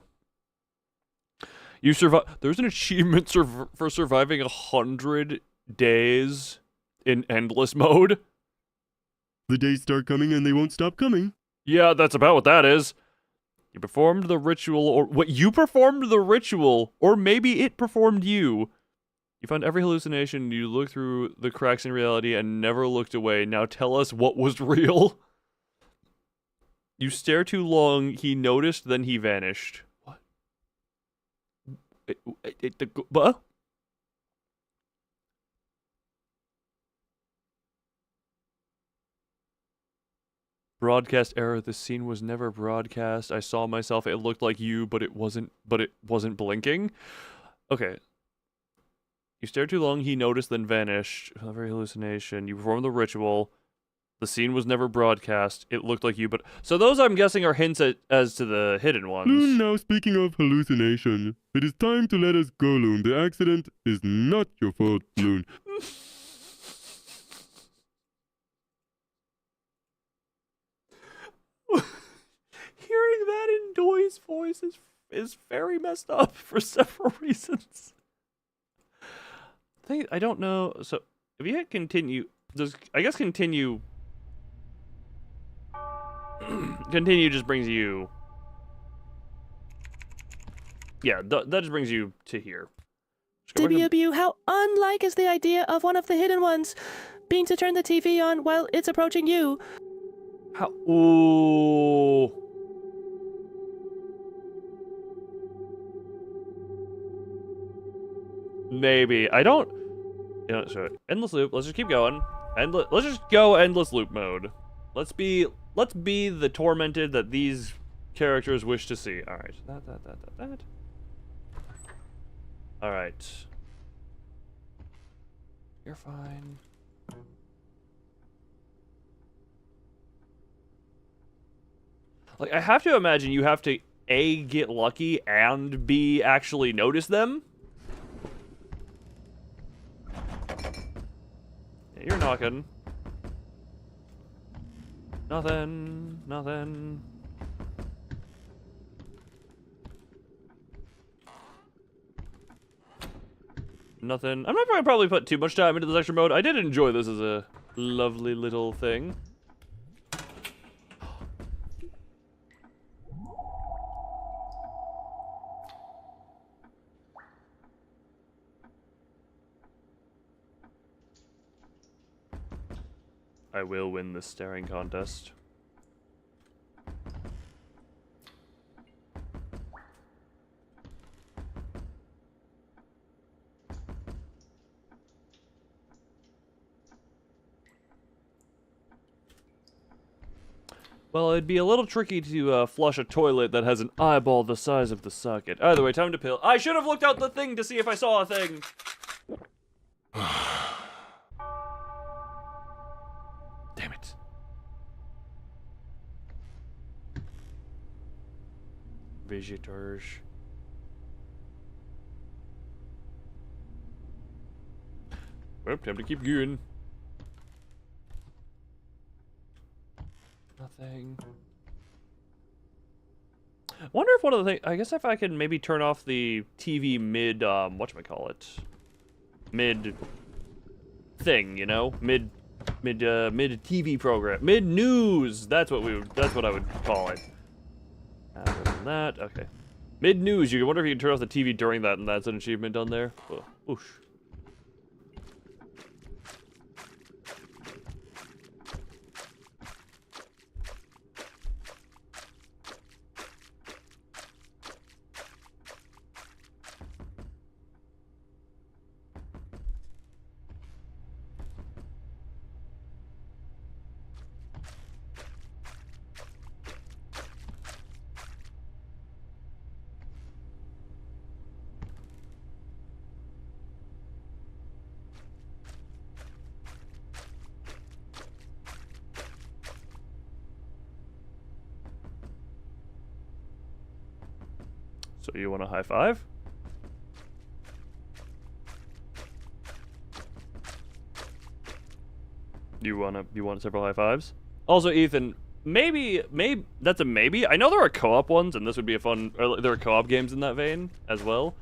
You survive. There's an achievement for surviving 100 days in endless mode. The days start coming and they won't stop coming. Yeah, that's about what that is. You performed the ritual, or what? You performed the ritual, or maybe it performed you. You found every hallucination. You looked through the cracks in reality and never looked away. Now tell us what was real. You stare too long. He noticed, then he vanished. What? What? Broadcast error. The scene was never broadcast. I saw myself. It looked like you, but it wasn't. But it wasn't blinking. Okay. You stared too long. He noticed, then vanished. Every hallucination. You performed the ritual. The scene was never broadcast. It looked like you, but so those I'm guessing are hints as to the hidden ones. Loon, now speaking of hallucination, it is time to let us go, Loon. The accident is not your fault, Loon. Hearing that in Doy's voice is very messed up for several reasons. I don't know. So if you hit continue, I guess continue. Continue just brings you. Yeah, that just brings you to here. WBU, how unlike is the idea of one of the hidden ones being to turn the TV on while it's approaching you? How? Ooh. Maybe. I don't. You know, so endless loop. Let's just keep going. Let's just go endless loop mode. Let's be the tormented that these characters wish to see. All right. That. All right. You're fine. Like, I have to imagine you have to A, get lucky, and B, actually notice them. Yeah, you're knocking. Nothing. Nothing. Nothing. I'm not gonna probably put too much time into this extra mode. I did enjoy this as a lovely little thing. I will win this staring contest. Well, it'd be a little tricky to flush a toilet that has an eyeball the size of the socket. Either way, time to pill. I should have looked out the thing to see if I saw a thing. Damn it. Visitors. Well, time to keep going. Nothing. I wonder if one of the things, I guess if I could maybe turn off the TV mid, whatchamacallit? Mid thing, you know? Mid TV program. Mid news. That's what I would call it. Other than that, okay. Mid news. You wonder if you can turn off the TV during that, and that's an achievement done there. Oh, whoosh. So you want a high five? You want several high fives? Also, Ethan, maybe that's a maybe. I know there are co-op ones, and this would be a fun. Or there are co-op games in that vein as well.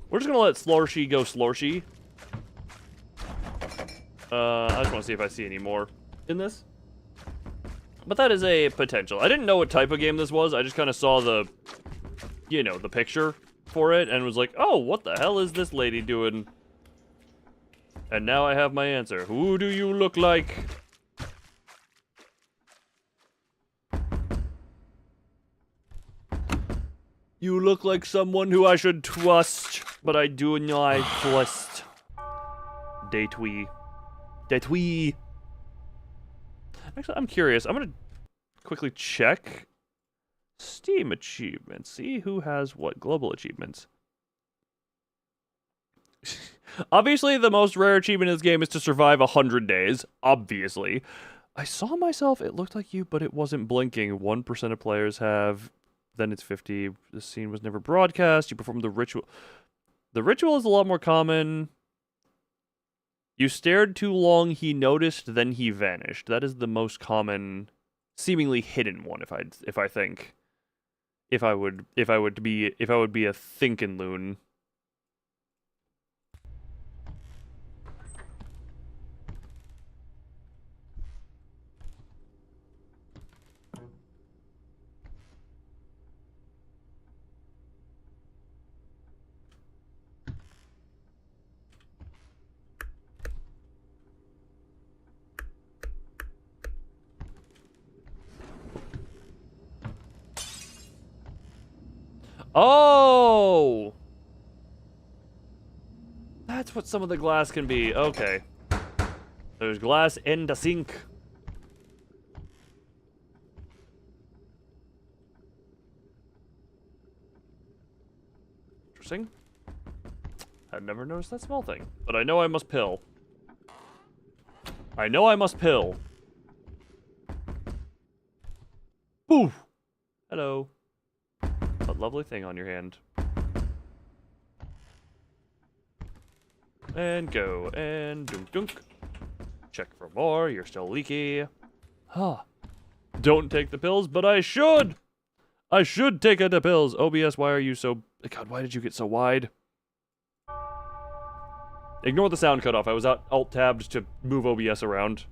We're just gonna let Slorshy go Slorshy. I just want to see if I see any more in this. But that is a potential. I didn't know what type of game this was. I just kind of saw the, you know, the picture for it and was like, oh, what the hell is this lady doing? And now I have my answer. Who do you look like? You look like someone who I should trust, but I do not trust. Detui. Actually, I'm curious. I'm gonna quickly check Steam achievements. See who has what global achievements. Obviously, the most rare achievement in this game is to survive 100 days. Obviously. I saw myself. It looked like you, but it wasn't blinking. 1% of players have. Then it's 50. The scene was never broadcast. You performed the ritual. The ritual is a lot more common. You stared too long, he noticed, then he vanished. That is the most common, seemingly hidden one. If I would be a thinking loon. Oh! That's what some of the glass can be. Okay. There's glass in the sink. Interesting. I've never noticed that small thing. But I know I must pill. I know I must pill. Boo! Hello. A lovely thing on your hand. And go, and dunk dunk. Check for more, you're still leaky. Huh. Don't take the pills, but I should! I should take the pills. OBS, why are you so... God, why did you get so wide? Ignore the sound cutoff. I was alt-tabbed to move OBS around.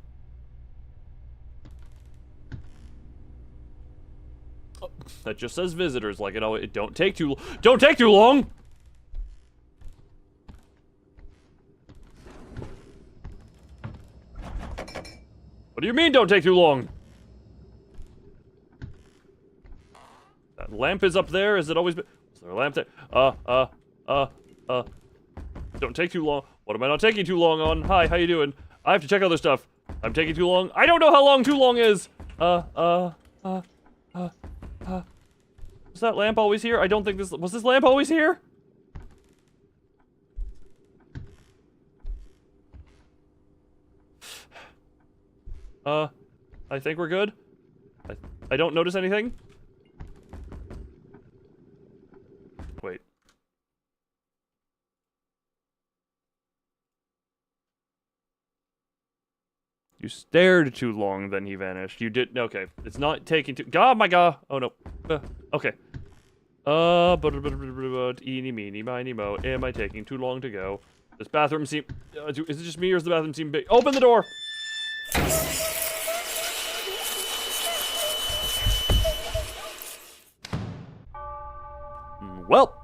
Oh, that just says visitors, like it always... Don't take too long! What do you mean, don't take too long? That lamp is up there. Is it always been... Is there a lamp there? Don't take too long. What am I not taking too long on? Hi, how you doing? I have to check other stuff. I'm taking too long. I don't know how long too long is. Was that lamp always here? I don't think this... Was this lamp always here? I think we're good. I don't notice anything. Wait. You stared too long, then he vanished. You did... Okay. It's not taking too... Oh my god! Oh no. Okay. Eeny, meeny, miny, mo. Am I taking too long to go? This bathroom seem... is it just me or does the bathroom seem big? Open the door! Well.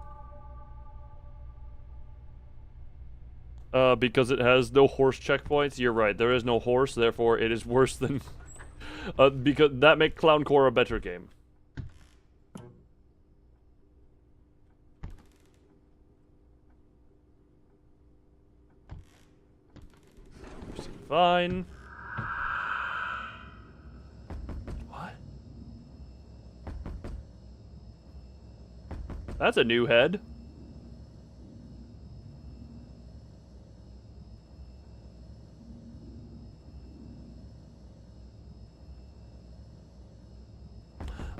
Because it has no horse checkpoints. You're right. There is no horse, therefore it is worse than... because that makes Clowncore a better game. Fine. What? That's a new head.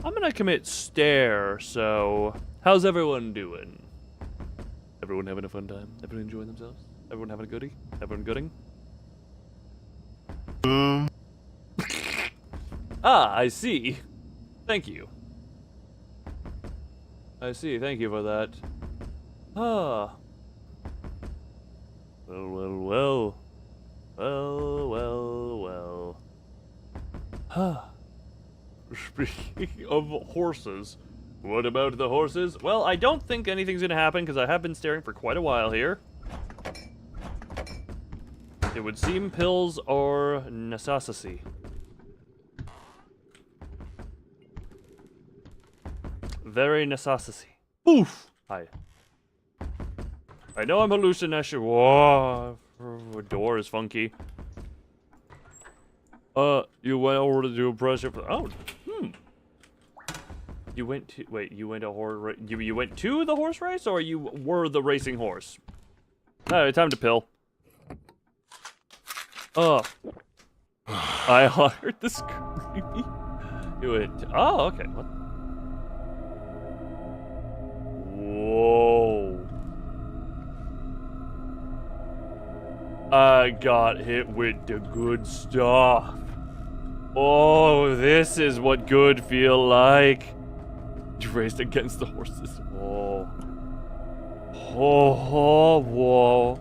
I'm gonna commit stare, so... How's everyone doing? Everyone having a fun time? Everyone enjoying themselves? Everyone having a goodie? Everyone gooding? Ah, I see. Thank you. I see, thank you for that. Ah. Well, well, well. Well, well, well. Ah. Speaking of horses, what about the horses? Well, I don't think anything's gonna happen because I have been staring for quite a while here. It would seem pills are necessity. Very necessity. Oof! Hi. I know I'm hallucination. Whoa! The door is funky. You went over to do a pressure. Oh, You went to you went you went to the horse race, or you were the racing horse? Alright, time to pill. I heard this creepy. You went. Oh, okay. What? Whoa! I got hit with the good stuff. Oh, this is what good feel like. You raced against the horses. Oh. Oh, whoa.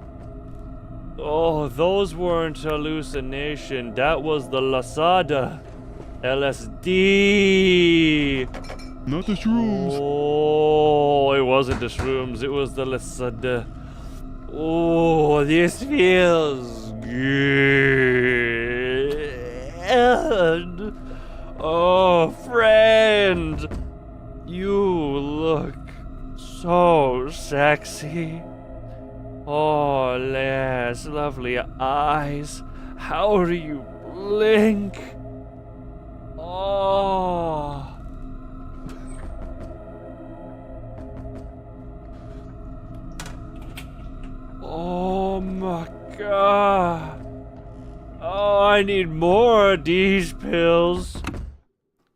Oh, those weren't hallucination. That was the Lasada. LSD. Not the shrooms. Oh, it wasn't the shrooms. It was the Lasada. Oh, this feels good. Oh, friend. You look so sexy. Oh, lass, lovely eyes. How do you blink? Oh. Oh my god. Oh, I need more of these pills.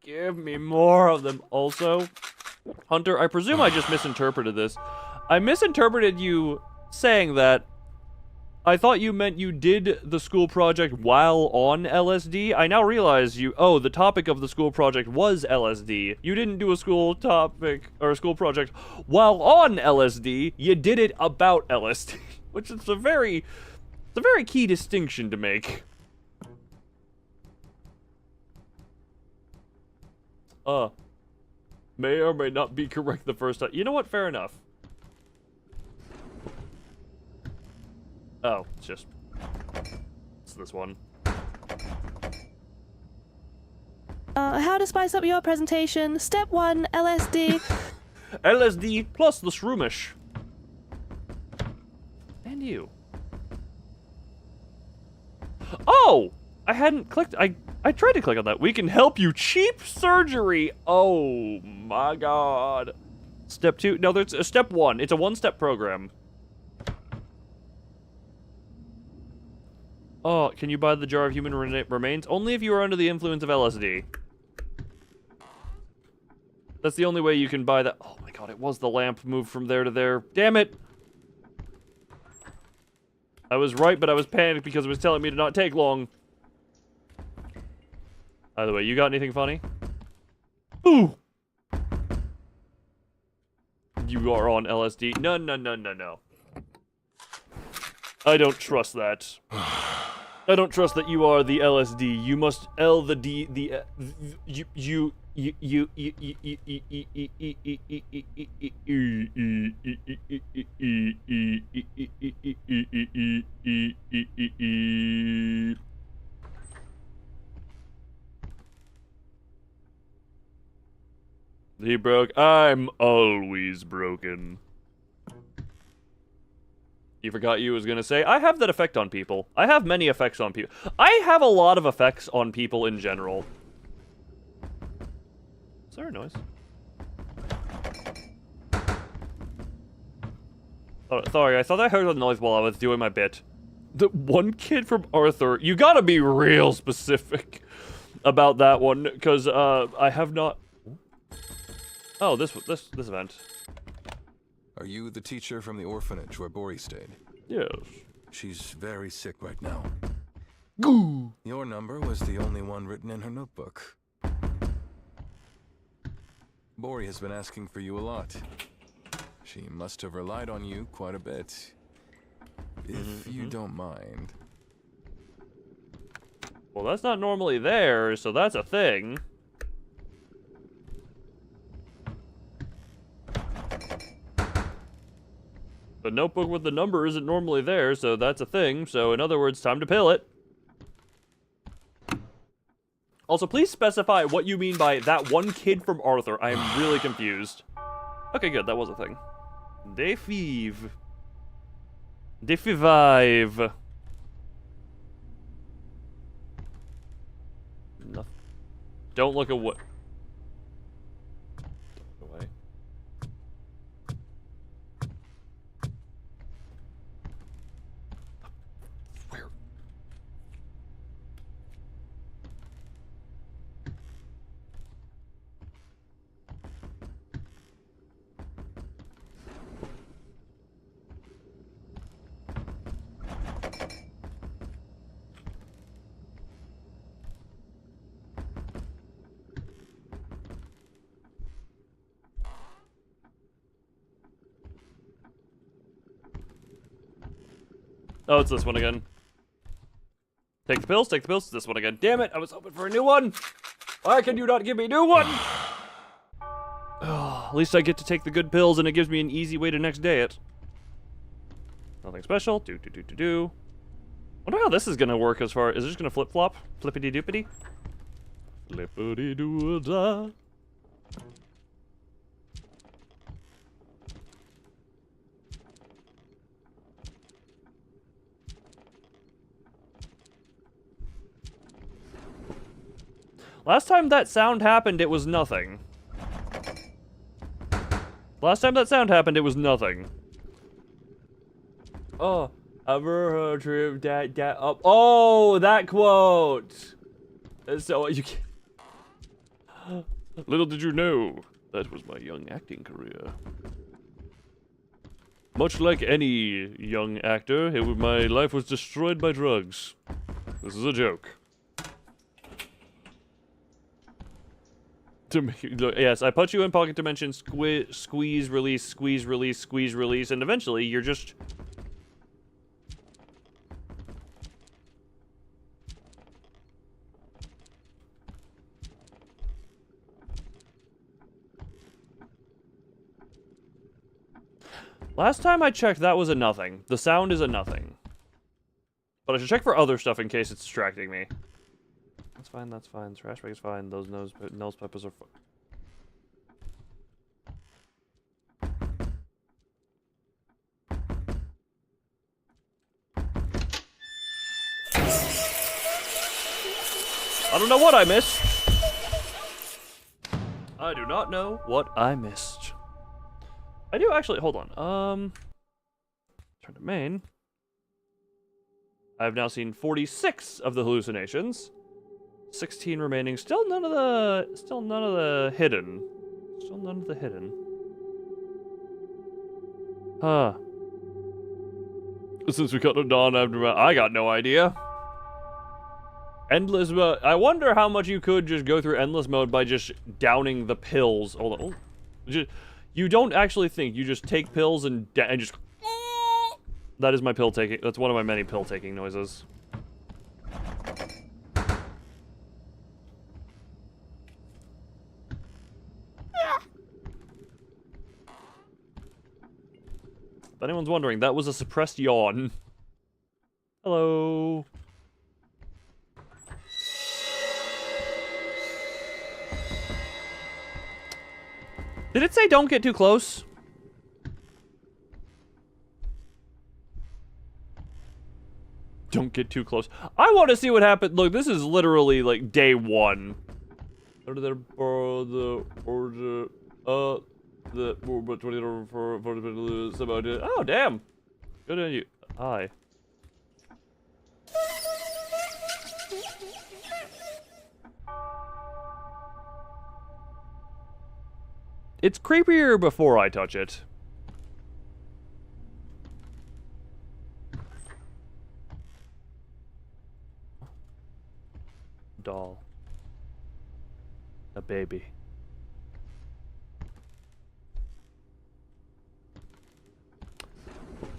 Give me more of them also. Hunter, I presume I just misinterpreted this. I misinterpreted you saying that I thought you meant you did the school project while on LSD. I now realize the topic of the school project was LSD. You didn't do a school topic or a school project while on LSD. You did it about LSD, which is a very key distinction to make. May or may not be correct the first time. You know what? Fair enough. Oh, it's this one. How to spice up your presentation. Step 1, LSD. LSD plus the shroomish. And you. Oh! I hadn't clicked. I tried to click on that. We can help you. Cheap surgery. Oh my god. Step 2. No, there's a step 1. It's a one-step program. Oh, can you buy the jar of human remains? Only if you are under the influence of LSD. That's the only way you can buy that. Oh my god, it was the lamp moved from there to there. Damn it! I was right, but I was panicked because it was telling me to not take long. By the way, you got anything funny? Ooh! you are on LSD. No, no, no, no, no. I don't trust that. I don't trust that you are the LSD. You must L the D, the you. He broke. I'm always broken. You forgot you was gonna say, I have that effect on people. I have many effects on people. I have a lot of effects on people in general. Is there a noise? Oh, sorry, I thought I heard a noise while I was doing my bit. The one kid from Arthur, you gotta be real specific about that one, because I have not... Oh, this event. Are you the teacher from the orphanage where Bori stayed? Yes. She's very sick right now. Goo! Your number was the only one written in her notebook. Bori has been asking for you a lot. She must have relied on you quite a bit. If you don't mind. Well, that's not normally there, so that's a thing. The notebook with the number isn't normally there, so that's a thing. So, in other words, time to pill it. Also, please specify what you mean by that one kid from Arthur. I am really confused. Okay, good. That was a thing. Defive. Defivive. Nothing. Don't look away. Don't look away. Where? Oh, it's this one again. Take the pills, it's this one again. Damn it, I was hoping for a new one! Why can you not give me a new one? Oh, at least I get to take the good pills and it gives me an easy way to next day it. Nothing special. Wonder how this is gonna work as far... Is it just gonna flip-flop? Flippity-doopity? Flippity-doo-da. Last time that sound happened, it was nothing. Last time that sound happened, it was nothing. Oh, ever heard of that up? Oh, that quote. So you can... Little did you know, that was my young acting career. Much like any young actor, my life was destroyed by drugs. This is a joke. Yes, I put you in pocket dimension, squeeze, release, squeeze, release, squeeze, release, and eventually you're just... Last time I checked, that was a nothing. The sound is a nothing. But I should check for other stuff in case it's distracting me. That's fine, that's fine. Trash bag is fine. Those nose peppers are fine. I don't know what I missed. I do not know what I missed. I do actually, hold on. Turn to main. I've now seen 46 of the hallucinations. 16 remaining. Still none of the hidden. Still none of the hidden. Huh. Since we cut it on after, I got no idea. Endless mode. I wonder how much you could just go through endless mode by just downing the pills. Hold on. Oh. You don't actually think. You just take pills and just... That is my pill taking. That's one of my many pill taking noises. If anyone's wondering, that was a suppressed yawn. Hello. Did it say don't get too close? Don't get too close. I want to see what happened. Look, this is literally like day one. Oh, damn. Good on you. Hi. It's creepier before I touch it. Doll. A baby.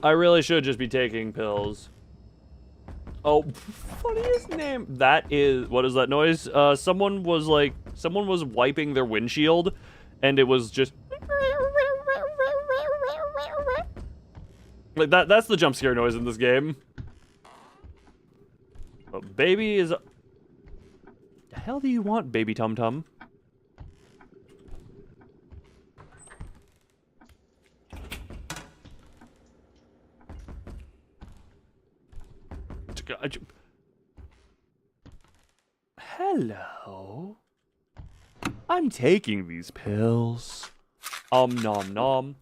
I really should just be taking pills. Oh, funniest name. That is, what is that noise? Someone was wiping their windshield, and it was just like that. That's the jump scare noise in this game. Oh, baby is. The hell do you want, baby Tum Tum? Hello. I'm taking these pills. Nom nom.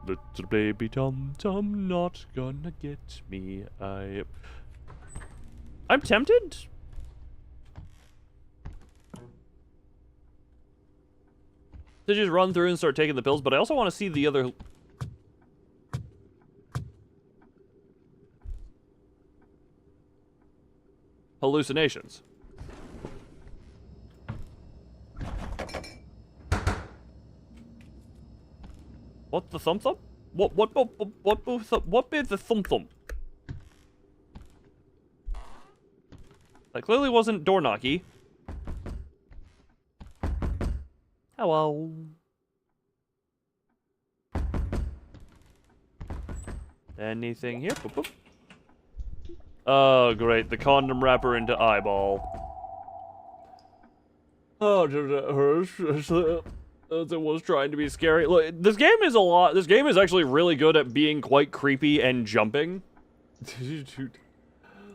Little baby Tum Tum not gonna get me. I'm tempted. To just run through and start taking the pills, but I also want to see the other... hallucinations. What the thump thump? What be the thump thump? That clearly wasn't door knocky. Hello. Anything here? Boop, boop. Oh, great. The condom wrapper into eyeball. Oh, it was trying to be scary. Look, this game is this game is actually really good at being quite creepy and jumping.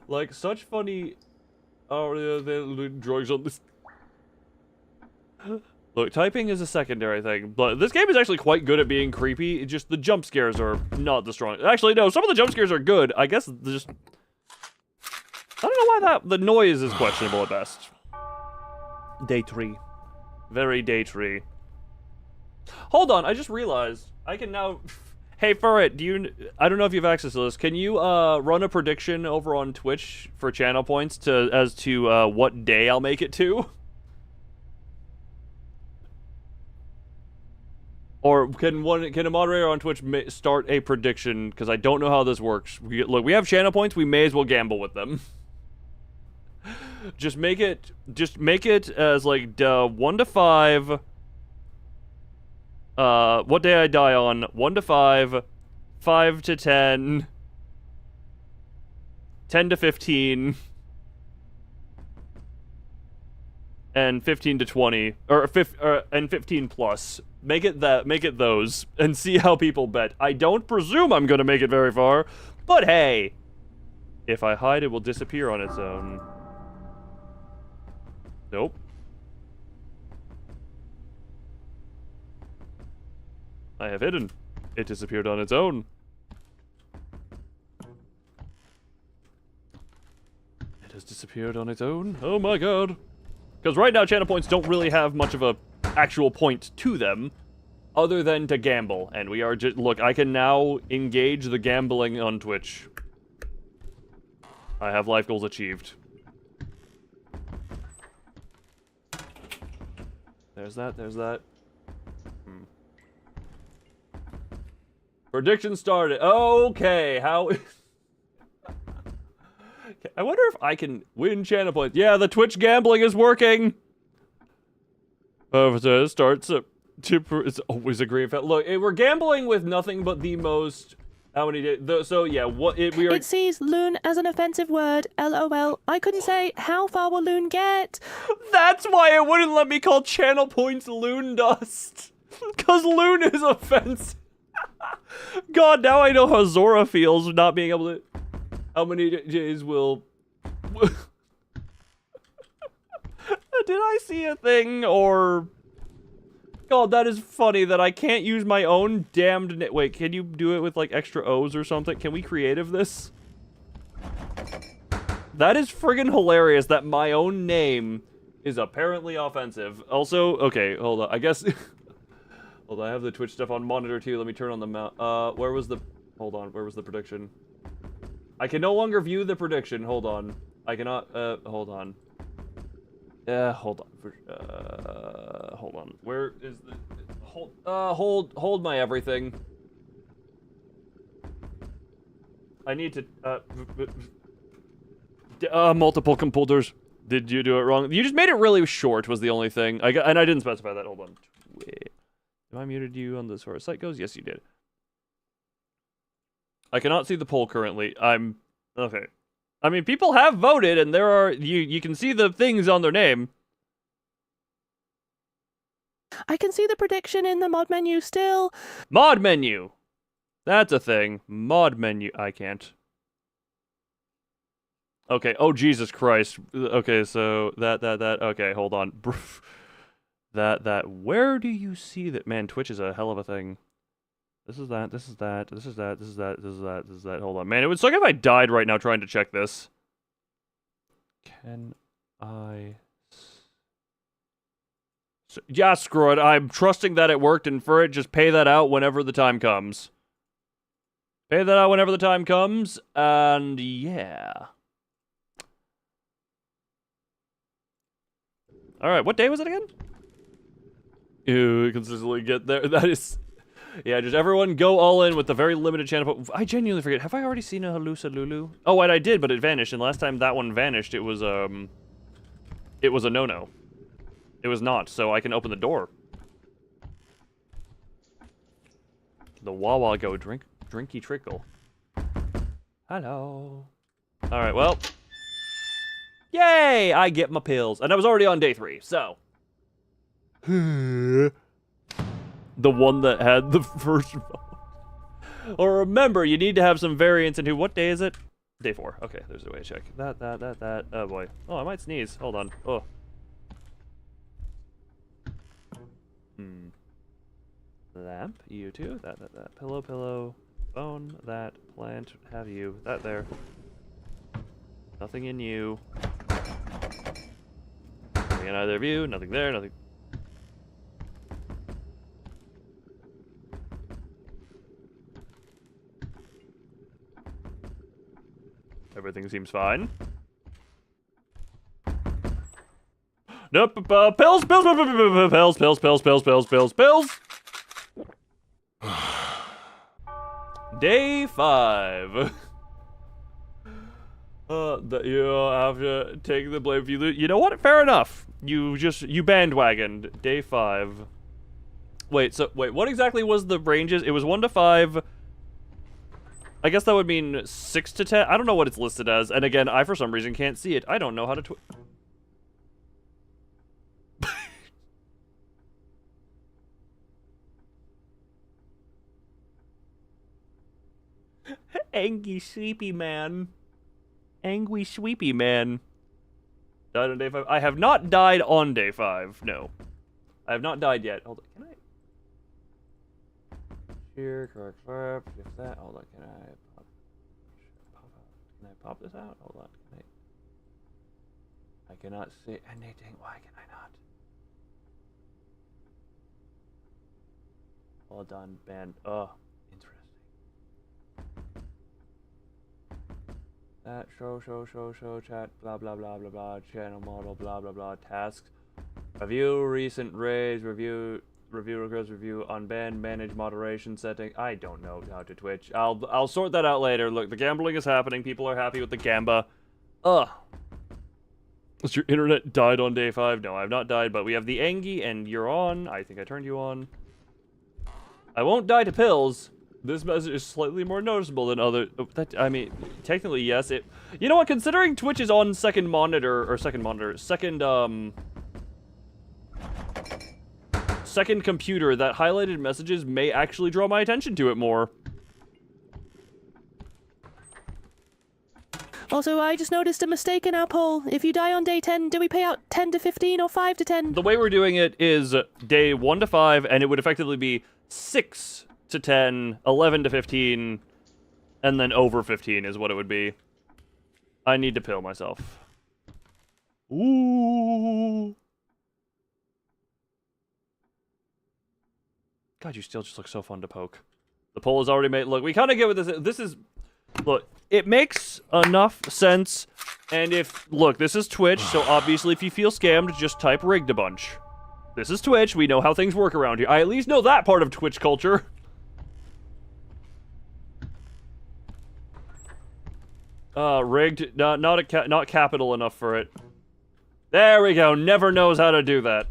Like, such funny... Oh, they're drugs on this... Look, typing is a secondary thing, but this game is actually quite good at being creepy. It's just the jump scares are not the strongest. Actually, no, some of the jump scares are good. I guess just... I don't know why the noise is questionable at best. Day 3. Very day 3. Hold on, I just realized I can now... Hey, Furret, I don't know if you have access to this. Can you run a prediction over on Twitch for channel points as to what day I'll make it to? Or can a moderator on Twitch start a prediction? Because I don't know how this works. Look, we have channel points. We may as well gamble with them. Just make it as like 1 to 5. What day I die on? 1 to 5, 5 to 10, 10 to 15, and 15 to 20, and 15 plus. Make it those, and see how people bet. I don't presume I'm gonna make it very far, but hey, if I hide, it will disappear on its own. Nope. I have hidden. It disappeared on its own. It has disappeared on its own. Oh my god. Because right now, channel points don't really have much of a actual point to them, other than to gamble. And we are just... Look, I can now engage the gambling on Twitch. I have life goals achieved. There's that. There's that. Prediction started. Okay, how? I wonder if I can win channel points. Yeah, the Twitch gambling is working. It starts it's always a green felt. Look, we're gambling with nothing but the most. How many days? So yeah, we are. It sees loon as an offensive word. LOL. I couldn't say how far will loon get. That's why it wouldn't let me call channel points loon dust. Cause loon is offensive. God, now I know how Zora feels not being able to. How many days will? Did I see a thing or? God, that is funny that I can't use my own damned wait, can you do it with like extra O's or something? Can we creative this? That is friggin' hilarious that my own name is apparently offensive. Also, okay, hold on. I guess hold on, I have the Twitch stuff on monitor too. Let me turn on the mount. Where was the where was the prediction? I can no longer view the prediction. Hold on. I cannot hold on. Hold on. Where is the hold my everything. I need to multiple computers. Did you do it wrong? You just made it really short was the only thing. And I didn't specify that. Hold on. Wait. Have I muted you on as far as site goes? Yes, you did. I cannot see the poll currently. Okay. I mean, people have voted, and there are you can see the things on their name. I can see the prediction in the mod menu still. Mod menu. That's a thing. Mod menu. I can't. Okay. Oh Jesus Christ. Okay, so that. Okay, hold on. that. Where do you see that? Man, Twitch is a hell of a thing. This is that. This is that. This is that. This is that. This is that. This is that. Hold on, man. It would suck if I died right now trying to check this. Can I? Yeah, screw it. I'm trusting that it worked, and for it, just pay that out whenever the time comes. Pay that out whenever the time comes, and yeah. All right, what day was it again? You consistently get there. That is. Yeah, just everyone go all in with the very limited channel. I genuinely forget. Have I already seen a Halusa Lulu? Oh, wait, I did, but it vanished. And last time that one vanished, it was a no-no. It was not, so I can open the door. The Wawa go drinky trickle. Hello. All right, well. Yay! I get my pills. And I was already on day 3, so. The one that had the first vote. Or remember, you need to have some variance into what day is it? Day 4. Okay, there's a way to check. That. Oh boy. Oh, I might sneeze. Hold on. Oh. Lamp. You too. That. Pillow. Phone. That. Plant. Have you. That there. Nothing in you. Nothing in either of you. Nothing there. Nothing. Everything seems fine. Nope. Pills. Day 5. You have to take the blame if you lose. You know what? Fair enough. You bandwagoned. Day 5. Wait. What exactly was the ranges? It was 1 to 5. I guess that would mean 6 to 10. I don't know what it's listed as. And again, I for some reason can't see it. I don't know how to Angry sleepy man. Angry sweepy man. Died on day 5. I have not died on day 5. No. I have not died yet. Hold on. Can I? Here, correct verb. If that. Hold on. Can I pop this out? Hold on. I cannot see anything. Why can I not? Hold on. Band. Oh, interesting. That show, chat, blah, blah, blah, blah, blah, channel model, blah, blah, blah, tasks. Review recent raids, review request, review unbanned, manage moderation setting. I don't know how to Twitch. I'll sort that out later. Look, the gambling is happening. People are happy with the gamba. Has your internet died on day 5? No, I've not died, but we have the Angie, and you're on. I think I turned you on. I won't die to pills. This message is slightly more noticeable than other. I mean, technically, yes. You know what? Considering Twitch is on second computer, that highlighted messages may actually draw my attention to it more. Also, I just noticed a mistake in our poll. If you die on day 10, do we pay out 10 to 15 or 5 to 10? The way we're doing it is day 1 to 5, and it would effectively be 6 to 10, 11 to 15, and then over 15 is what it would be. I need to pill myself. Ooh. God, you still just look so fun to poke. The poll is already made. Look, we kind of get what this is. This is... Look, it makes enough sense, and look, this is Twitch, so obviously if you feel scammed, just type rigged a bunch. This is Twitch, we know how things work around here. I at least know that part of Twitch culture. Rigged, not capital enough for it. There we go, never knows how to do that.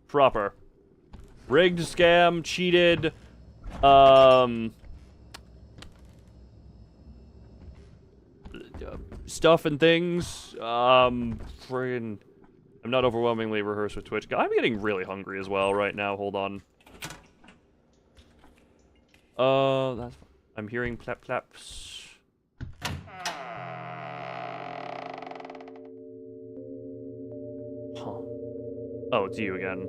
Proper. Rigged, scam, cheated, stuff and things. Friggin'... I'm not overwhelmingly rehearsed with Twitch. I'm getting really hungry as well right now. Hold on. That's... I'm hearing plap plaps. Huh. Oh, it's you again.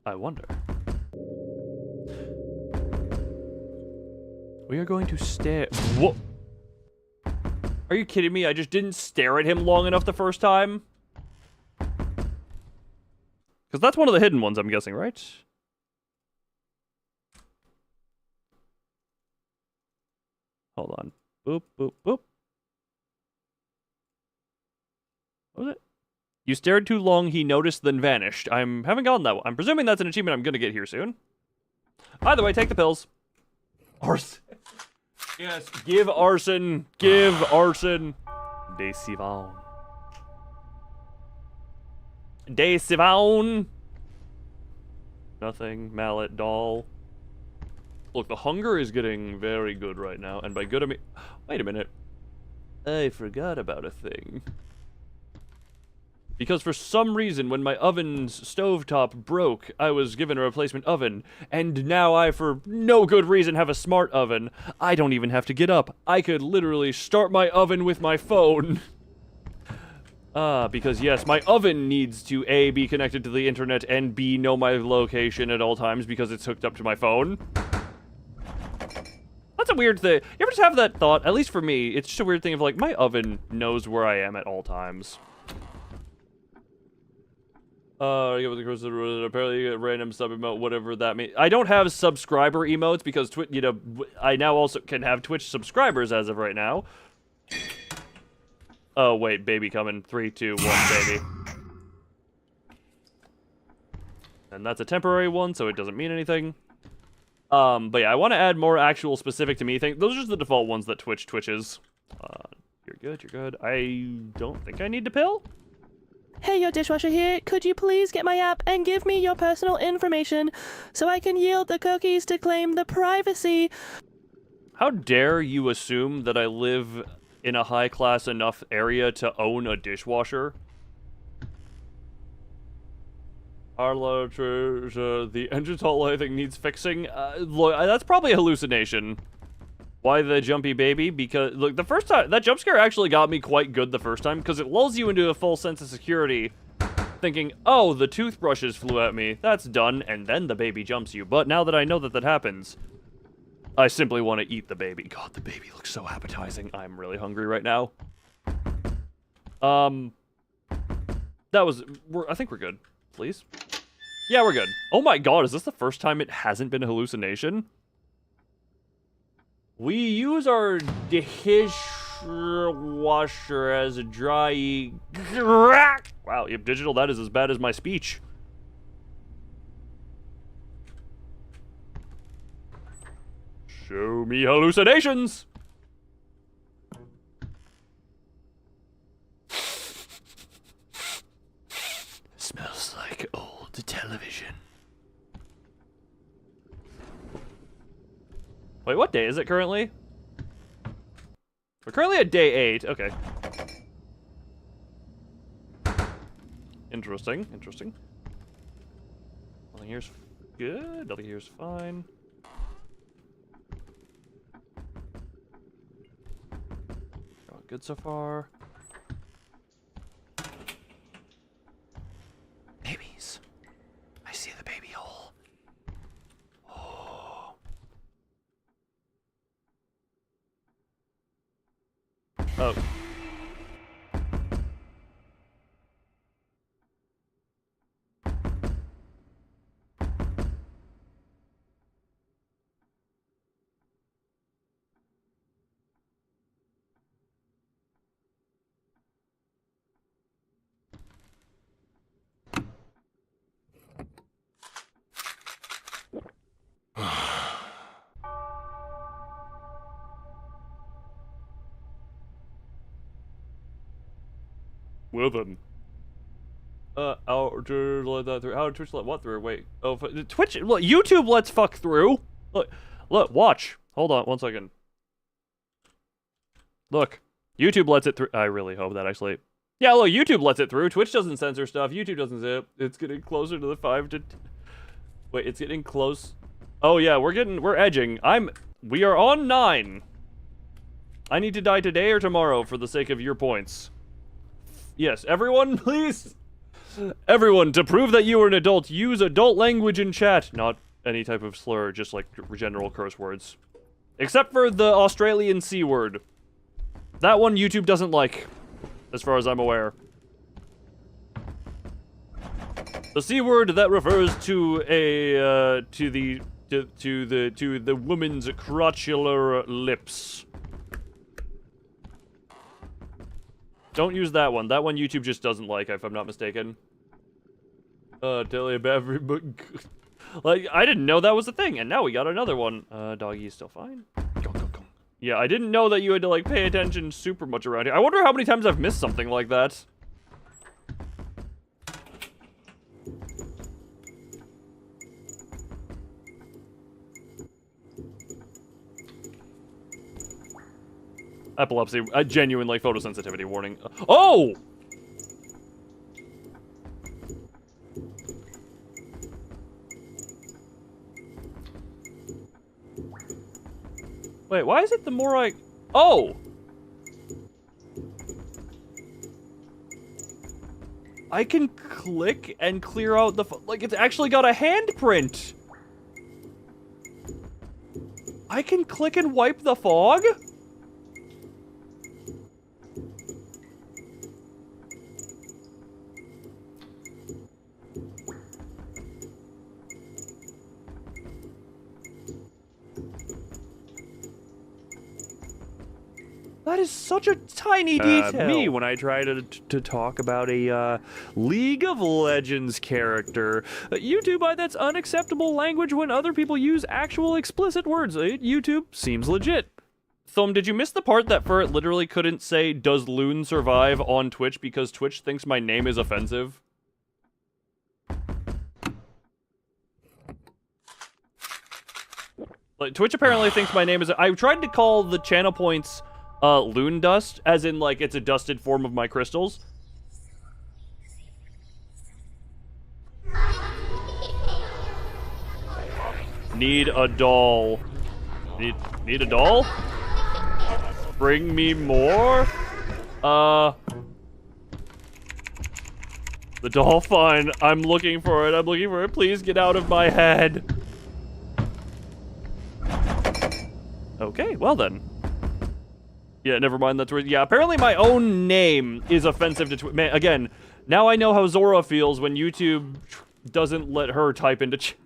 I wonder. We are going to stare. Whoa! Are you kidding me? I just didn't stare at him long enough the first time? Because that's one of the hidden ones, I'm guessing, right? Hold on. Boop, boop, boop. What was it? You stared too long, he noticed, then vanished. I haven't gotten that one. I'm presuming that's an achievement I'm gonna get here soon. Either way, take the pills. Arson. Yes, give arson. Give arson. De Sivon. De Sivon. Nothing. Mallet. Doll. Look, the hunger is getting very good right now. And by good, I mean... Wait a minute. I forgot about a thing. Because for some reason, when my oven's stovetop broke, I was given a replacement oven, and now I, for no good reason, have a smart oven. I don't even have to get up. I could literally start my oven with my phone. Because yes, my oven needs to A, be connected to the internet, and B, know my location at all times because it's hooked up to my phone. That's a weird thing. You ever just have that thought? At least for me, it's just a weird thing of like, my oven knows where I am at all times. Apparently you get random sub emote, whatever that means. I don't have subscriber emotes because I now also can have Twitch subscribers as of right now. Oh wait, baby coming. 3, 2, 1, baby. And that's a temporary one, so it doesn't mean anything. But yeah, I want to add more actual specific to me things. Those are just the default ones that Twitch twitches. You're good, you're good. I don't think I need to pill. Hey, your dishwasher here. Could you please get my app and give me your personal information so I can yield the cookies to claim the privacy? How dare you assume that I live in a high-class enough area to own a dishwasher? The engine tall, I think, needs fixing. Look, that's probably a hallucination. Why the jumpy baby? Because, look, the first time, that jump scare actually got me quite good the first time, because it lulls you into a full sense of security, thinking, oh, the toothbrushes flew at me, that's done, and then the baby jumps you. But now that I know that that happens, I simply want to eat the baby. God, the baby looks so appetizing. I'm really hungry right now. I think we're good. Please? Yeah, we're good. Oh my god, is this the first time it hasn't been a hallucination? We use our dishwasher as a dry... Wow, yep, digital, that is as bad as my speech. Show me hallucinations! Smells like old television. Wait, what day is it currently? We're currently at day 8. Okay. Interesting, interesting. Nothing here's good. Nothing here's fine. Going good so far. Babies. I see the baby hole. Oh. Oh. Well then. How to let that through? How Twitch let what through? Wait. Oh, Twitch. Look, YouTube lets fuck through. Look. Watch. Hold on 1 second. Look. YouTube lets it through. I really hope that actually. Yeah, look. YouTube lets it through. Twitch doesn't censor stuff. YouTube doesn't zip. It's getting closer to the 5 to. Wait. It's getting close. Oh yeah, we're edging. We are on 9. I need to die today or tomorrow for the sake of your points. Yes, everyone, please. Everyone, to prove that you are an adult, use adult language in chat. Not any type of slur, just like general curse words. Except for the Australian C word. That one YouTube doesn't like, as far as I'm aware. The C word that refers to the woman's crotchular lips. Don't use that one. That one YouTube just doesn't like, if I'm not mistaken. Tell you about every book. Like, I didn't know that was a thing, and now we got another one. Doggy is still fine. Go. Yeah, I didn't know that you had to, like, pay attention super much around here. I wonder how many times I've missed something like that. Epilepsy, a genuine, like, photosensitivity warning. Oh! Wait, why is it the more I... Oh! I can click and clear out the... Like, it's actually got a handprint! I can click and wipe the fog? That is such a tiny detail. Me, when I try to talk about a League of Legends character. YouTube, that's unacceptable language when other people use actual explicit words. YouTube seems legit. Thumb, did you miss the part that Furret literally couldn't say, "Does Loon survive?" on Twitch because Twitch thinks my name is offensive? Like, Twitch apparently thinks my name is... I tried to call the channel points... loon dust, as in, like, it's a dusted form of my crystals. Need a doll. Need a doll? Bring me more? The doll, fine. I'm looking for it. Please get out of my head. Okay, well then. Yeah, never mind, that's weird. Yeah, apparently my own name is offensive to Twitch. Man, again, now I know how Zora feels when YouTube doesn't let her type into chat.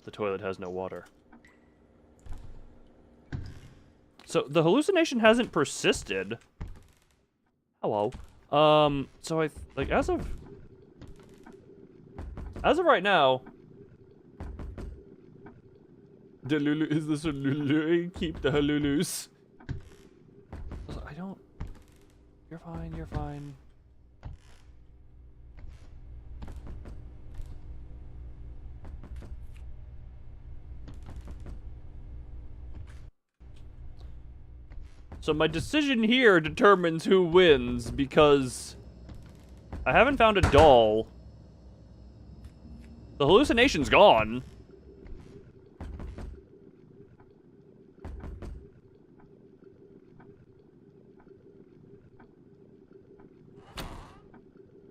The toilet has no water. So the hallucination hasn't persisted. Hello. So like as of right now, the Lulu is this a Lulu? Keep the Lulus. I don't. You're fine. You're fine. So my decision here determines who wins, because I haven't found a doll. The hallucination's gone.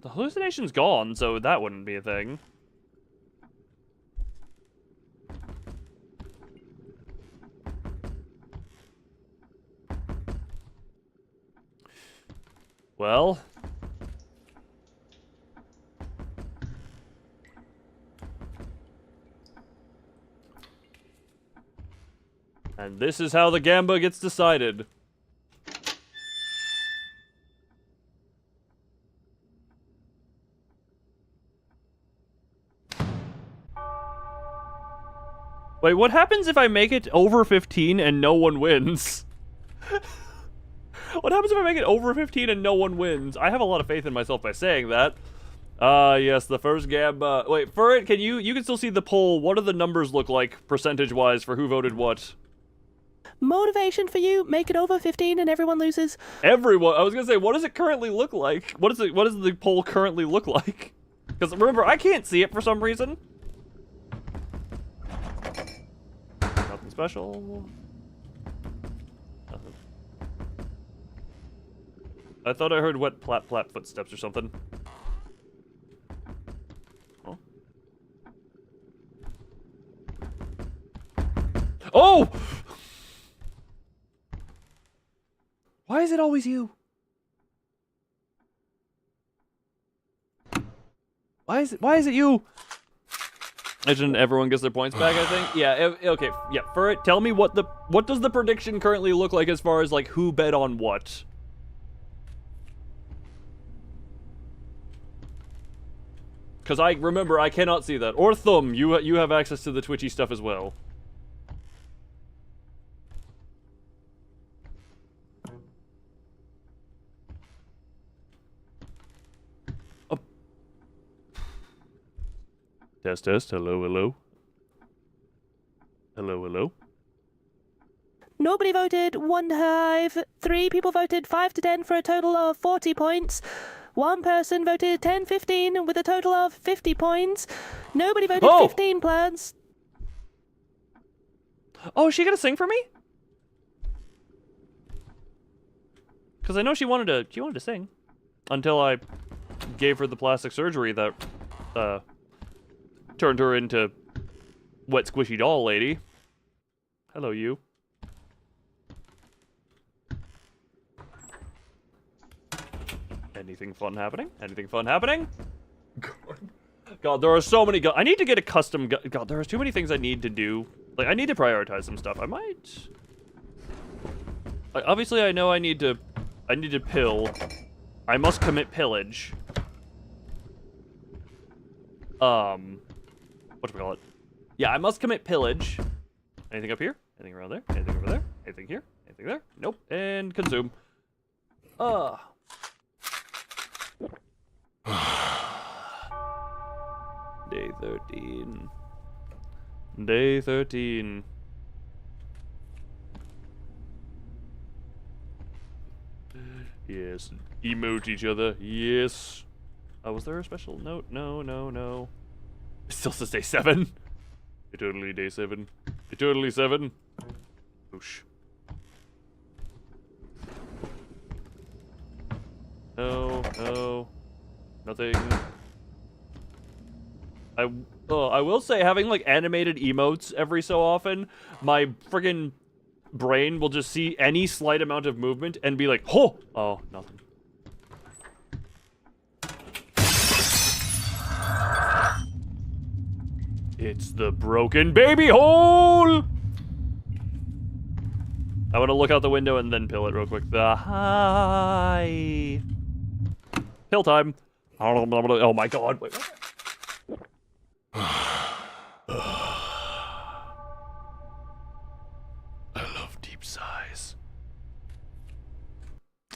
The hallucination's gone, so that wouldn't be a thing. Well, and this is how the gamba gets decided. Wait, what happens if I make it over 15 and no one wins? What happens if I make it over 15 and no one wins? I have a lot of faith in myself by saying that. Yes, the first gamba. Wait, for it, you can still see the poll. What do the numbers look like, percentage-wise, for who voted what? Motivation for you, make it over 15 and everyone loses. Everyone. I was gonna say, what does it currently look like? What does the poll currently look like? Because remember, I can't see it for some reason. Nothing special. Nothing. I thought I heard wet plap plap footsteps or something. Oh. Oh! Why is it always you? Why is it you? Imagine everyone gets their points back, I think. Yeah, okay. Yeah, for it, tell me what does the prediction currently look like as far as like who bet on what? Cuz I remember I cannot see that. Or Thumb, you have access to the Twitchy stuff as well. Test, test. Hello, hello. Hello, hello. Nobody voted 1 to 5. 3 people voted 5 to 10 for a total of 40 points. 1 person voted 10-15 with a total of 50 points. Nobody voted 15 plans. Oh, is she gonna sing for me? Because I know she wanted to sing. Until I gave her the plastic surgery that, turned her into wet squishy doll lady. Hello, you. Anything fun happening? Anything fun happening? God, there are so many I need to get a custom God, there are too many things I need to do. Like, I need to prioritize some stuff. I might... Like, obviously, I know I need to pill. I must commit pillage. Whatchamacallit? Yeah, I must commit pillage. Anything up here? Anything around there? Anything over there? Anything here? Anything there? Nope. And consume. Day 13. Day 13. Yes. Emote each other. Yes. Was there a special note? No, no, no. It still says day 7. Eternally day 7. Eternally 7. Oosh. No, no. Nothing. I will say, having like animated emotes every so often, my friggin' brain will just see any slight amount of movement and be like, oh, nothing. It's the broken baby hole! I want to look out the window and then pill it real quick. The high. Pill time. Oh my god. Wait. I love deep sighs.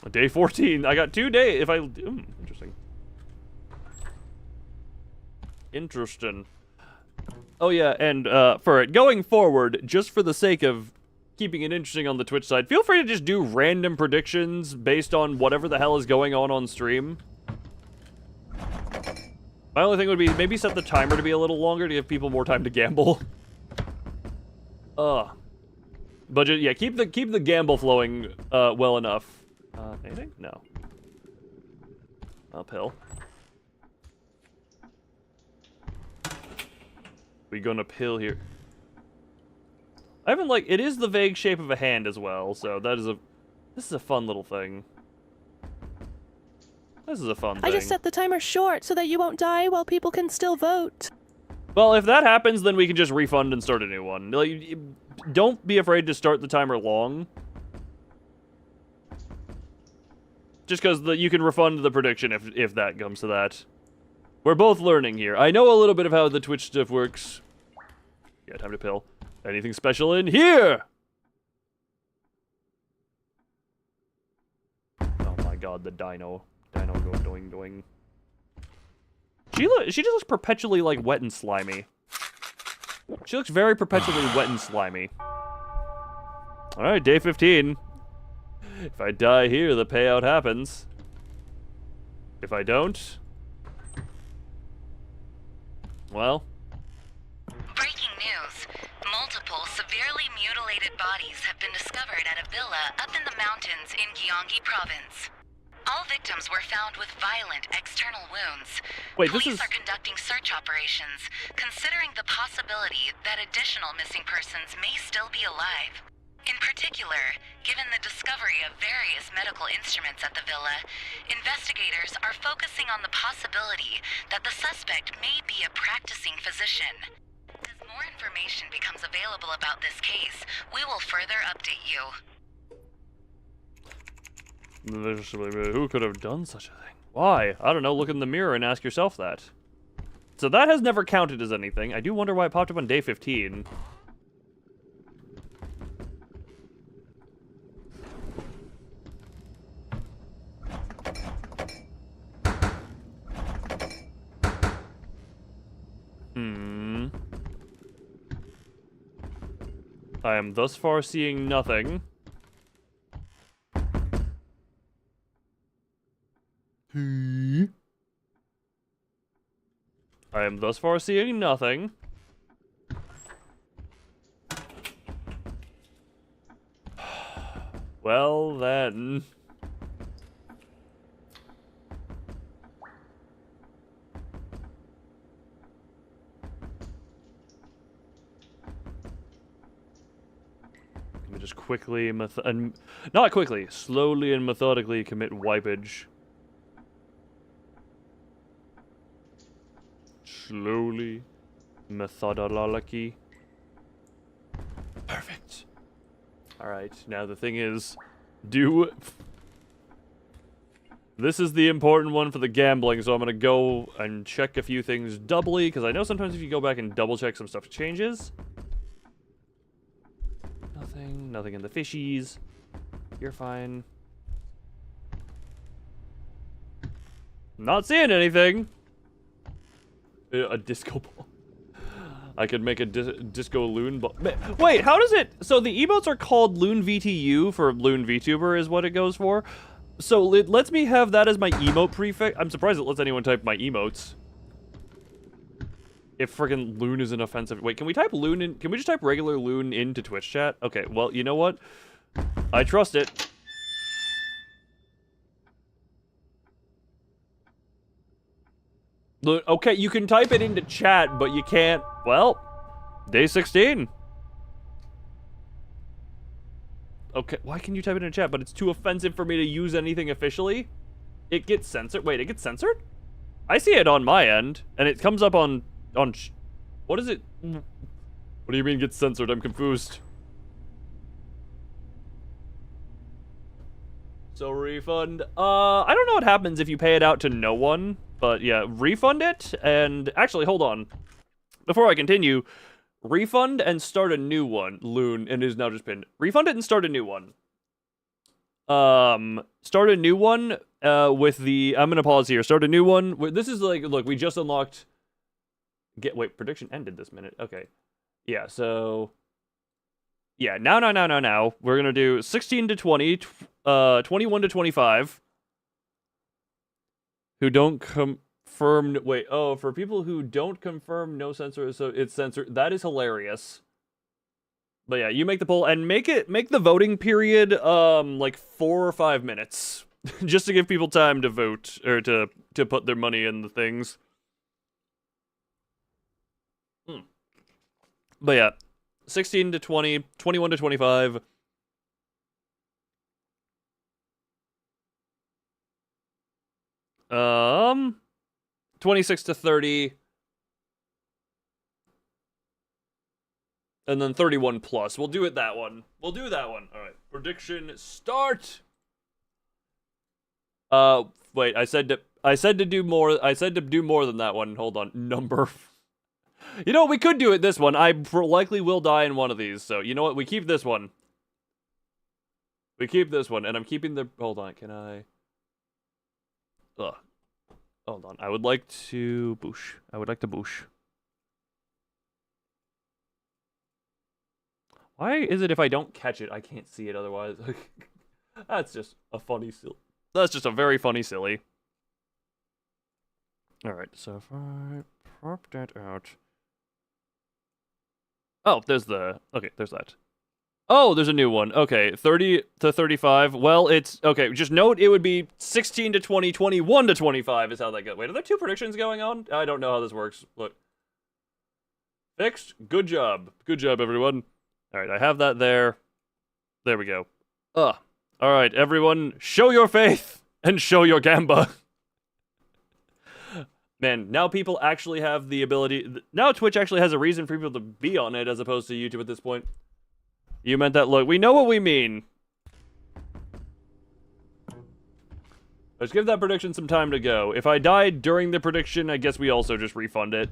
Day 14. I got 2 days. If I... interesting. Interesting. Oh yeah, and for it going forward, just for the sake of keeping it interesting on the Twitch side, feel free to just do random predictions based on whatever the hell is going on stream. My only thing would be maybe set the timer to be a little longer to give people more time to gamble. But yeah, keep the gamble flowing well enough. Anything? No. Uphill. We gonna pill here. I haven't it is the vague shape of a hand as well, so this is a fun little thing. This is a fun thing. I just set the timer short so that you won't die while people can still vote. Well, if that happens, then we can just refund and start a new one. Don't be afraid to start the timer long. Just because you can refund the prediction if that comes to that. We're both learning here. I know a little bit of how the Twitch stuff works. Yeah, time to pill. Anything special in here? Oh my god, the dino. Dino go doing doing. She just looks perpetually wet and slimy. She looks very perpetually wet and slimy. Alright, day 15. If I die here, the payout happens. If I don't... well... Breaking news. Multiple severely mutilated bodies have been discovered at a villa up in the mountains in Gyeonggi Province. All victims were found with violent external wounds. Wait, Police are conducting search operations, considering the possibility that additional missing persons may still be alive. In particular, given the discovery of various medical instruments at the villa, investigators are focusing on the possibility that the suspect may be a practicing physician. As more information becomes available about this case, we will further update you. Who could have done such a thing? Why? I don't know, look in the mirror and ask yourself that. So that has never counted as anything. I do wonder why it popped up on day 15. I am thus far seeing nothing. I am thus far seeing nothing. Well, then... Let me just quickly, not quickly, slowly and methodically commit wipage. Slowly, methodically. Perfect. Alright, now the thing is, this is the important one for the gambling, so I'm gonna go and check a few things doubly, because I know sometimes if you go back and double check, some stuff changes. Nothing in the fishies. You're fine. Not seeing anything. A disco ball. I could make a disco loon ball. Wait, how does it... So the emotes are called Loon VTU for Loon VTuber is what it goes for. So it lets me have that as my emote prefix. I'm surprised it lets anyone type my emotes. If friggin' loon is an offensive... Wait, can we type loon in... Can we just type regular loon into Twitch chat? Okay, well, you know what? I trust it. Okay, you can type it into chat, but you can't... Well, day 16. Okay, why can you type it in chat, but it's too offensive for me to use anything officially? It gets censored? Wait, it gets censored? I see it on my end, and it comes up on What is it? What do you mean get censored? I'm confused. So refund. I don't know what happens if you pay it out to no one, but yeah, refund it. And actually, hold on. Before I continue, refund and start a new one. Loon, and it is now just pinned. Refund it and start a new one. Start a new one with the. I'm gonna pause here. Start a new one. This is like, look, we just unlocked. Wait, prediction ended this minute. Okay, yeah. So, yeah. Now. We're gonna do 16 to 20, 21 to 25. Who don't confirm? Wait. Oh, for people who don't confirm, no censor. So it's censored. That is hilarious. But yeah, you make the poll and make the voting period like 4 or 5 minutes, just to give people time to vote or to put their money in the things. But yeah, 16 to 20, 21 to 25. 26 to 30. And then 31 plus. We'll do that one. We'll do that one. All right. Prediction start. Wait. I said to do more. I said to do more than that one. Hold on. Number. You know, we could do it this one. I likely will die in one of these. So you know what? We keep this one. We keep this one, and I'm keeping the. Hold on. Can I? Ugh. Hold on. I would like to boosh. I would like to boosh. Why is it if I don't catch it, I can't see it otherwise? That's just a funny silly. That's just a very funny silly. Alright, so if I prop that out. Oh, there's the... Okay, there's that. Oh, there's a new one. Okay, 30 to 35. Well, it's... Okay, just note it would be 16 to 20, 21 to 25 is how that goes. Wait, are there 2 predictions going on? I don't know how this works. Look. Fixed? Good job. Good job, everyone. Alright, I have that there. There we go. Alright, everyone, show your faith and show your gamba. Man, now people actually have the ability... Now Twitch actually has a reason for people to be on it as opposed to YouTube at this point. You meant that, look, we know what we mean. Let's give that prediction some time to go. If I died during the prediction, I guess we also just refund it.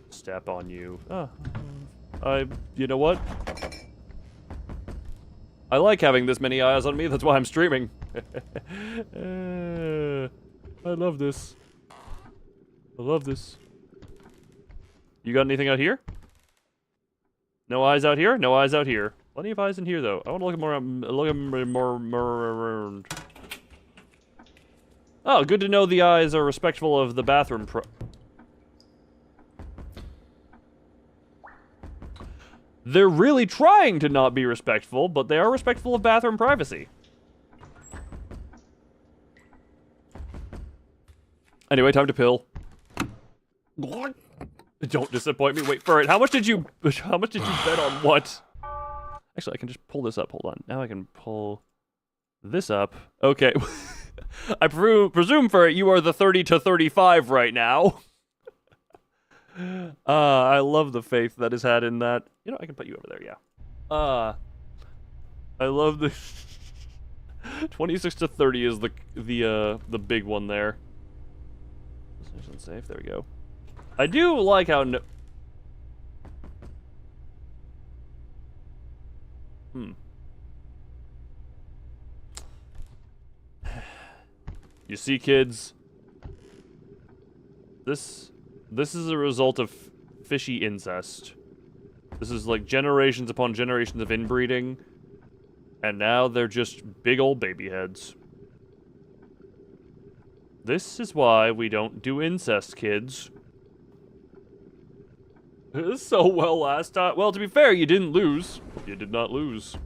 Step on you. You know what? I like having this many eyes on me, that's why I'm streaming. I love this. I love this. You got anything out here? No eyes out here? No eyes out here. Plenty of eyes in here, though. I want to look more around. Oh, good to know the eyes are respectful of the bathroom They're really trying to not be respectful, but they are respectful of bathroom privacy. Anyway, time to pill. Don't disappoint me. Wait for it. How much did you bet on what? Actually, I can just pull this up. Hold on. Now I can pull this up. Okay. I presume for it you are the 30 to 35 right now. I love the faith that is had in that. You know, I can put you over there, yeah. I love the 26 to 30 is the big one there. Safe. There we go. I do like how You see, kids, this is a result of fishy incest. This is like generations upon generations of inbreeding, and now they're just big old baby heads. This is why we don't do incest, kids. This is so well last time. Well, to be fair, you didn't lose. You did not lose.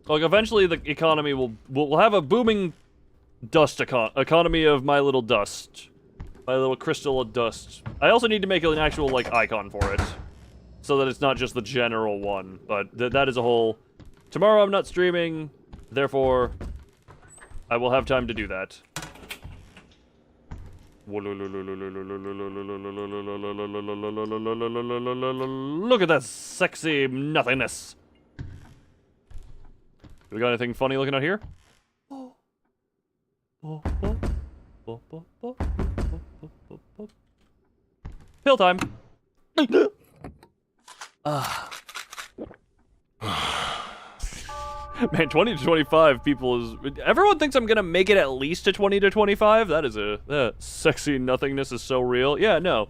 Like, eventually the economy will have a booming dust economy of my little dust. My little crystal of dust. I also need to make an actual, like, icon for it. So that it's not just the general one. But that is a whole Tomorrow I'm not streaming, therefore I will have time to do that. Look at that sexy nothingness. We got anything funny looking out here? Pill time. Man, 20 to 25 people is... Everyone thinks I'm gonna make it at least to 20 to 25. That is that sexy nothingness is so real. Yeah, no.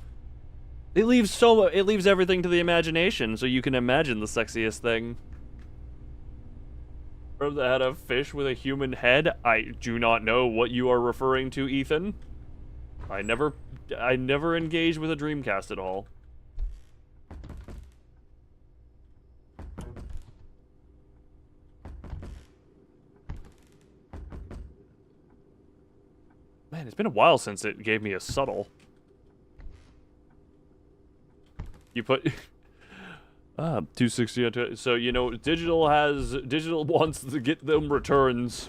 It leaves everything to the imagination, so you can imagine the sexiest thing. From that a fish with a human head? I do not know what you are referring to, Ethan. I never engaged with a Dreamcast at all. Man, it's been a while since it gave me a subtle. You put 260 onto it. So, you know, digital wants to get them returns.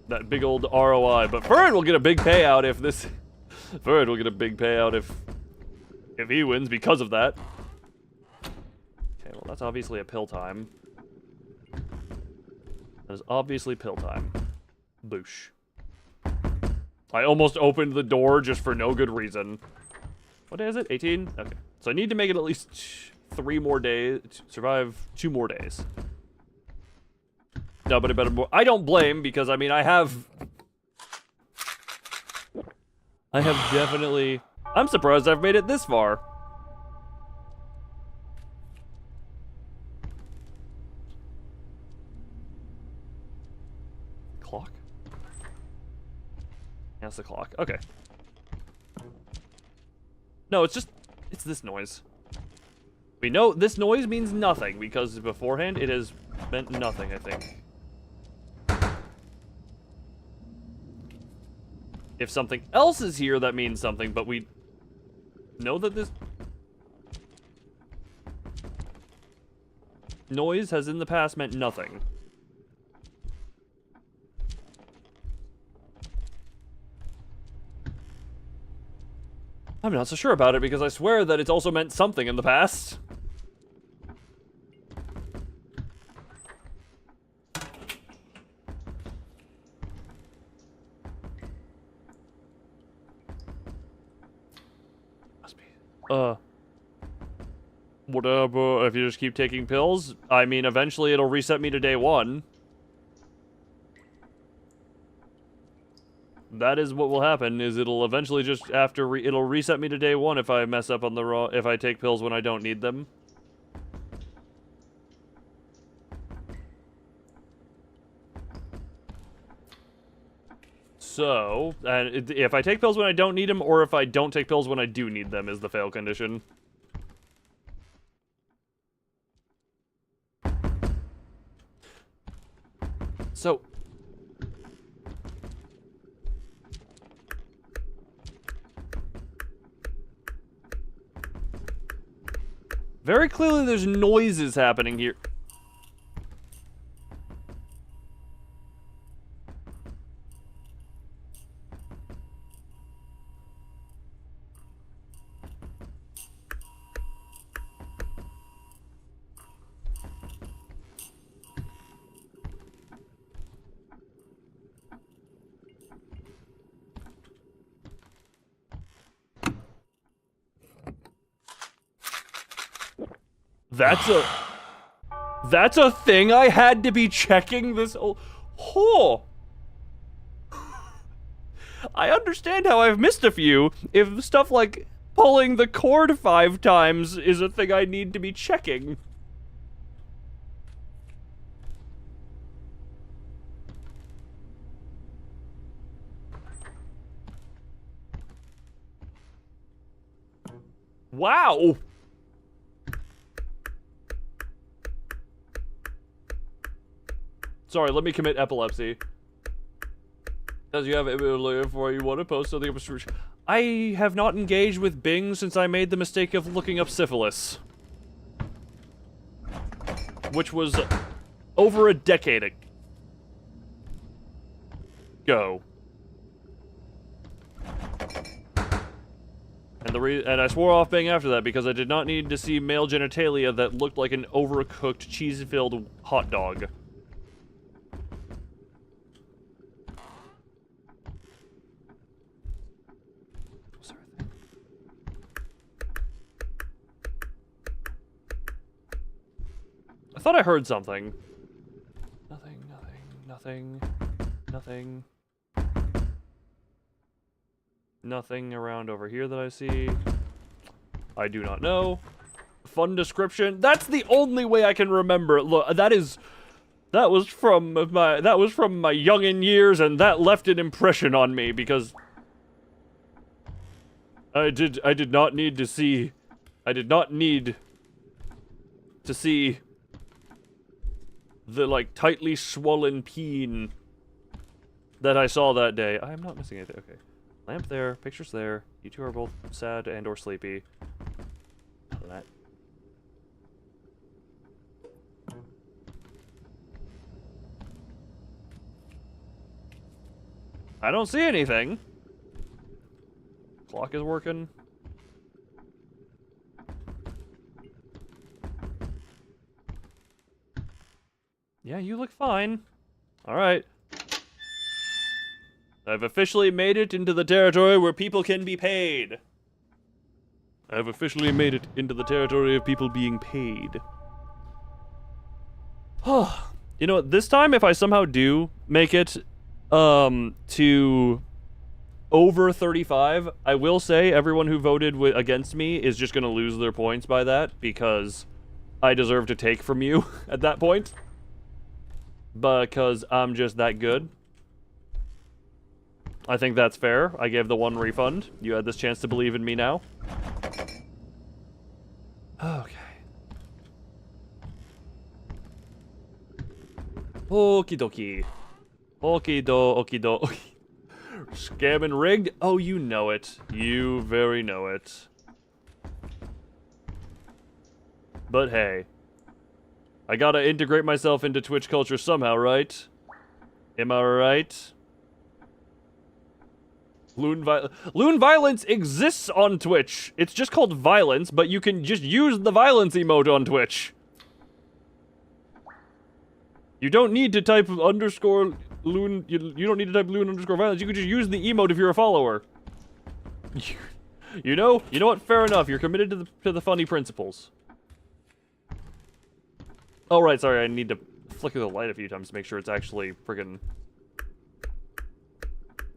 That big old ROI. But Ferd will get a big payout if this... Ferd will get a big payout if he wins because of that. Okay, well, that's obviously a pill time. That is obviously pill time. Boosh. I almost opened the door just for no good reason. What day is it? 18? Okay. So I need to make it at least 3 more days, survive 2 more days. No, but it better more. I don't blame, because, I mean, I have definitely... I'm surprised I've made it this far. Clock? That's the clock. Okay. No, it's this noise. We know this noise means nothing, because beforehand it has meant nothing, I think. If something else is here, that means something, but we know that this noise has in the past meant nothing. I'm not so sure about it, because I swear that it's also meant something in the past. Must be. Whatever, if you just keep taking pills, I mean, eventually it'll reset me to day 1. That is what will happen, is it'll eventually just, it'll reset me to day 1 if I mess up on the wrong, if I take pills when I don't need them. So, and if I take pills when I don't need them, or if I don't take pills when I do need them, is the fail condition. So... very clearly there's noises happening here. That's a thing I had to be checking this I understand how I've missed a few if stuff like pulling the cord 5 times is a thing I need to be checking. Wow. Sorry, let me commit epilepsy. Does you have it for you want to post something? I have not engaged with Bing since I made the mistake of looking up syphilis. Which was over a decade ago. And I swore off being after that because I did not need to see male genitalia that looked like an overcooked, cheese-filled hot dog. I thought I heard something. Nothing. Nothing around over here that I see. I do not know. Fun description. That's the only way I can remember it. Look, that was from my youngin' years, and that left an impression on me because I did not need to see the like tightly swollen peen that I saw that day. I am not missing anything. Okay. Lamp there, pictures there. You two are both sad and or sleepy. That. I don't see anything. Clock is working. Yeah, you look fine. Alright. I've officially made it into the territory where people can be paid. I've officially made it into the territory of people being paid. You know what, this time if I somehow do make it to over 35, I will say everyone who voted against me is just gonna lose their points by that because I deserve to take from you at that point. Because I'm just that good. I think that's fair. I gave the one refund. You had this chance to believe in me now. Okay. Okie dokie. Okie do. Scam and rigged? Oh, you know it. You very know it. But hey. I gotta integrate myself into Twitch culture somehow, right? Am I right? Loon violence exists on Twitch. It's just called violence, but you can just use the violence emote on Twitch. You don't need to type underscore loon. You don't need to type loon underscore violence. You can just use the emote if you're a follower. You know what? Fair enough. You're committed to the funny principles. Oh right, sorry. I need to flicker the light a few times to make sure it's actually friggin'.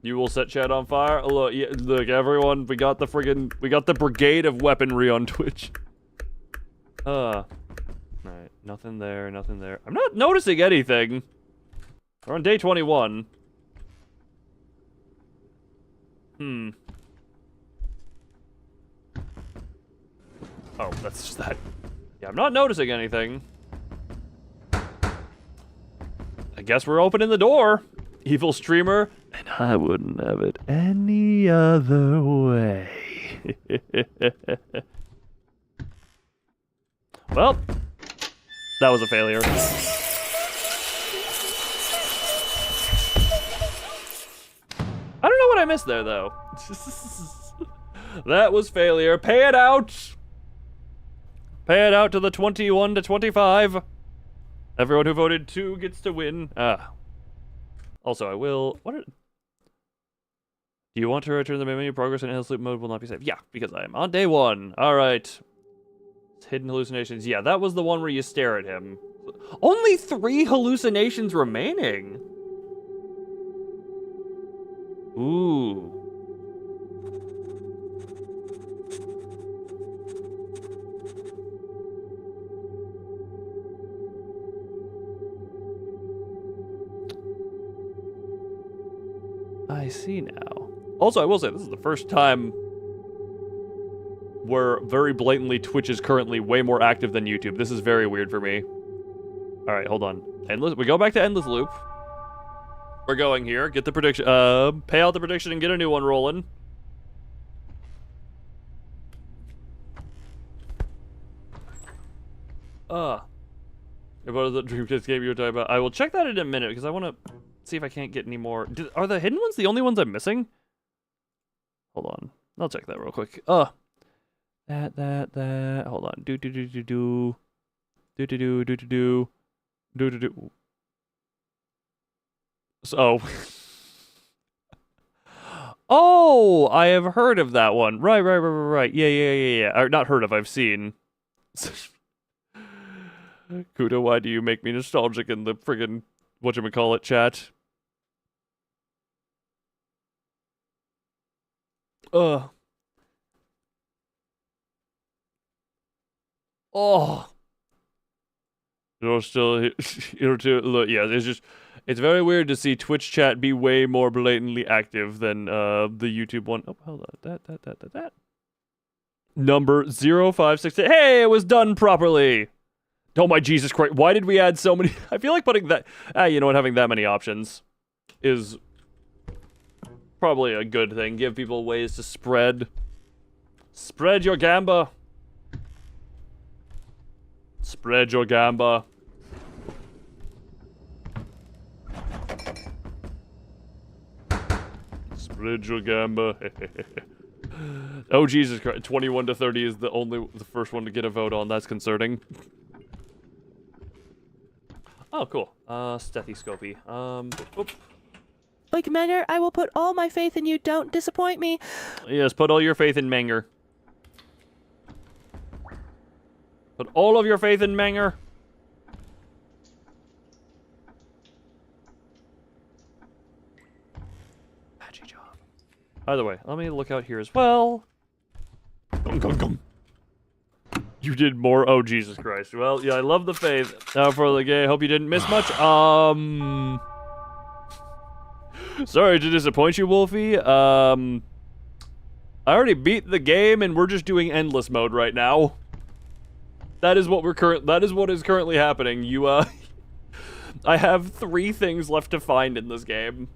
You will set chat on fire. Look, yeah, look, everyone, we got the brigade of weaponry on Twitch. Alright, nothing there. I'm not noticing anything. We're on day 21. Oh, that's just that. Yeah, I'm not noticing anything. I guess we're opening the door. Evil streamer. And I wouldn't have it any other way. Well, that was a failure. I don't know what I missed there, though. That was failure. Pay it out! Pay it out to the 21 to 25. Everyone who voted 2 gets to win. Also, I will... Do you want to return the menu? Progress in endless loop mode will not be saved. Yeah, because I am on day 1. Alright. Hidden hallucinations. Yeah, that was the one where you stare at him. Only 3 hallucinations remaining. Ooh. I see now. Also, I will say, this is the first time where very blatantly Twitch is currently way more active than YouTube. This is very weird for me. Alright, hold on. Endless. We go back to Endless Loop. We're going here. Get the prediction. Pay out the prediction and get a new one rolling. What is the Dreamcast game you were talking about? I will check that in a minute because I want to see if I can't get any more. Are the hidden ones the only ones I'm missing? Hold on. I'll check that real quick. Hold on. Do. So. Oh, I have heard of that one. Right. Yeah. Or not heard of, I've seen. Kudo, why do you make me nostalgic in the friggin' whatchamacallit chat? Oh. You're still look, yeah, it's very weird to see Twitch chat be way more blatantly active than the YouTube one. Oh, hold on. That. Number 0568. Hey, it was done properly. Oh my Jesus Christ. Why did we add so many? I feel like putting that, you know what, having that many options is probably a good thing. Give people ways to spread your gamba. Spread your gamba. Spread your gamba. Oh Jesus Christ. 21 to 30 is the first one to get a vote on. That's concerning. Oh, cool. Stethoscopy. Oop. Oi, Commander, I will put all my faith in you. Don't disappoint me. Yes, put all your faith in Menger. Put all of your faith in Menger. Magic job. By the way, let me look out here as well. Gum. You did more. Oh, Jesus Christ. Well, yeah, I love the faith. For the gay, hope you didn't miss much. Sorry to disappoint you, Wolfie. I already beat the game, and we're just doing endless mode right now. That is what is currently happening. I have 3 things left to find in this game.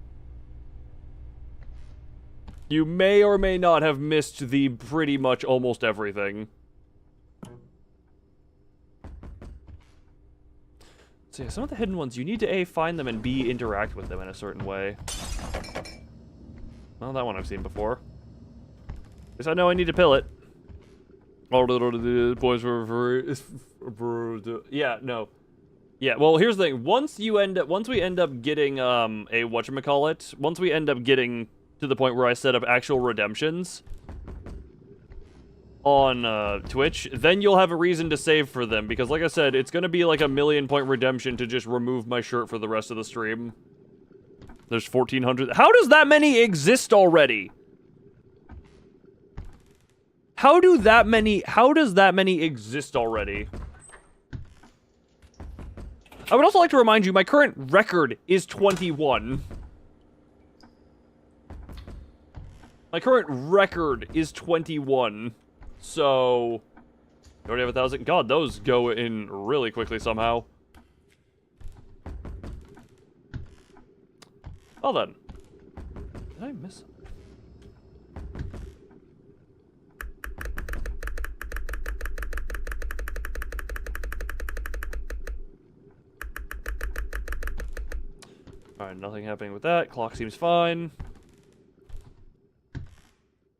You may or may not have missed the pretty much almost everything. So yeah, some of the hidden ones, you need to A, find them, and B, interact with them in a certain way. Well, that one I've seen before. At least I know I need to pill it. All the points for yeah, no. Yeah, well, here's the thing. Once we end up getting, once we end up getting to the point where I set up actual redemptions on Twitch, then you'll have a reason to save for them, because like I said, it's gonna be like a 1,000,000-point redemption to just remove my shirt for the rest of the stream. There's 1,400. How does that many exist already? How does that many exist already? I would also like to remind you, my current record is 21. My current record is 21. So, you already have 1,000? God, those go in really quickly somehow. Well then. Did I miss it? Alright, nothing happening with that. Clock seems fine.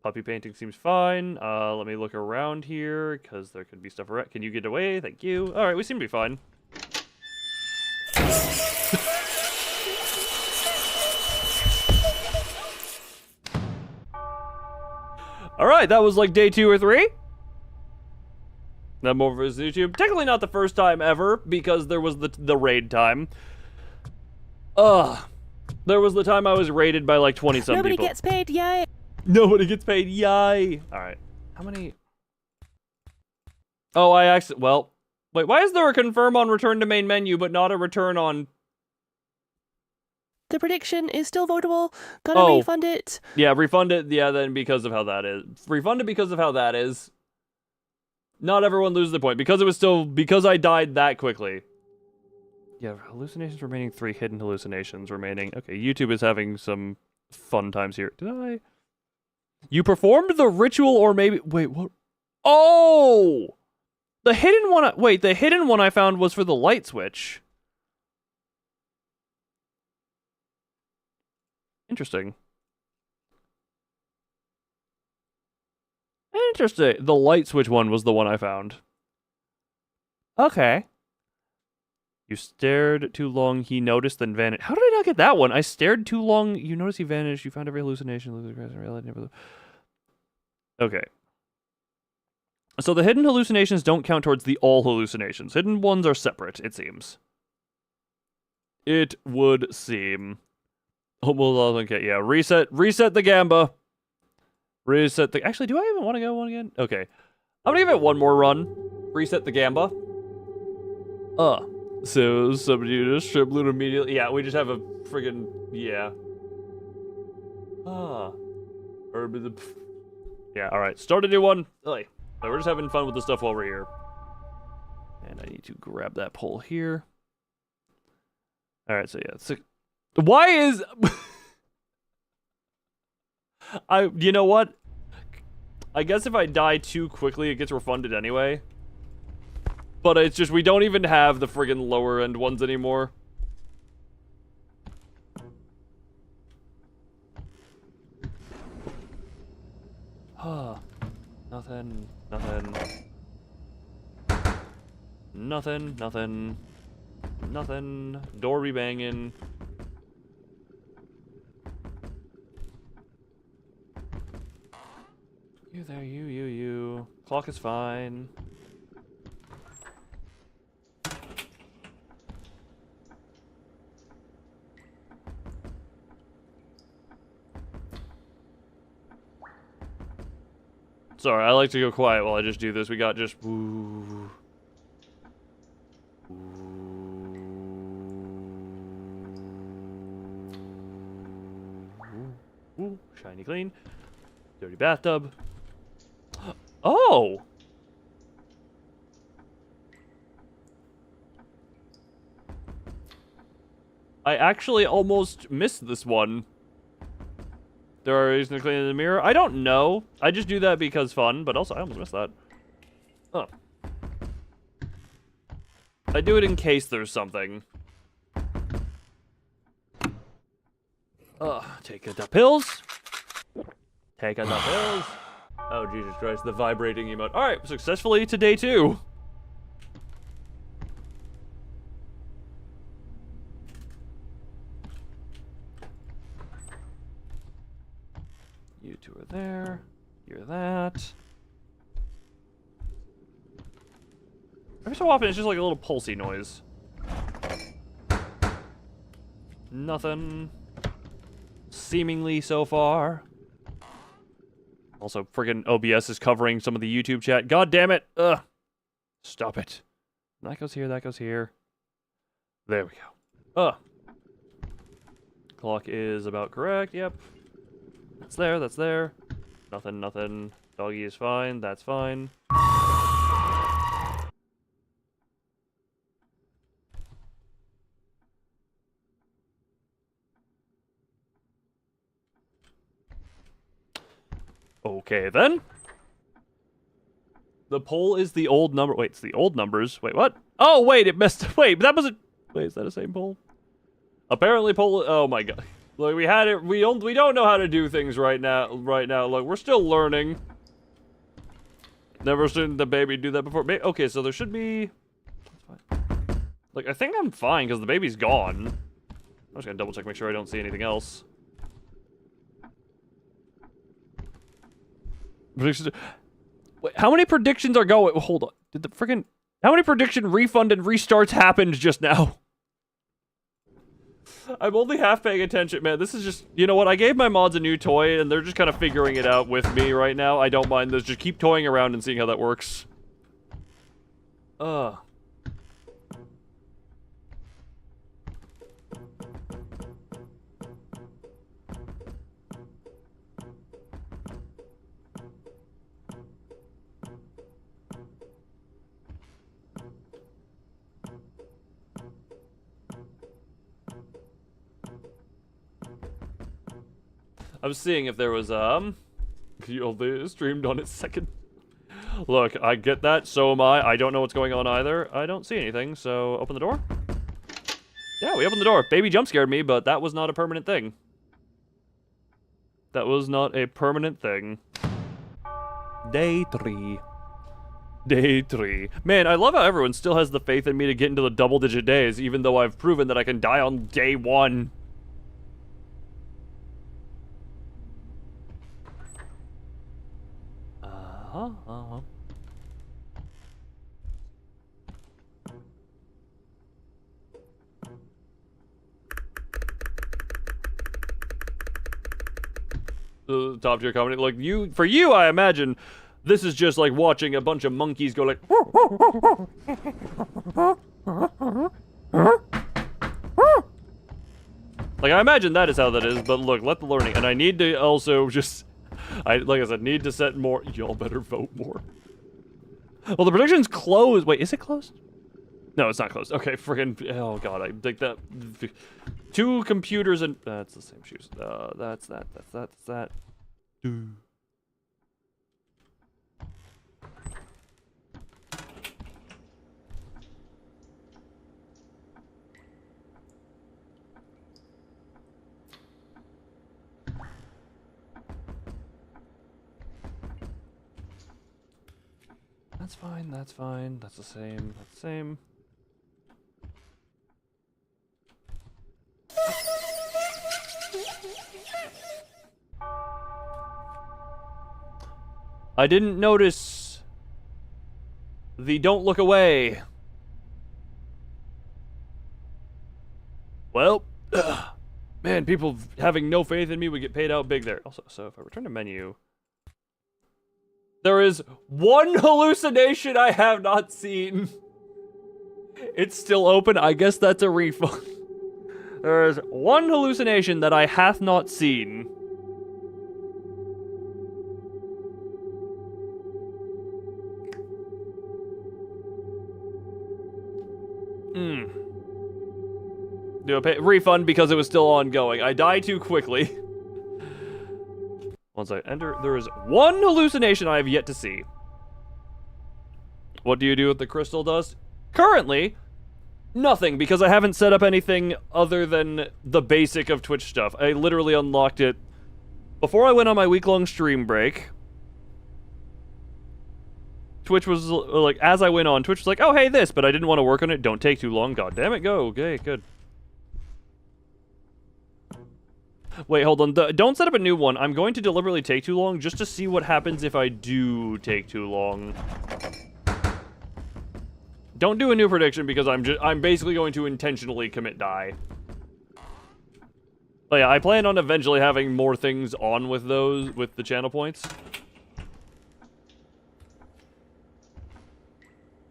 Puppy painting seems fine. Let me look around here, because there could be stuff around. Can you get away? Thank you. Alright, we seem to be fine. Alright, that was like day 2 or 3. I'm over his YouTube. Technically not the first time ever, because there was the raid time. There was the time I was raided by like 20-some people. Nobody gets paid, yay! Nobody gets paid, yay! Alright. How many? Oh, well, wait, why is there a confirm on return to main menu, but not a return on... The prediction is still votable. Gotta refund it. Yeah, refund it, yeah, then because of how that is. Refund it because of how that is. Not everyone loses the point, because I died that quickly. Yeah, hallucinations remaining 3, hidden hallucinations remaining. Okay, YouTube is having some fun times here. Did I? You performed the ritual or maybe... Wait, what? Oh! The hidden one... Wait, the hidden one I found was for the light switch. Interesting. Interesting. The light switch one was the one I found. Okay. You stared too long, he noticed, then vanished. How did I not get that one? I stared too long, you noticed he vanished, you found every hallucination, Okay. So the hidden hallucinations don't count towards the all hallucinations. Hidden ones are separate, it seems. It would seem. Oh, well, okay, yeah. Reset the Gamba. Reset the... Actually, do I even want to go one again? Okay. I'm gonna give it one more run. Reset the Gamba. So somebody just strip loot immediately. Yeah, we just have a friggin' yeah. Yeah, alright. Start a new one. Like, we're just having fun with the stuff while we're here. And I need to grab that pole here. Alright, so yeah. So, why is... you know what? I guess if I die too quickly, it gets refunded anyway. But it's just, we don't even have the friggin' lower end ones anymore. Nothing. Door be banging. You there, you. Clock is fine. Sorry, I like to go quiet while I just do this. We got just... Ooh. Ooh. Shiny clean. Dirty bathtub. Oh! I actually almost missed this one. There are reasons to clean in the mirror. I don't know. I just do that because fun, but also I almost missed that. Oh. I do it in case there's something. Take the pills. Take the pills. Oh, Jesus Christ, the vibrating emote. Alright, successfully to day 2. You two are there. You're that. Every so often, it's just like a little pulsy noise. Nothing. Seemingly so far. Also, friggin' OBS is covering some of the YouTube chat. God damn it! Ugh. Stop it. That goes here, that goes here. There we go. Ugh. Clock is about correct, yep. That's there, that's there. Nothing. Doggy is fine, that's fine. Okay, then. The poll is the old number. Wait, it's the old numbers. Wait, what? Oh, wait, it missed. Wait, that wasn't... Wait, is that the same poll? Apparently poll... Oh, my God. Look, we had it... We don't know how to do things right now. Look, we're still learning. Never seen the baby do that before. Okay, so there should be... Like, I think I'm fine, because the baby's gone. I'm just gonna double check, make sure I don't see anything else. Predictions. Wait, how many predictions are going? Hold on. Did the freaking... How many prediction refund and restarts happened just now? I'm only half paying attention, man. This is just... You know what? I gave my mods a new toy, and they're just kind of figuring it out with me right now. I don't mind this. Just keep toying around and seeing how that works. I was seeing if there was, you only streamed on its second... Look, I get that, so am I. I don't know what's going on either. I don't see anything, so open the door. Yeah, we opened the door. Baby jump scared me, but that was not a permanent thing. That was not a permanent thing. Day 3. Day 3. Man, I love how everyone still has the faith in me to get into the double-digit days, even though I've proven that I can die on day 1. Uh-huh. Top tier comedy. Like, for you, I imagine this is just like watching a bunch of monkeys go like. Like, I imagine that is how that is, but look, let the learning. And I need to also just. Like I said, need to set more. Y'all better vote more. Well, the prediction's closed. Wait, is it closed? No, it's not closed. Okay, friggin'. Oh, God, I think that. 2 computers and. That's the same shoes. That's that. That's that. That's fine, that's fine. That's the same, that's the same. I didn't notice the don't look away. Well, man, people having no faith in me would get paid out big there. Also, so if I return to menu, there is one hallucination I have not seen. It's still open. I guess that's a refund. There is one hallucination that I hath not seen. Do a refund because it was still ongoing. I die too quickly. Once I enter, there is one hallucination I have yet to see. What do you do with the crystal dust? Currently, nothing, because I haven't set up anything other than the basic of Twitch stuff. I literally unlocked it before I went on my week-long stream break. Twitch was like, as I went on, Twitch was like, oh, hey, this, but I didn't want to work on it. Don't take too long. God damn it, go. Okay, good. Wait, hold on. Don't set up a new one. I'm going to deliberately take too long just to see what happens if I do take too long. Don't do a new prediction because I'm basically going to intentionally commit die. But yeah, I plan on eventually having more things on with the channel points.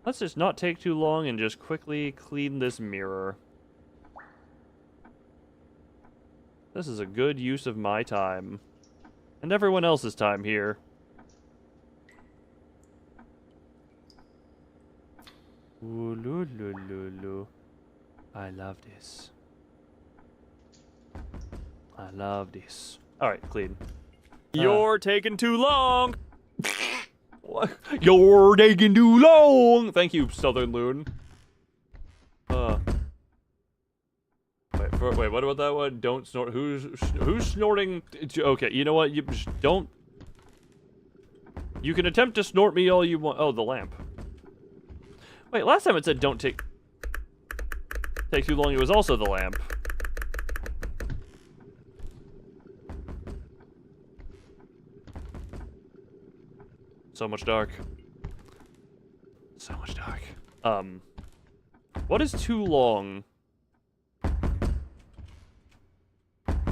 Let's just not take too long and just quickly clean this mirror. This is a good use of my time. And everyone else's time here. Ooh, loo, loo, loo, loo. I love this. I love this. Alright, clean. You're taking too long! What? You're taking too long! Thank you, Southern Loon. Wait, what about that one? Don't snort. Who's snorting? Okay, you know what? You just don't. You can attempt to snort me all you want. Oh, the lamp. Wait, last time it said don't take too long. It was also the lamp. So much dark. So much dark. What is too long?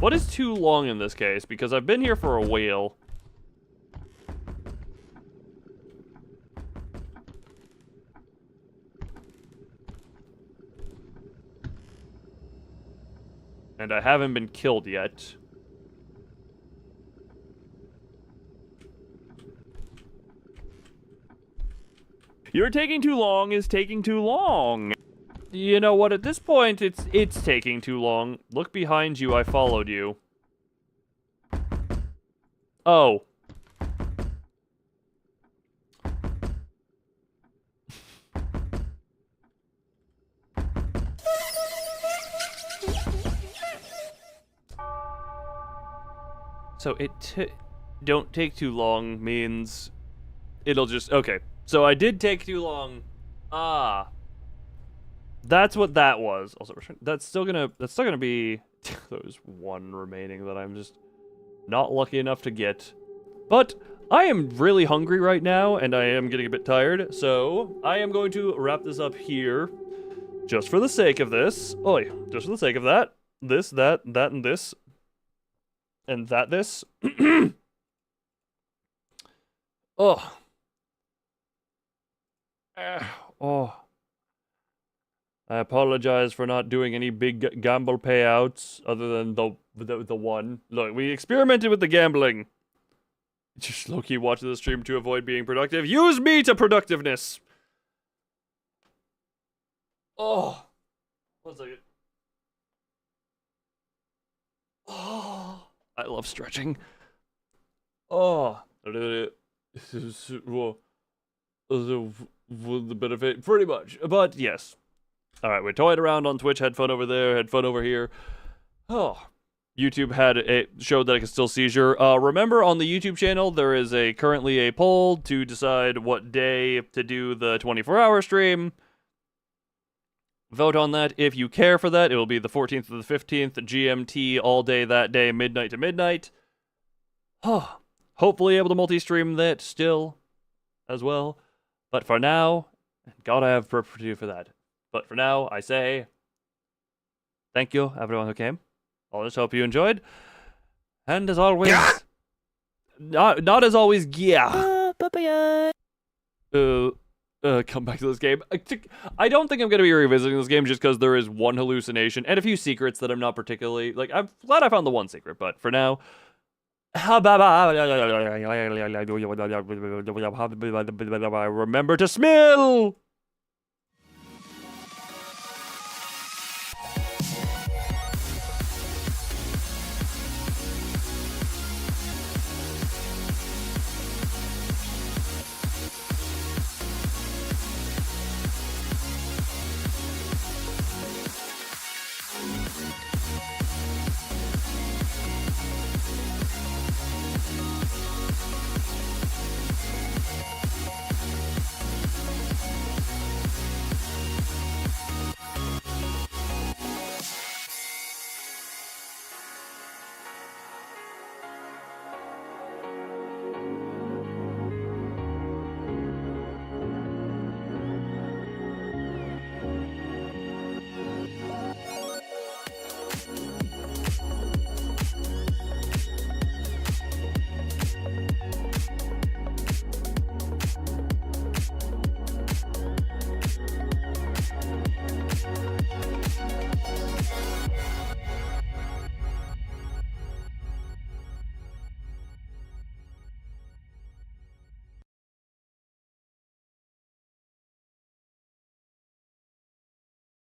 What is too long in this case? Because I've been here for a while. And I haven't been killed yet. You're taking too long is taking too long. You know what, at this point, it's taking too long. Look behind you, I followed you. Oh. So don't take too long means it'll just okay. So I did take too long. Ah. That's what that was. Also, that's still gonna be there's one remaining that I'm just not lucky enough to get. But I am really hungry right now, and I am getting a bit tired, so I am going to wrap this up here. Just for the sake of this. Oi, just for the sake of that. This, that, and this. And this. Oh. Oh. I apologize for not doing any big gamble payouts other than the one. Look, we experimented with the gambling. Just low-key watching the stream to avoid being productive. Use me to productiveness! Oh. 1 second. Oh. I love stretching. Oh. This is the benefit, pretty much. But yes. Alright, we toyed around on Twitch, had fun over there, had fun over here. Oh. YouTube showed that I could still seizure. Remember, on the YouTube channel, there is currently a poll to decide what day to do the 24-hour stream. Vote on that if you care for that. It will be the 14th to the 15th, GMT, all day that day, midnight to midnight. Hopefully able to multi-stream that still as well. But for now, gotta have perpetuity for that. But for now, I say thank you, everyone who came. I just hope you enjoyed. And as always, not as always, yeah. Come back to this game. I don't think I'm going to be revisiting this game just because there is one hallucination and a few secrets that I'm not particularly... Like, I'm glad I found the one secret, but for now... Remember to smell!